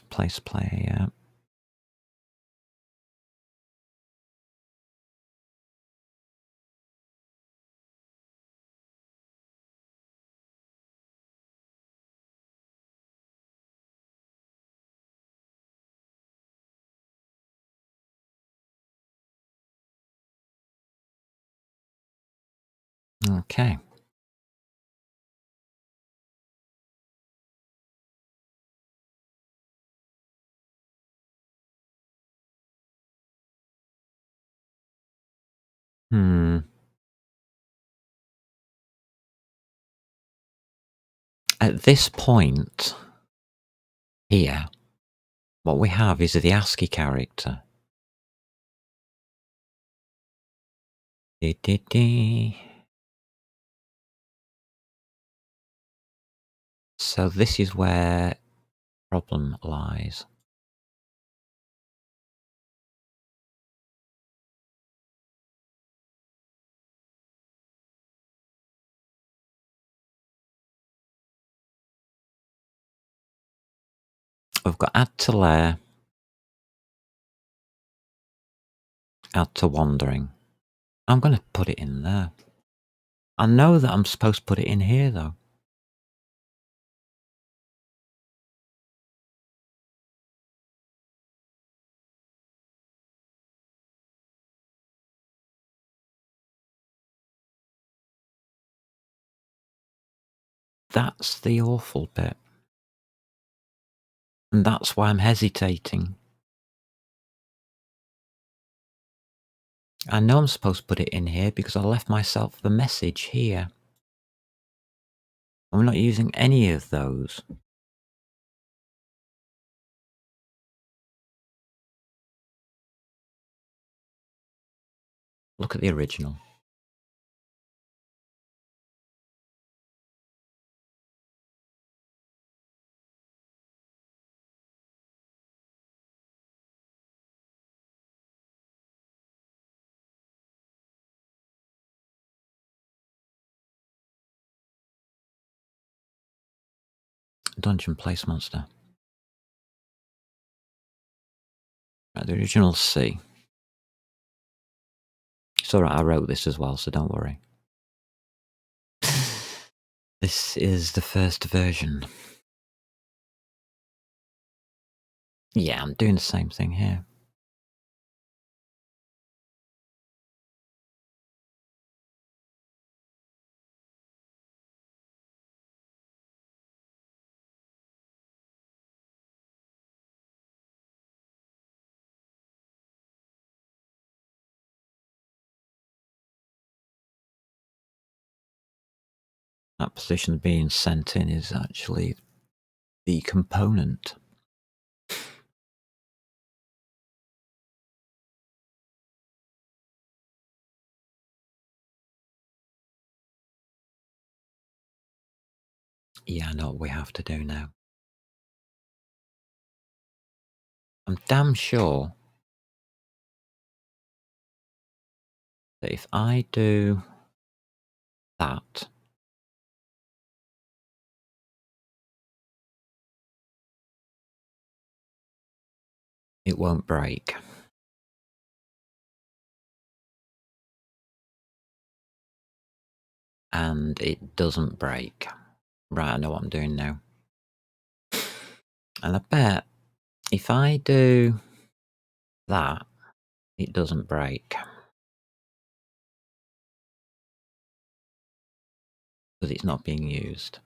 Place player, yeah. Okay. At this point here, what we have is the ASCII character. So this is where problem lies. We've got add to layer, add to wandering. I'm going to put it in there. I know that I'm supposed to put it in here though. That's the awful bit. And that's why I'm hesitating. I know I'm supposed to put it in here because I left myself the message here. I'm not using any of those. Look at the original. Dungeon place monster. Right, the original C. It's alright, I wrote this as well, so don't worry. This is the first version. Yeah, I'm doing the same thing here. That position being sent in is actually the component. Yeah, I know what we have to do now. I'm damn sure that if I do that, it won't break. And it doesn't break. Right, I know what I'm doing now. And I bet if I do that, it doesn't break. Because it's not being used.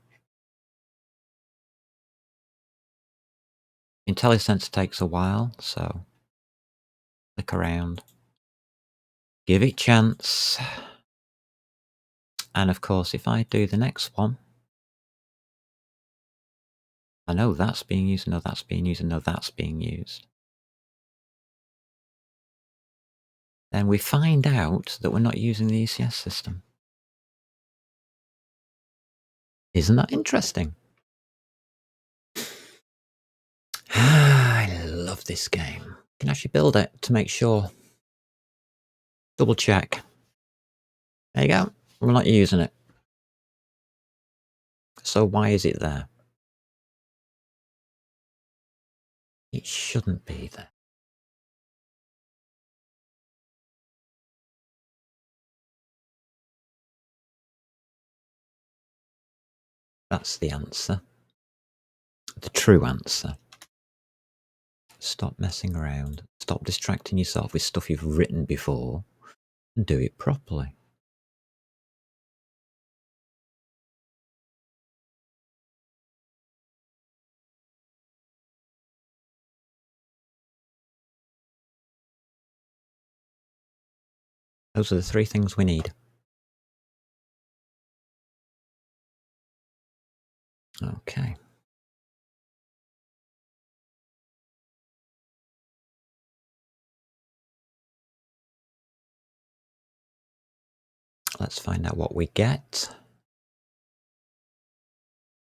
IntelliSense takes a while, so click around. Give it chance. And of course, if I do the next one, I know that's being used, I know that's being used, I know that's being used. Then we find out that we're not using the ECS system. Isn't that interesting? I love this game. You can actually build it to make sure. Double check. There you go. We're not using it. So why is it there? It shouldn't be there. That's the answer. The true answer. Stop messing around. Stop distracting yourself with stuff you've written before and do it properly. Those are the three things we need. Okay. Let's find out what we get.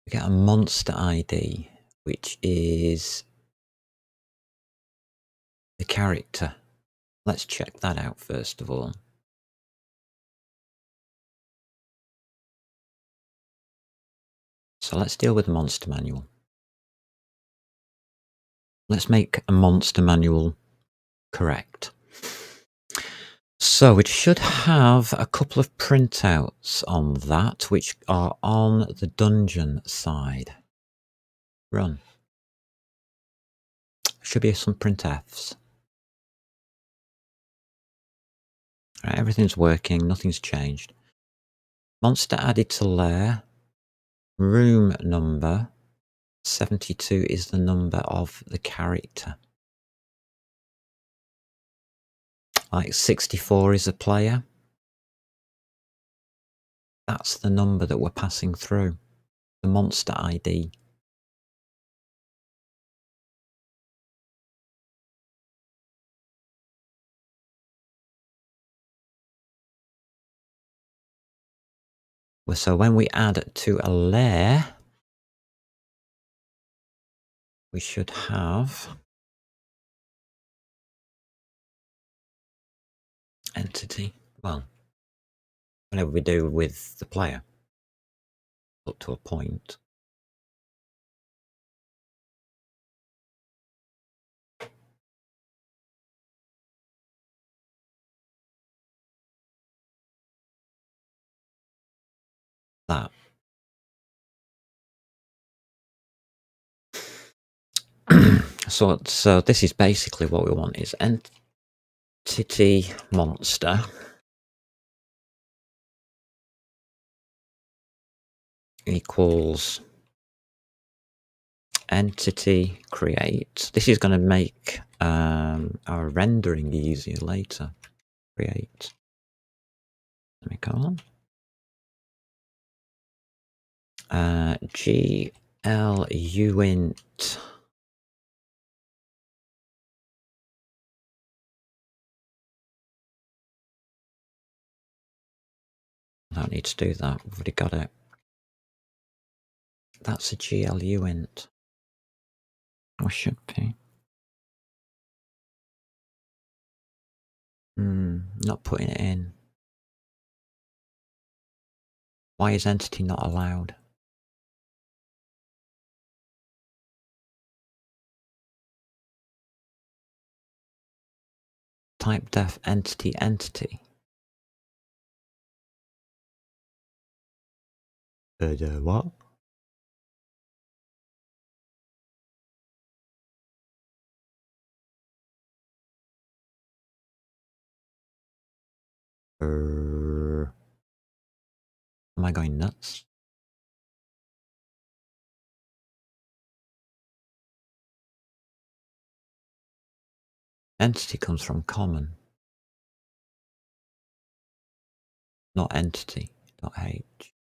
We get a monster ID, which is the character. Let's check that out first of all. So let's deal with the monster manual. Let's make a monster manual correct. So it should have a couple of printouts on that, which are on the dungeon side. Run. Should be some printfs. Right, everything's working, nothing's changed. Monster added to lair. Room number 72 is the number of the character. Like 64 is a player. That's the number that we're passing through. The monster ID. So when we add to a lair, we should have entity. Well, whatever we do with the player, up to a point. That. So this is basically what we want is entity monster equals entity create. This is going to make our rendering easier later. Create. Semicolon. GLUint. I don't need to do that. We've already got it. That's a GLUint. Or should be. Not putting it in. Why is entity not allowed? Type def entity. What? Am I going nuts? Entity comes from common, not entity, not H.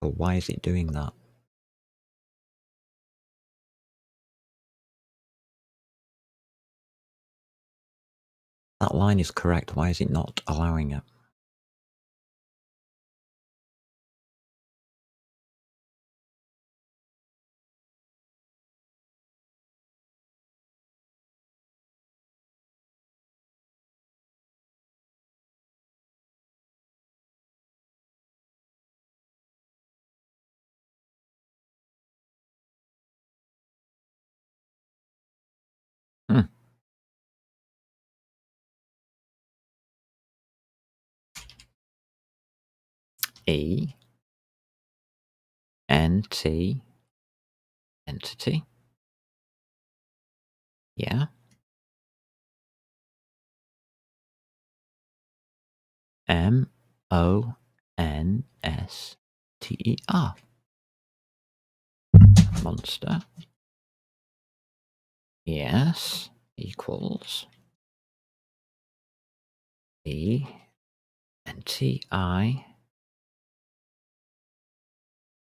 But why is it doing that? That line is correct. Why is it not allowing it? Hmm. E N T entity. Yeah. Monster. Monster. Yes. Equals E N T I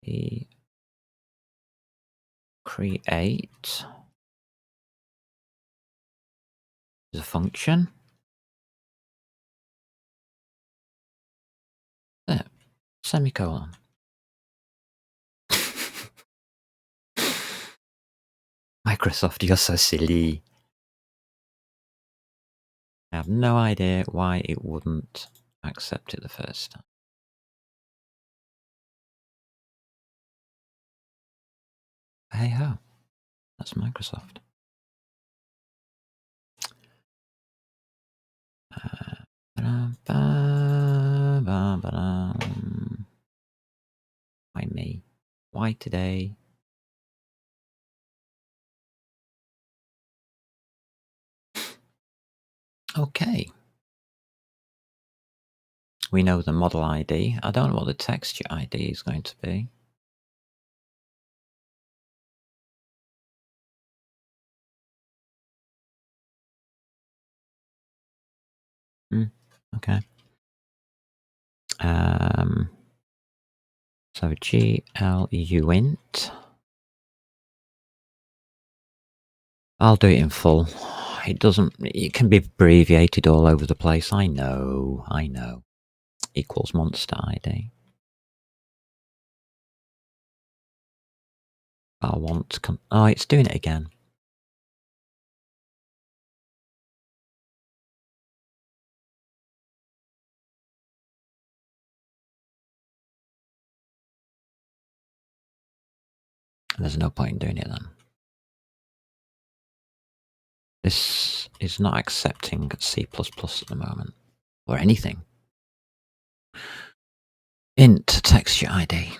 E create is a function. There. Semicolon. Microsoft, you're so silly. I have no idea why it wouldn't accept it the first time. Hey ho, that's Microsoft. Why me? Why today? Okay. We know the model ID. I don't know what the texture ID is going to be. Okay. So GLUint. I'll do it in full. It doesn't. It can be abbreviated all over the place. I know. Equals monster ID. I want to oh, it's doing it again. There's no point in doing it then. This is not accepting C++ at the moment, or anything. Int texture ID.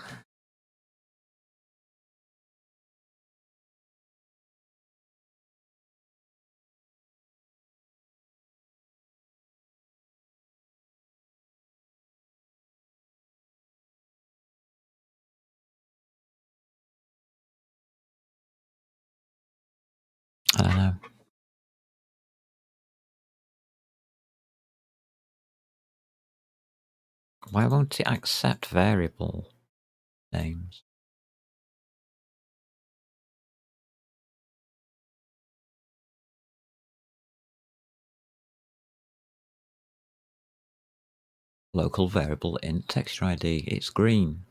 I don't know. Why won't it accept variable names? Local variable int texture ID. It's green.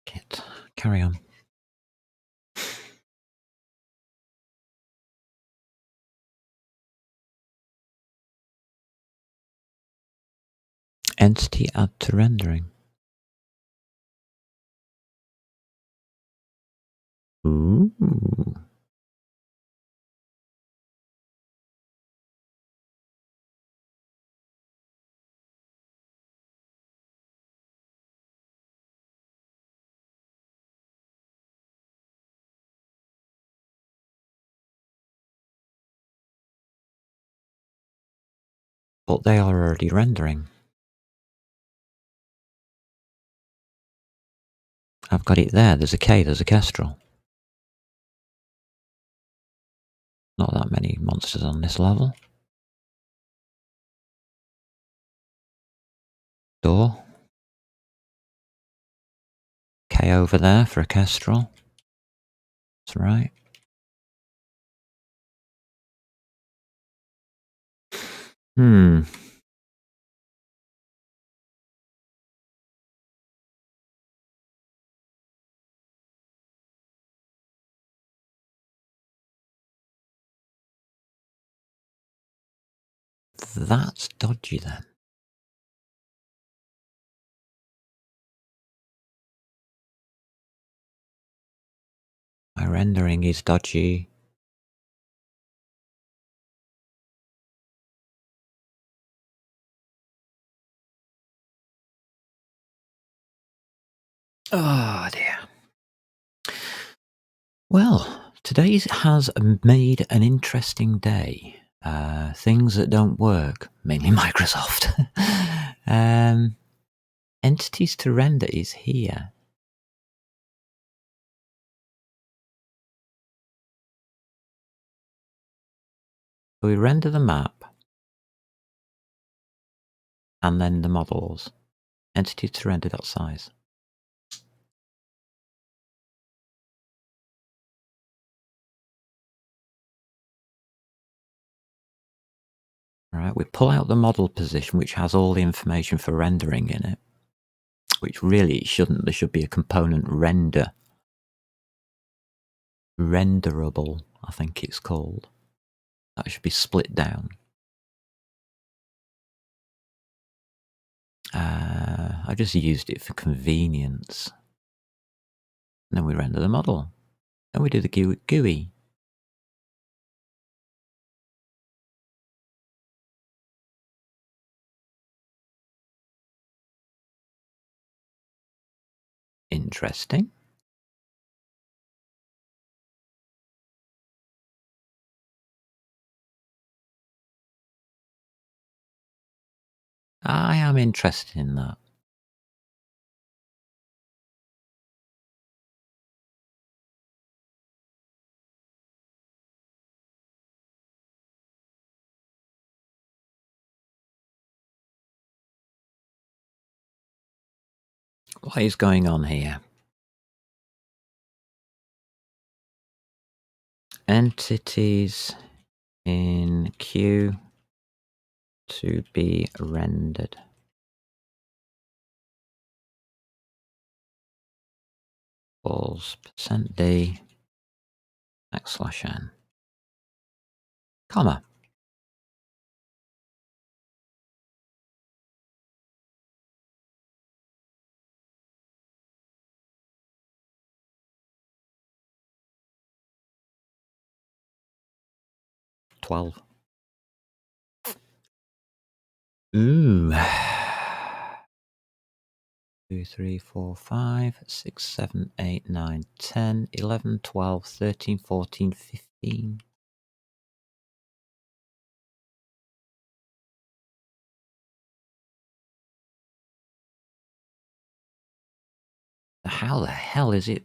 Kit. Carry on. Entity add to rendering. Ooh. But they are already rendering. I've got it there. There's a K, there's a Kestrel. Not that many monsters on this level. Door. Y over there for a kestrel. That's right. Hmm. That's dodgy then. My rendering is dodgy. Oh dear. Well, today has made an interesting day. Things that don't work, mainly Microsoft. Entities to render is here. We render the map and then the models. Entities to render.size. Right, we pull out the model position, which has all the information for rendering in it, which really it shouldn't. There should be a component render. Renderable, I think it's called. That should be split down. I just used it for convenience. And then we render the model. Then we do the GUI. Interesting. I am interested in that. What is going on here? Entities in queue to be rendered. Equals %d \n. Comma. $12. Ooh. 2, 3, 4, 5, 6, 7, 8, 9, 10, 11, 12, 13, 14, 15. How the hell is it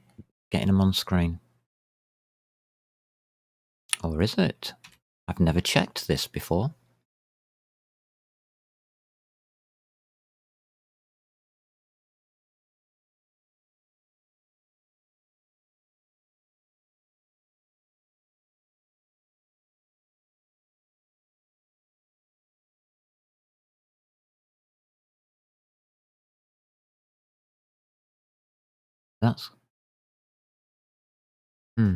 getting them on screen? Or is it? I've never checked this before. That's... Hmm.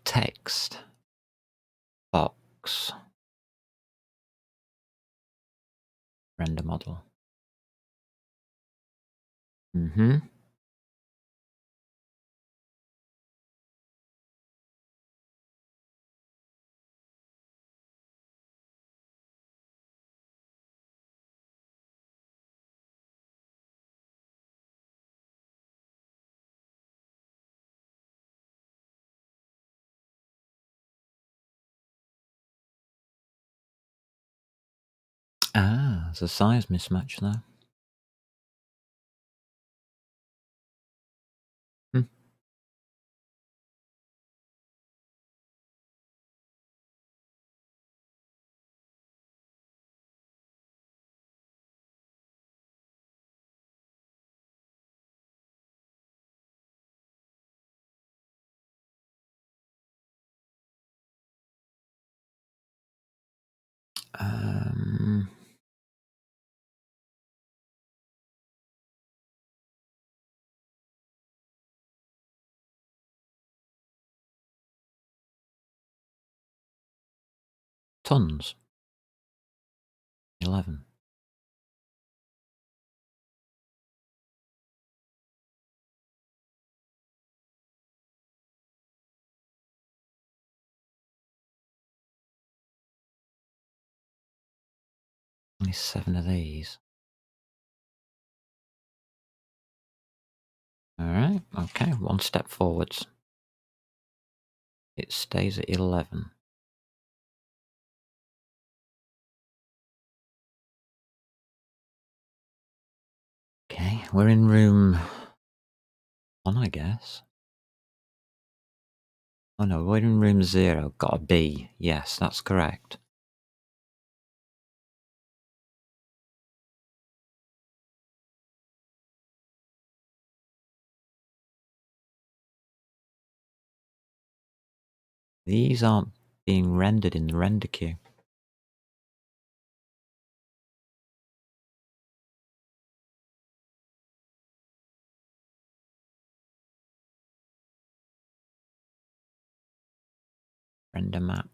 Text. Box. Render model. Mm-hmm. Ah, there's a size mismatch there. Um, tons. 11. Only 7 of these. Alright, okay, one step forwards. It stays at 11. Okay, we're in room 1, I guess. Oh no, we're in room 0. Got a B. Yes, that's correct. These aren't being rendered in the render queue. Render map.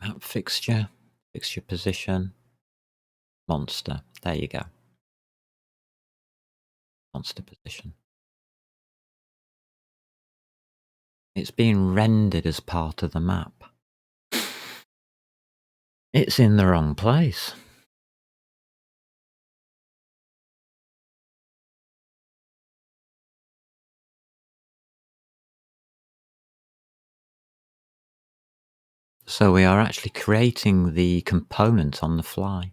Map fixture. Fixture position. Monster. There you go. Monster position. It's being rendered as part of the map. It's in the wrong place. So we are actually creating the component on the fly.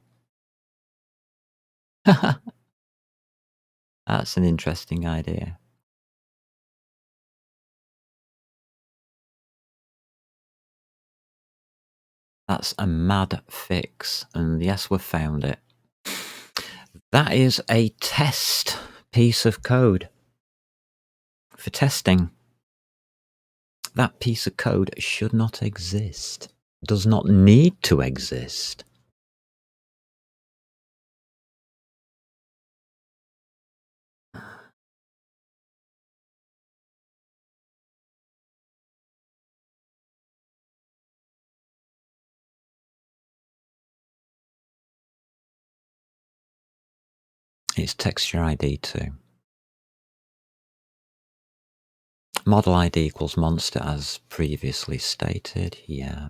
That's an interesting idea. That's a mad fix, and yes, we've found it. That is a test piece of code for testing. That piece of code should not exist. Does not need to exist. It's texture ID too. Model ID equals monster as previously stated. Yeah.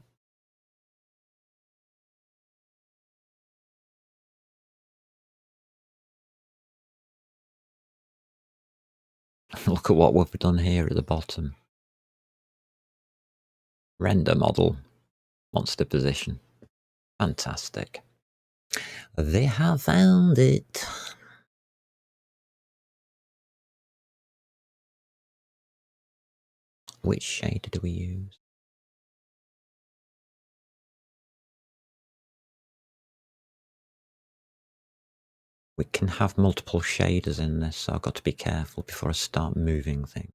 Look at what we've done here at the bottom. Render model, monster position. Fantastic. They have found it. Which shader do we use? We can have multiple shaders in this, so I've got to be careful before I start moving things.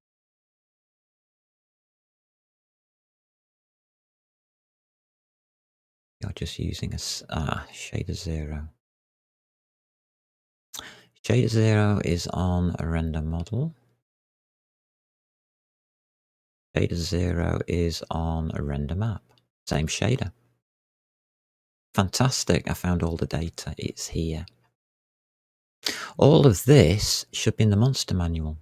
You're just using a shader 0. Shader 0 is on a render model. Shader 0 is on a render map. Same shader. Fantastic, I found all the data. It's here. All of this should be in the monster manual.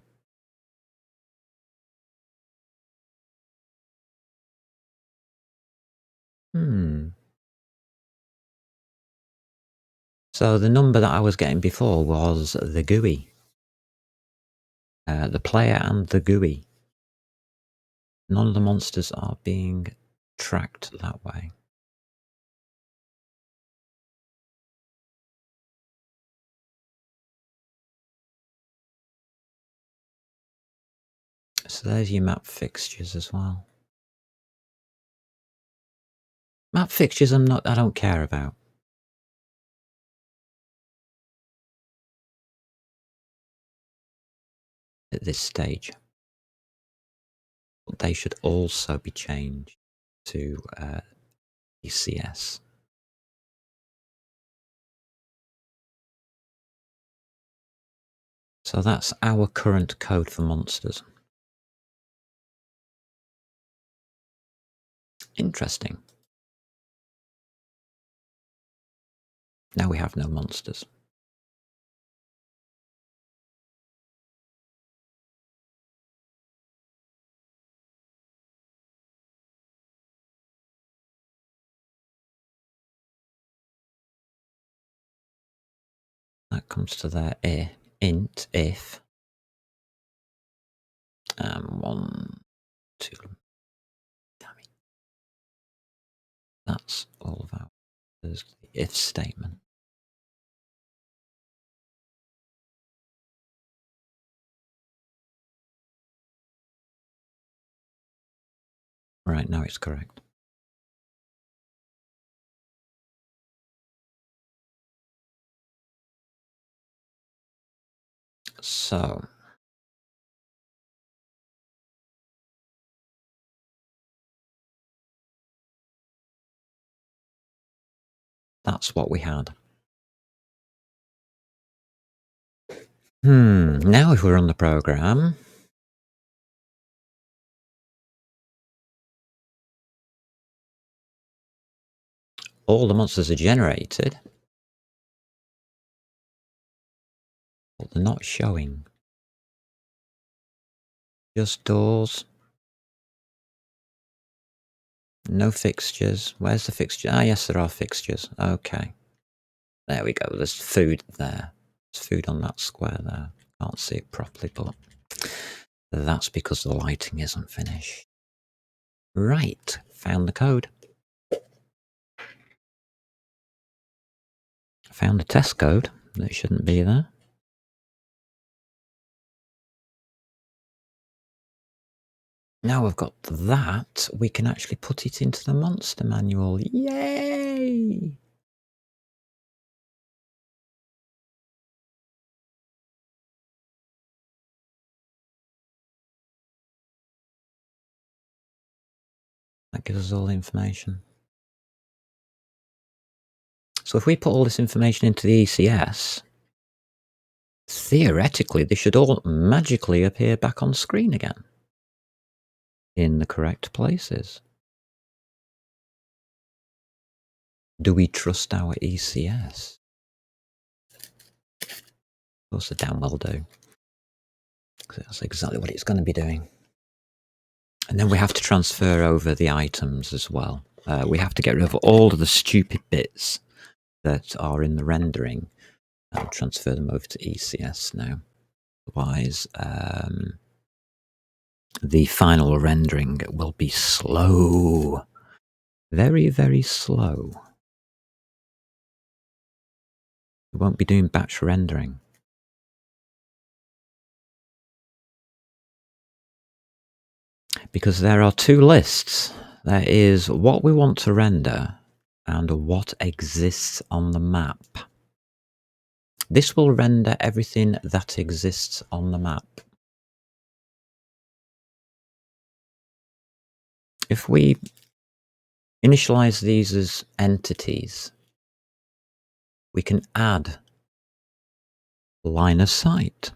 So the number that I was getting before was the GUI. The player and the GUI. None of the monsters are being tracked that way. So there's your map fixtures as well. Map fixtures I don't care about. At this stage. But they should also be changed to ECS. So that's our current code for monsters. Interesting. Now we have no monsters. That comes to their int if 1, 2. Damn it. That's all of our the if statement. Right, now it's correct. So that's what we had. Now if we run the program, all the monsters are generated, but they're not showing. Just doors. No fixtures. Where's the fixture? Ah, yes, there are fixtures. Okay. There we go. There's food there. There's food on that square there. Can't see it properly, but that's because the lighting isn't finished. Right. Found the code. Found the test code that shouldn't be there. Now we've got that, we can actually put it into the monster manual. Yay! That gives us all the information. So if we put all this information into the ECS, theoretically they should all magically appear back on screen again. In the correct places. Do we trust our ECS? Of course, the damn well do. That's exactly what it's going to be doing. And then we have to transfer over the items as well. We have to get rid of all of the stupid bits that are in the rendering and transfer them over to ECS now. Otherwise, the final rendering will be slow. Very, very slow. We won't be doing batch rendering. Because there are two lists. There is what we want to render and what exists on the map. This will render everything that exists on the map. If we initialize these as entities, we can add line of sight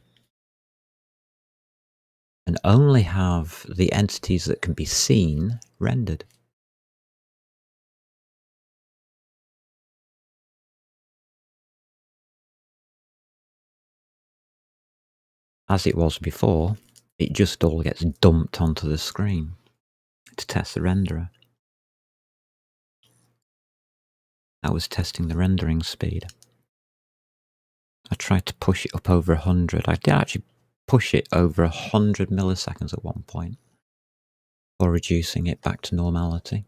and only have the entities that can be seen rendered. As it was before, it just all gets dumped onto the screen to test the renderer. That was testing the rendering speed. I tried to push it up over 100. I did actually push it over 100 milliseconds at one point, or reducing it back to normality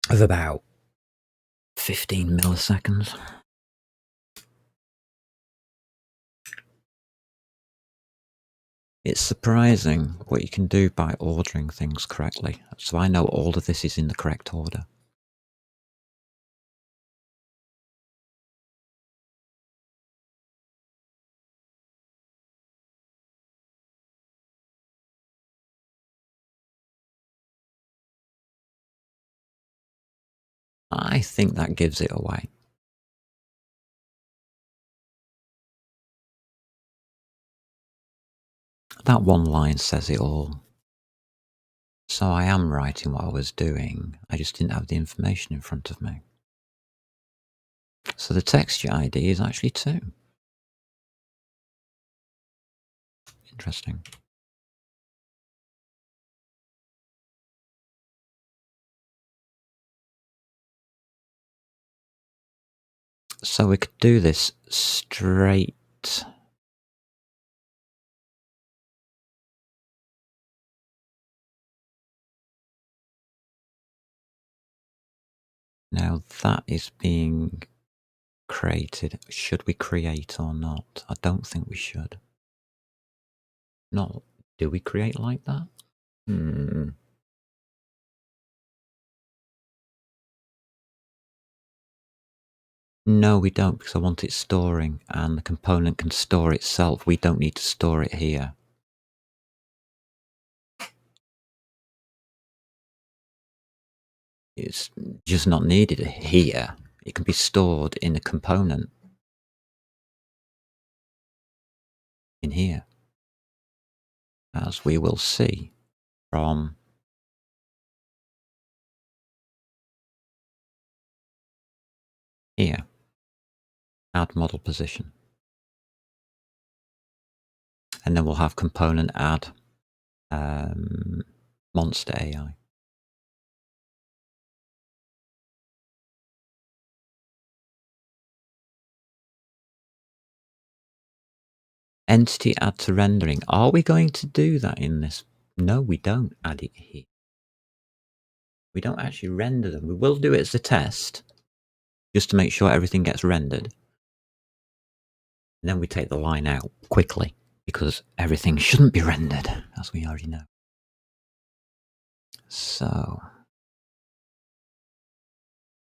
of about 15 milliseconds. It's surprising what you can do by ordering things correctly. So I know all of this is in the correct order. I think that gives it away. That one line says it all. So I am right in what I was doing. I just didn't have the information in front of me. So the texture ID is actually 2. Interesting. So we could do this straight. Now that is being created. Should we create or not? I don't think we should. Not. Do we create like that? No, we don't, because I want it storing, and the component can store itself. We don't need to store it here. It's just not needed here. It can be stored in a component in here, as we will see from here. Add model position. And then we'll have component add monster AI. Entity add to rendering. Are we going to do that in this? No, we don't add it here. We don't actually render them. We will do it as a test, just to make sure everything gets rendered. And then we take the line out quickly, because everything shouldn't be rendered, as we already know. So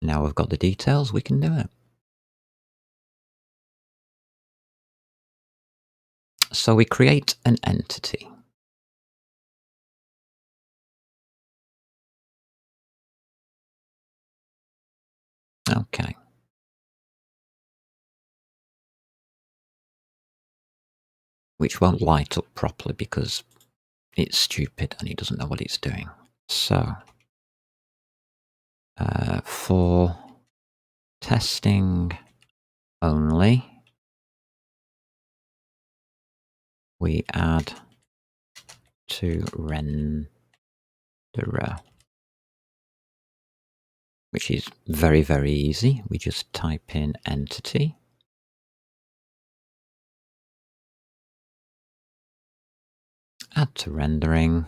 now we've got the details, we can do it. So we create an entity. Okay. Which won't light up properly because it's stupid and it doesn't know what it's doing. So for testing only, we add to renderer, which is very, very easy. We just type in entity. Add to rendering.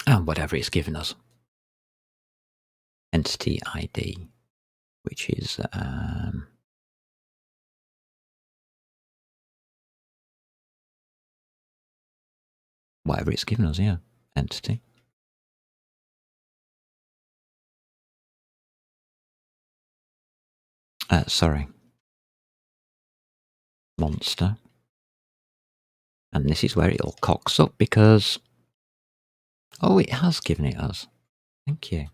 And whatever it's given us. Entity ID, which is whatever it's given us, yeah. Entity. Sorry. Monster. And this is where it all cocks up because, oh, it has given it us. Thank you.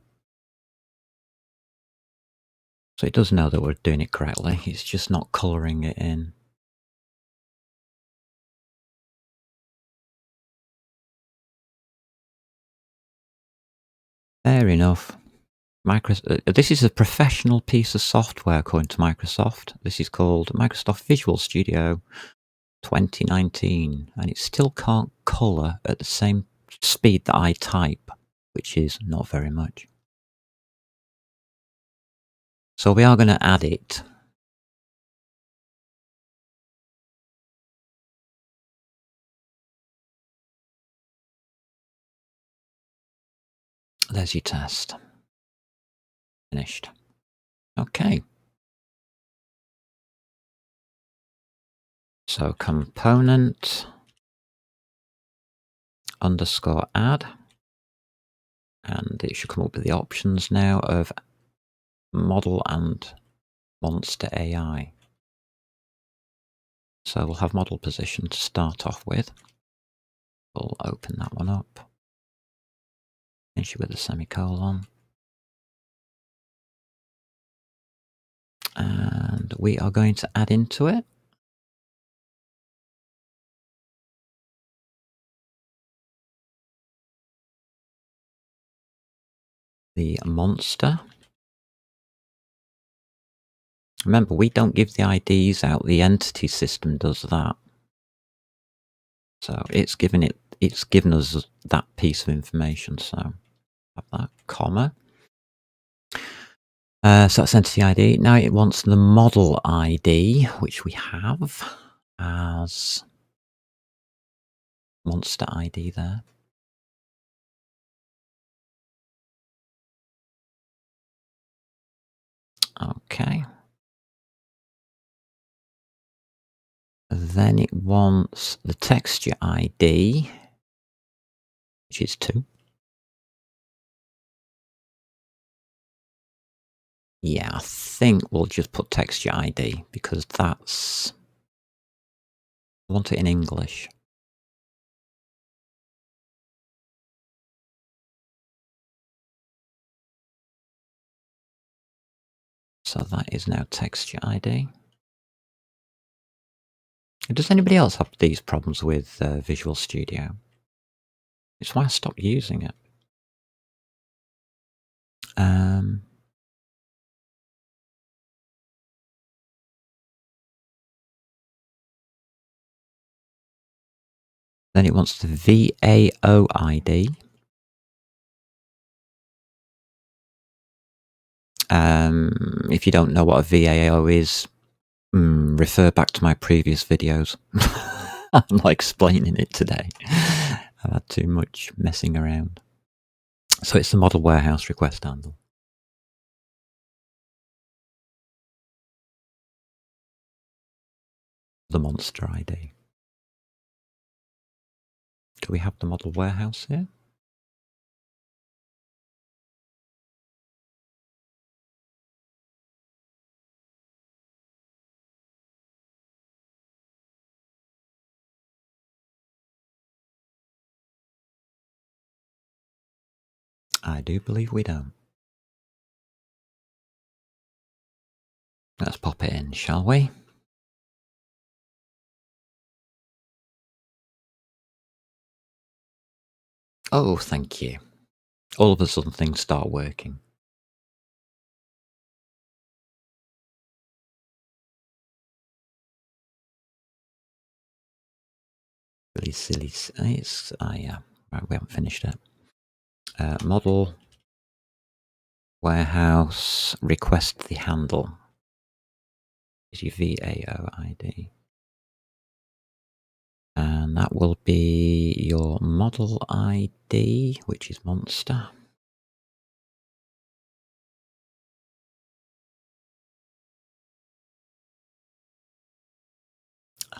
So it does know that we're doing it correctly. It's just not colouring it in. Fair enough. This is a professional piece of software according to Microsoft. This is called Microsoft Visual Studio 2019, and it still can't colour at the same speed that I type, which is not very much. So we are going to add it. There's your test. Finished. Okay. So component underscore add, and it should come up with the options now of model and monster AI. So we'll have model position to start off with. We'll open that one up, finish it with a semicolon. And we are going to add into it the monster. Remember, we don't give the IDs out, the entity system does that. So it's given us that piece of information. So have that, comma. So that's entity ID. Now it wants the model ID, which we have as monster ID there. Okay. Then it wants the texture ID, which is 2. Yeah, I think we'll just put texture ID because I want it in English. So that is now texture ID. Does anybody else have these problems with Visual Studio? It's why I stopped using it. Then it wants the VAO ID. If you don't know what a VAO is, refer back to my previous videos. I'm not explaining it today. I've had too much messing around. So it's the model warehouse request handle. The monster ID. Do we have the model warehouse here? I do believe we don't. Let's pop it in, shall we? Oh, thank you. All of a sudden things start working. Really silly. Yeah. Right, we haven't finished it. Model warehouse request the handle. Is your VAO ID. And that will be your model ID, which is monster.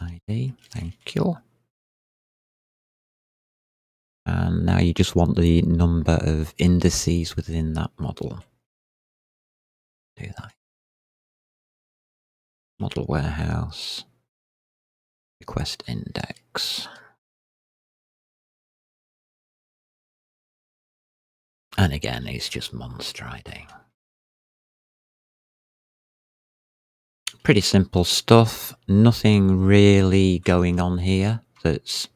ID, thank you. And now you just want the number of indices within that model. Do that. Model warehouse, request index. And again, it's just monster ID. Pretty simple stuff. Nothing really going on here that's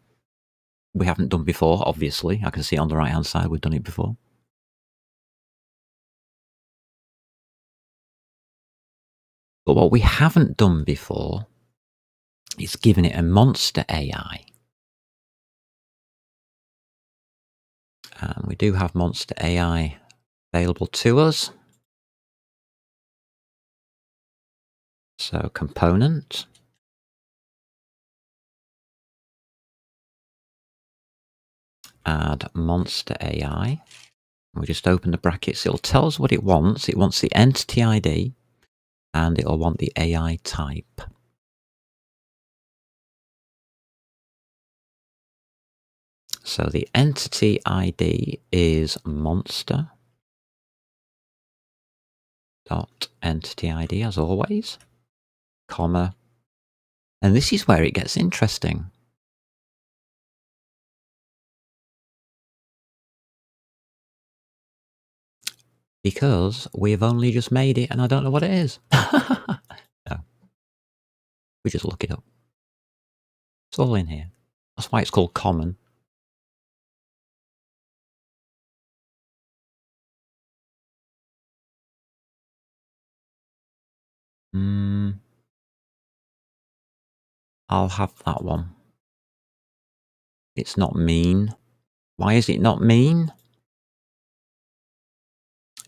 we haven't done before, obviously. I can see on the right-hand side we've done it before. But what we haven't done before is given it a monster AI. And we do have monster AI available to us. So component. Add monster AI. We just open the brackets. It'll tell us what it wants. It wants the entity ID and it'll want the AI type. So the entity ID is monster dot entity ID as always, comma, and this is where it gets interesting. Because we have only just made it and I don't know what it is. No. We just look it up. It's all in here. That's why it's called common. I'll have that one. It's not mean. Why is it not mean?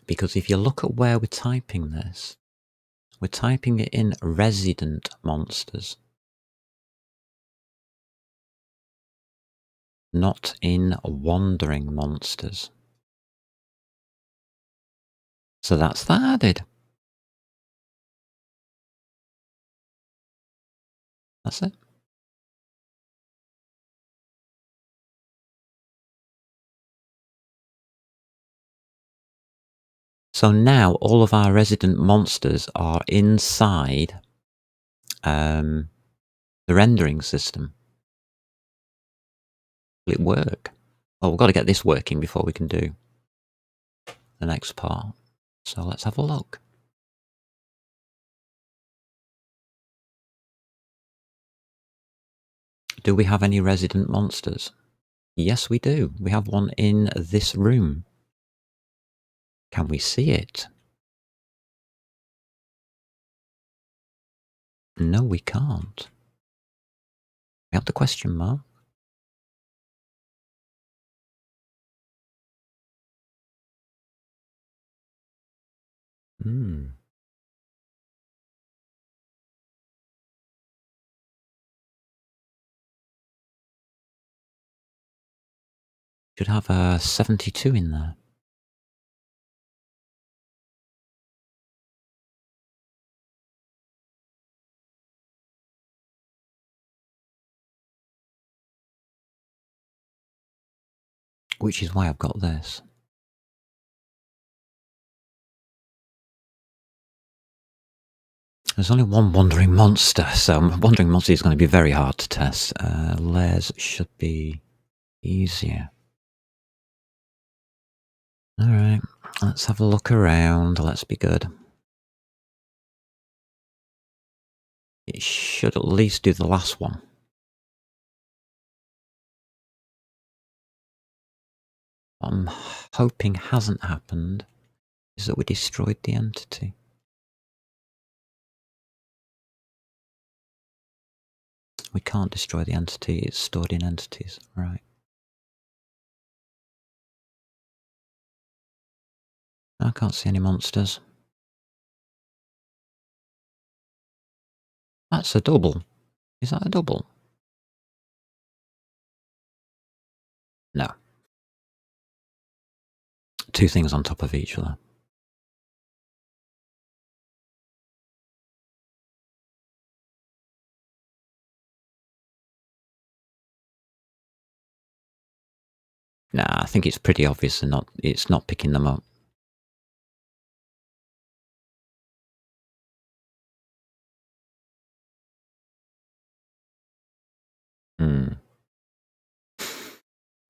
Because if you look at where we're typing this, we're typing it in resident monsters, not in wandering monsters. So that's that added. That's it. So now all of our resident monsters are inside the rendering system. Will it work? Well, we've got to get this working before we can do the next part. So let's have a look. Do we have any resident monsters? Yes, we do. We have one in this room. Can we see it? No, we can't. We have the question mark. Should have a 72 in there. Which is why I've got this. There's only one wandering monster, so wandering monster is going to be very hard to test. Layers should be easier. Alright, let's have a look around. Let's be good. It should at least do the last one. What I'm hoping hasn't happened is that we destroyed the entity. We can't destroy the entity, it's stored in entities, right. I can't see any monsters. That's a double. Is that a double? No. Two things on top of each other. Nah, I think it's pretty obvious and it's not picking them up.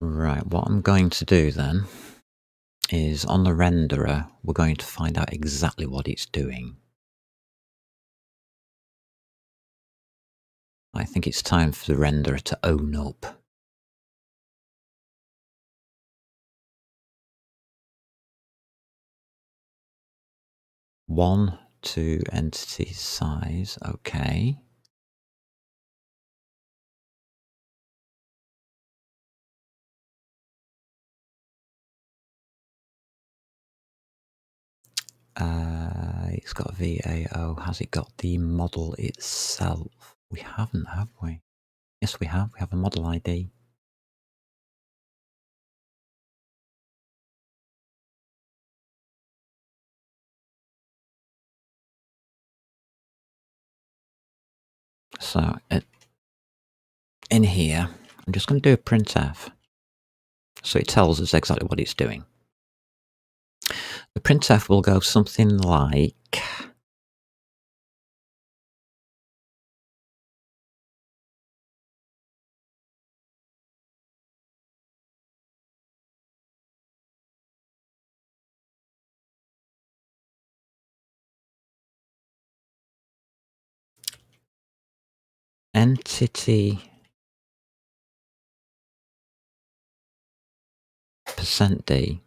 Right, what I'm going to do then is on the renderer, we're going to find out exactly what it's doing. I think it's time for the renderer to own up. One to entity size, okay. It's got VAO. Has it got the model itself? We haven't, have we? Yes, we have. We have a model ID. So in here, I'm just going to do a printf. So it tells us exactly what it's doing. The printf will go something like entity %d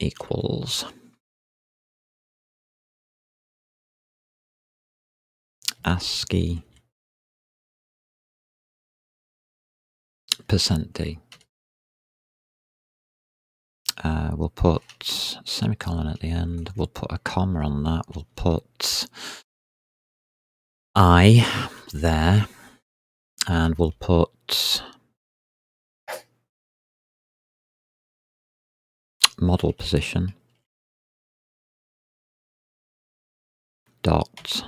equals ASCII %d. We'll put semicolon at the end. We'll put a comma on that. We'll put I there, and we'll put model position dot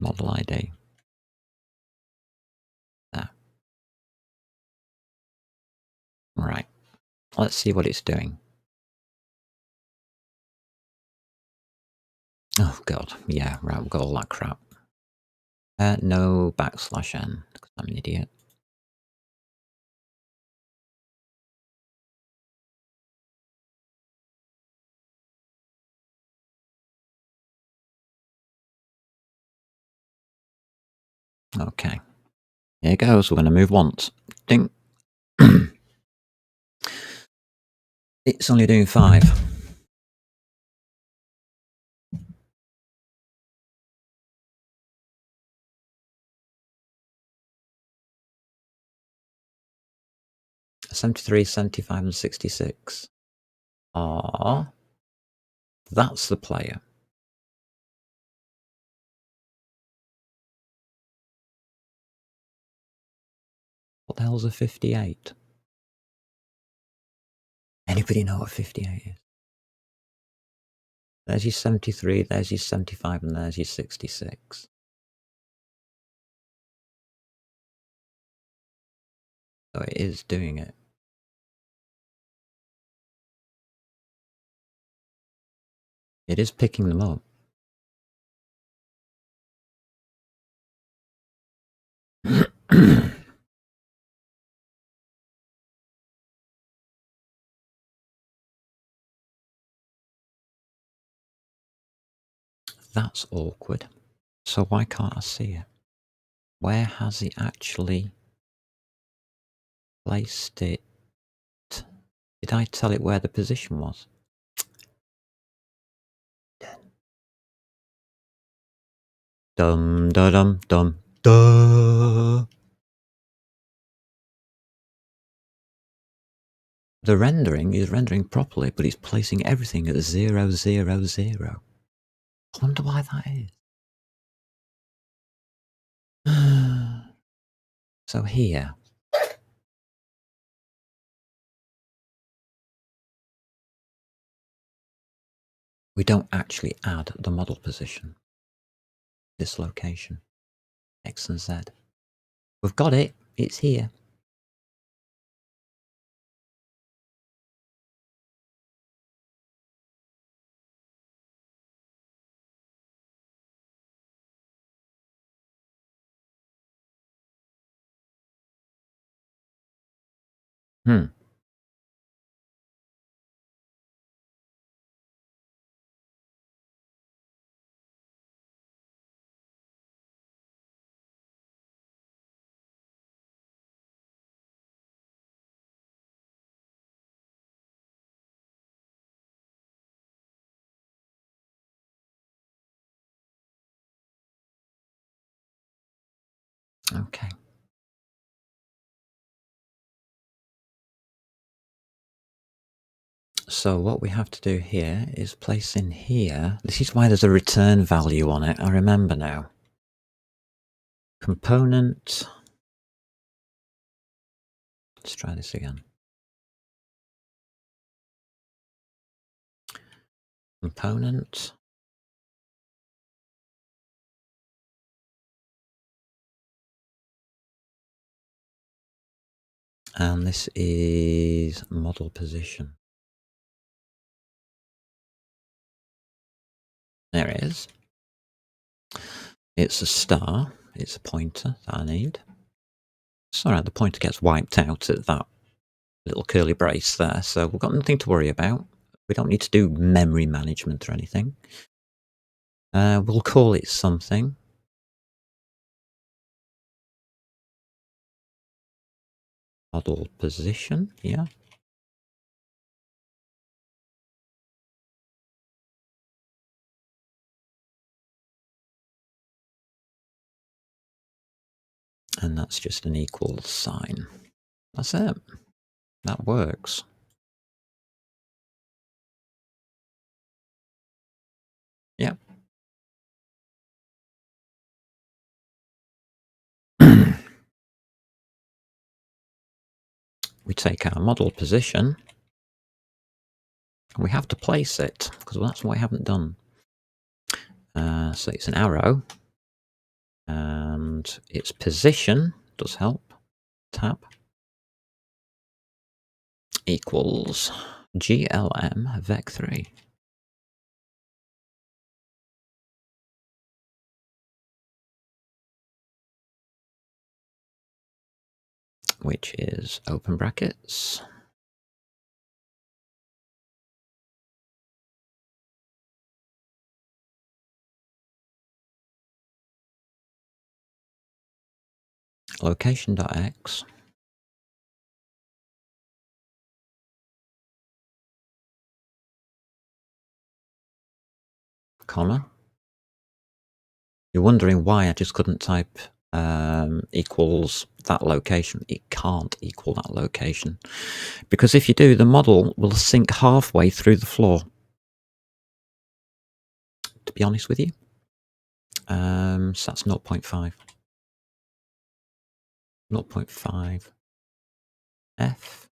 model ID. There. Right. Let's see what it's doing. Oh god, yeah, right, we've got all that crap. No \n, because I'm an idiot. Okay. Here goes, we're going to move once. Ding. It's only doing 5. $73, $75, and $66. Ah, that's the player. What the hell's a 58? Anybody know what 58 is? There's your 73, there's your 75, and there's your 66. So it is doing it. It is picking them up. That's awkward. So why can't I see it? Where has it actually placed it? Did I tell it where the position was? Dum da dum dum duh. The rendering is rendering properly, but it's placing everything at 0, 0, 0. I wonder why that is. So here, we don't actually add the model position. This location, X and Z. We've got it, it's here. Okay. So what we have to do here is place in here. This is why there's a return value on it. I remember now. Component. Let's try this again. Component. And this is model position. There it is. It's a star. It's a pointer that I need. It's alright, the pointer gets wiped out at that little curly brace there, so we've got nothing to worry about. We don't need to do memory management or anything. We'll call it something. Model position, yeah. And that's just an equal sign. That's it. That works. Yeah. We take our model position and we have to place it, because that's what I haven't done. So it's an arrow, and its position does help. Tab equals GLM vec3. Which is open brackets. Location.x. Comma. You're wondering why I just couldn't type equals that location. It can't equal that location. Because if you do, the model will sink halfway through the floor. To be honest with you. So that's 0.5. 0.5 F.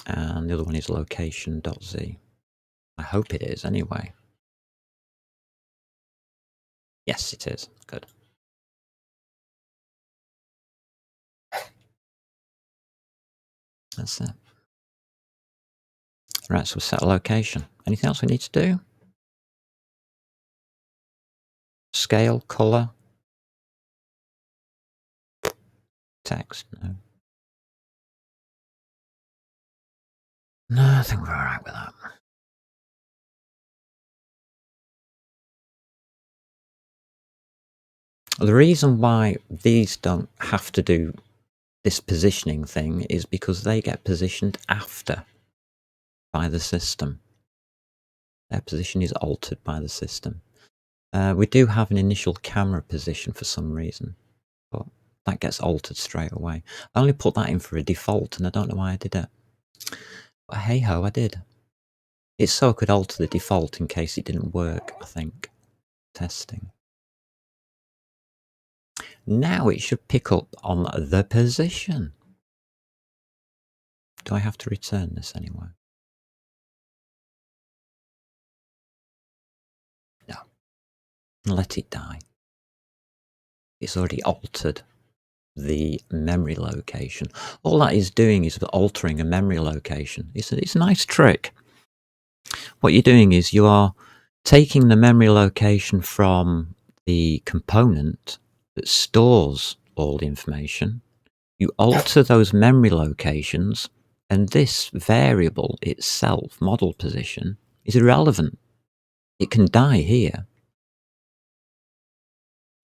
And the other one is location.z. I hope it is anyway. Yes, it is. Good. That's it. Right, so we'll set a location. Anything else we need to do? Scale, color, text. No. No, I think we're all right with that. The reason why these don't have to do this positioning thing is because they get positioned after by the system. Their position is altered by the system. We do have an initial camera position for some reason, but that gets altered straight away. I only put that in for a default, and I don't know why I did it. But hey ho, I did. It's so I could alter the default in case it didn't work, I think. Testing. Now it should pick up on the position. Do I have to return this anywhere? No. Let it die. It's already altered the memory location. All that is doing is altering a memory location. It's a nice trick. What you're doing is you are taking the memory location from the component that stores all the information. You alter those memory locations, and this variable itself, model position, is irrelevant. It can die here.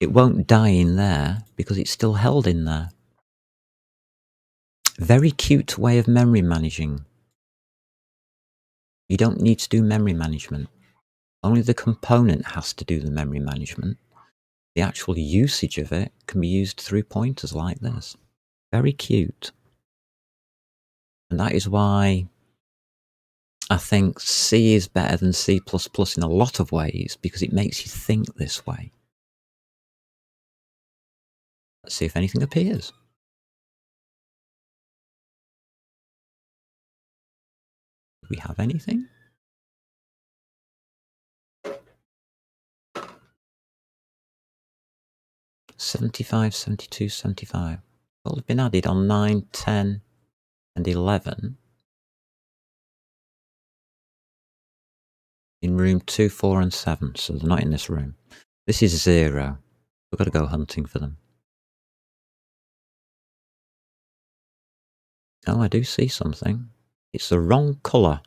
It won't die in there because it's still held in there. Very cute way of memory managing. You don't need to do memory management. Only the component has to do the memory management. The actual usage of it can be used through pointers like this. Very cute. And that is why I think C is better than C++ in a lot of ways, because it makes you think this way. Let's see if anything appears. Do we have anything? 75, 72, 75. All have been added on 9, 10, and 11 in room 2, 4, and 7. So they're not in this room. This is 0. We've got to go hunting for them. Oh, I do see something. It's the wrong colour.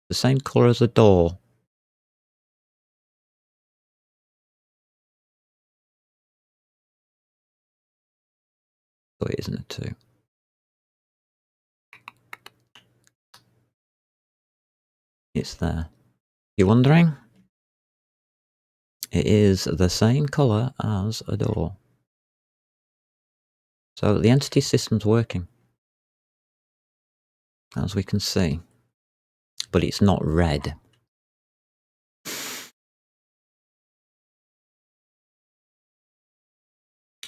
The same colour as the door. So it isn't a 2. It's there. You're wondering? It is the same colour as a door. So the entity system's working, as we can see. But it's not red.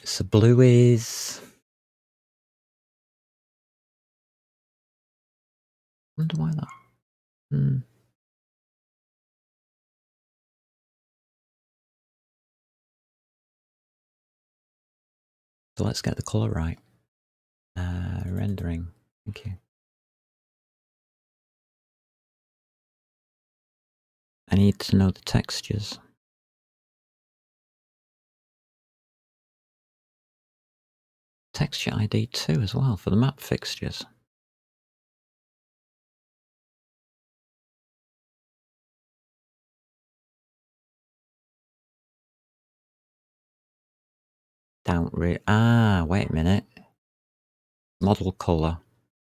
So blue is... I wonder why that... So let's get the colour right. Rendering. Thank you. I need to know the textures. Texture ID 2 as well for the map fixtures. Wait a minute. Model colour.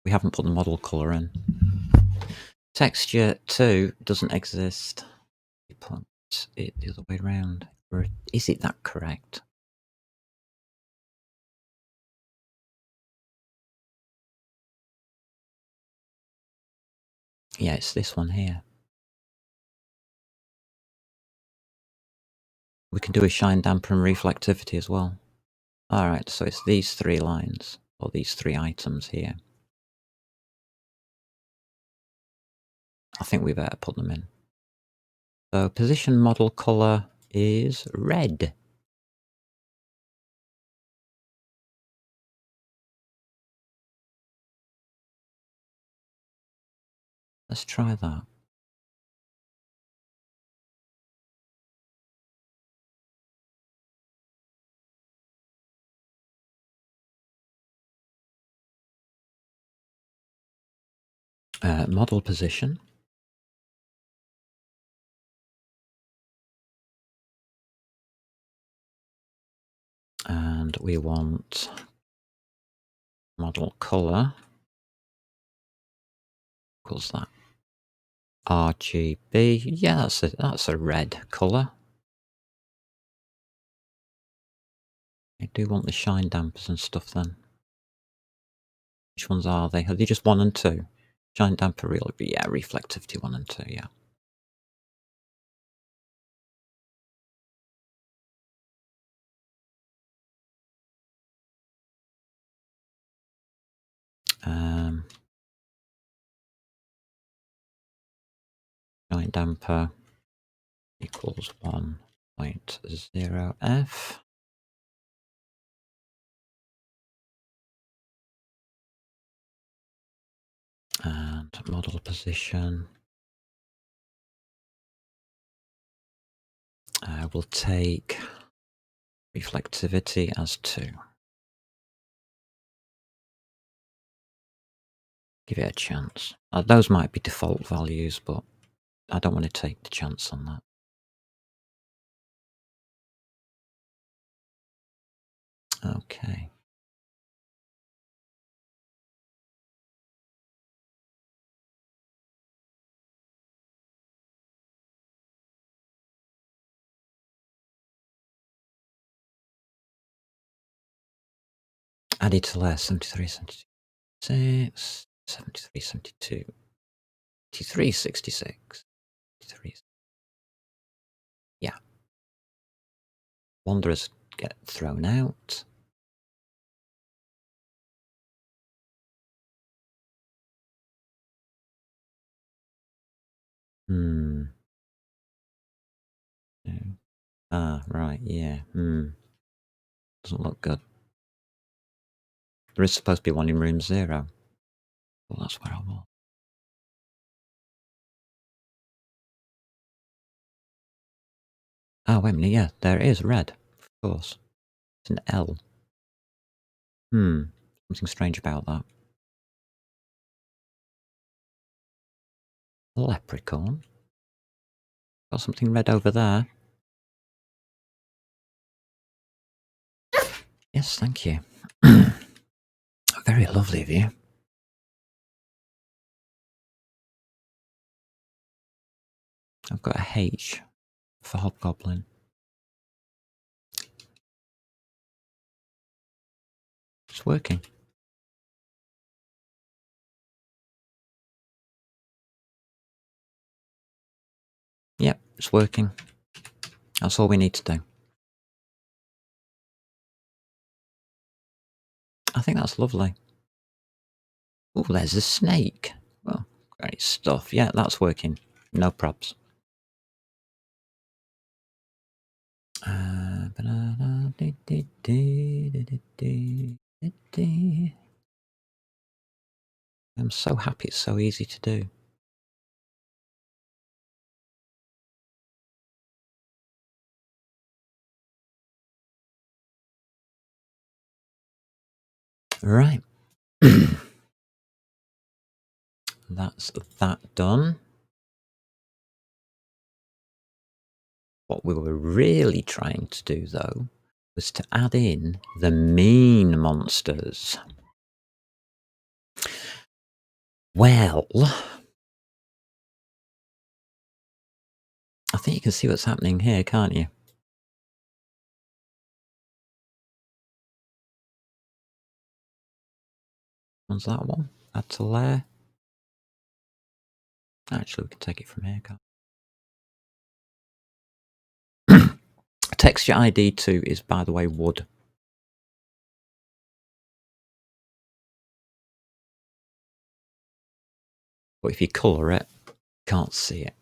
We haven't put the model colour in. Texture 2 doesn't exist. We put it the other way around. Or is it that correct? Yeah, it's this one here. We can do a shine, damper, and reflectivity as well. Alright, so it's these 3 lines, or these 3 items here. I think we better put them in. So position model colour is red. Let's try that. Model position. And we want model colour equals that. RGB. Yeah, that's a red colour. I do want the shine dampers and stuff then. Which ones are they? Are they just 1 and 2? Shine damper real, yeah, reflectivity 1 and 2, yeah. Shine damper equals 1.0f. And model position. We'll take reflectivity as 2. Give it a chance. Those might be default values, but I don't want to take the chance on that. Okay. Added to layer 73, 76, 73, 72, 83, 66, 83. Yeah. Wanderers get thrown out. Hmm. Ah, right, yeah. Doesn't look good. There is supposed to be one in room 0. Well, that's where I was. Oh, wait a minute, yeah, there it is, red. Of course. It's an L. Something strange about that. Leprechaun. Got something red over there. Yes, thank you. Very lovely of you. I've got a H for hobgoblin. It's working. Yep, it's working. That's all we need to do. I think that's lovely. Oh, there's a snake. Well, great stuff. Yeah, that's working. No probs. I'm so happy it's so easy to do. Right. That's that done. What we were really trying to do, though, was to add in the mean monsters. Well, I think you can see what's happening here, can't you? What's that one? Add to layer. Actually, we can take it from here, can't we? Texture ID 2 is, by the way, wood. But if you colour it, you can't see it.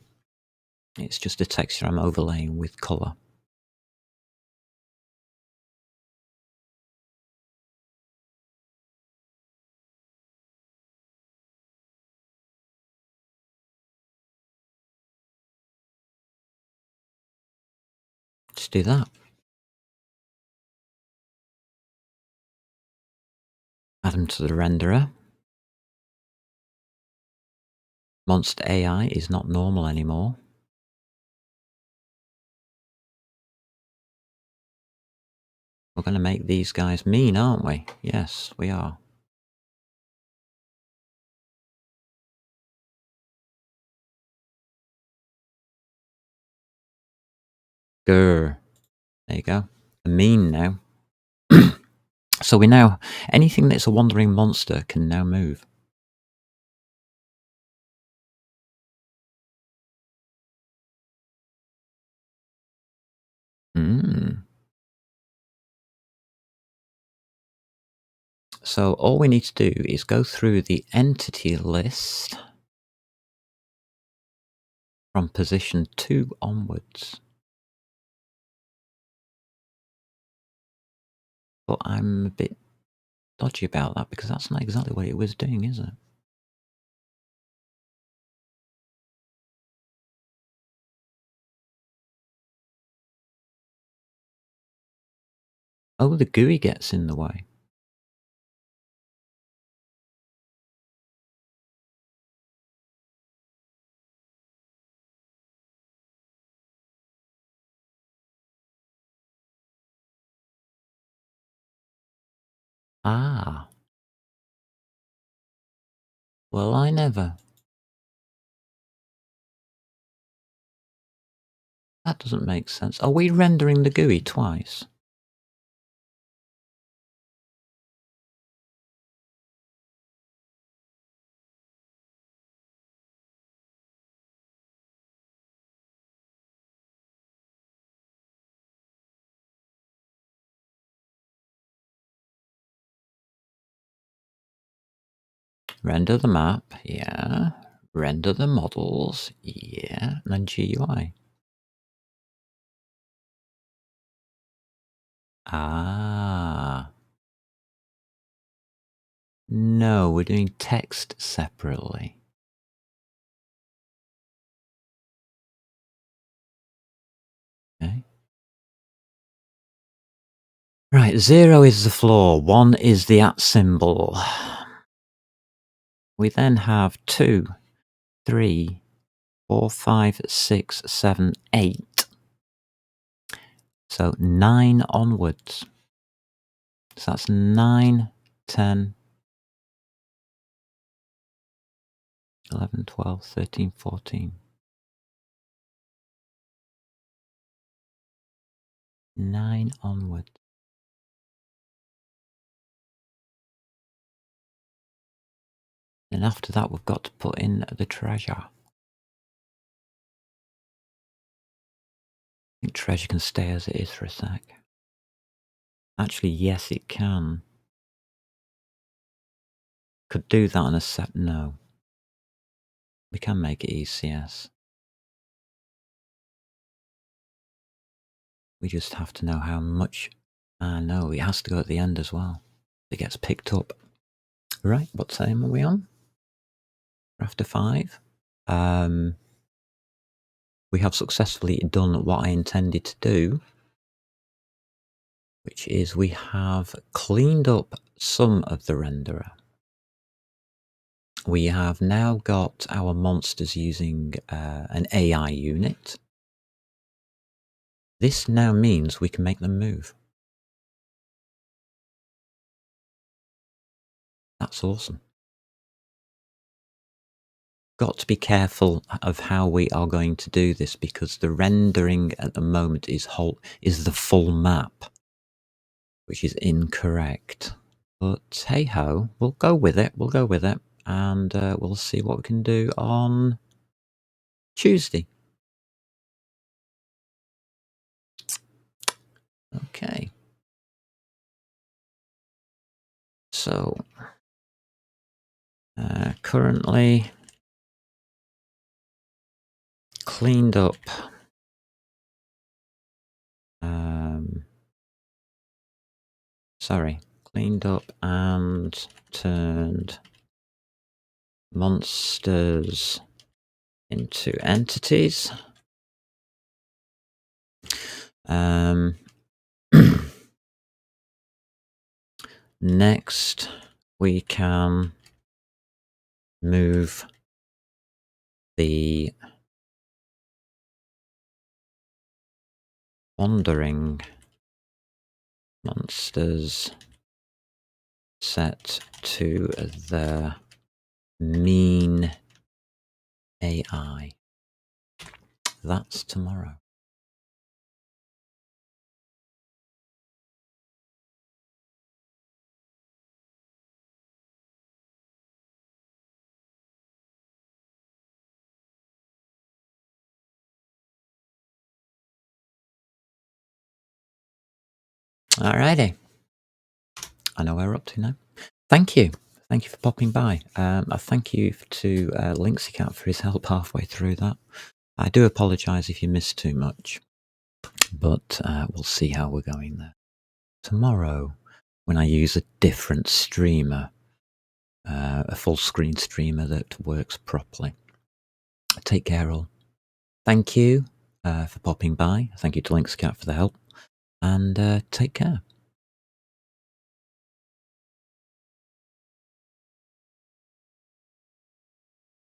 It's just a texture I'm overlaying with colour. Just do that. Add them to the renderer. Monster AI is not normal anymore. We're going to make these guys mean, aren't we? Yes, we are. Grr. There you go. They're mean now. So we now, anything that's a wandering monster can now move. So all we need to do is go through the entity list from position 2 onwards. But I'm a bit dodgy about that because that's not exactly what it was doing, is it? Oh, the GUI gets in the way. Ah. Well, I never. That doesn't make sense. Are we rendering the GUI twice? Render the map, yeah. Render the models, yeah. And then GUI. Ah. No, we're doing text separately. Okay. Right, 0 is the floor, 1 is the @ symbol. We then have 2, 3, 4, 5, 6, 7, 8. So 9 onwards. So that's 9, 10, 11, 12, 13, 14. 9 onwards. Then after that, we've got to put in the treasure. I think treasure can stay as it is for a sec. Actually, yes, it can. Could do that in a sec. No. We can make it ECS. We just have to know how much. No, it has to go at the end as well. It gets picked up. Right, what time are we on? After 5. We have successfully done what I intended to do, which is we have cleaned up some of the renderer. We have now got our monsters using an AI unit. This now means we can make them move. That's awesome. Got to be careful of how we are going to do this because the rendering at the moment is the full map, which is incorrect. But hey ho, we'll go with it. We'll go with it, and we'll see what we can do on Tuesday. Okay. So currently cleaned up. Cleaned up and turned monsters into entities. Next, we can move the wandering monsters set to the mean AI. That's tomorrow. Alrighty. I know where we're up to now. Thank you. Thank you for popping by. I thank you to Linksycat for his help halfway through that. I do apologise if you missed too much, but we'll see how we're going there. Tomorrow, when I use a different streamer, a full screen streamer that works properly. Take care all. Thank you for popping by. Thank you to Linksycat for the help, and take care.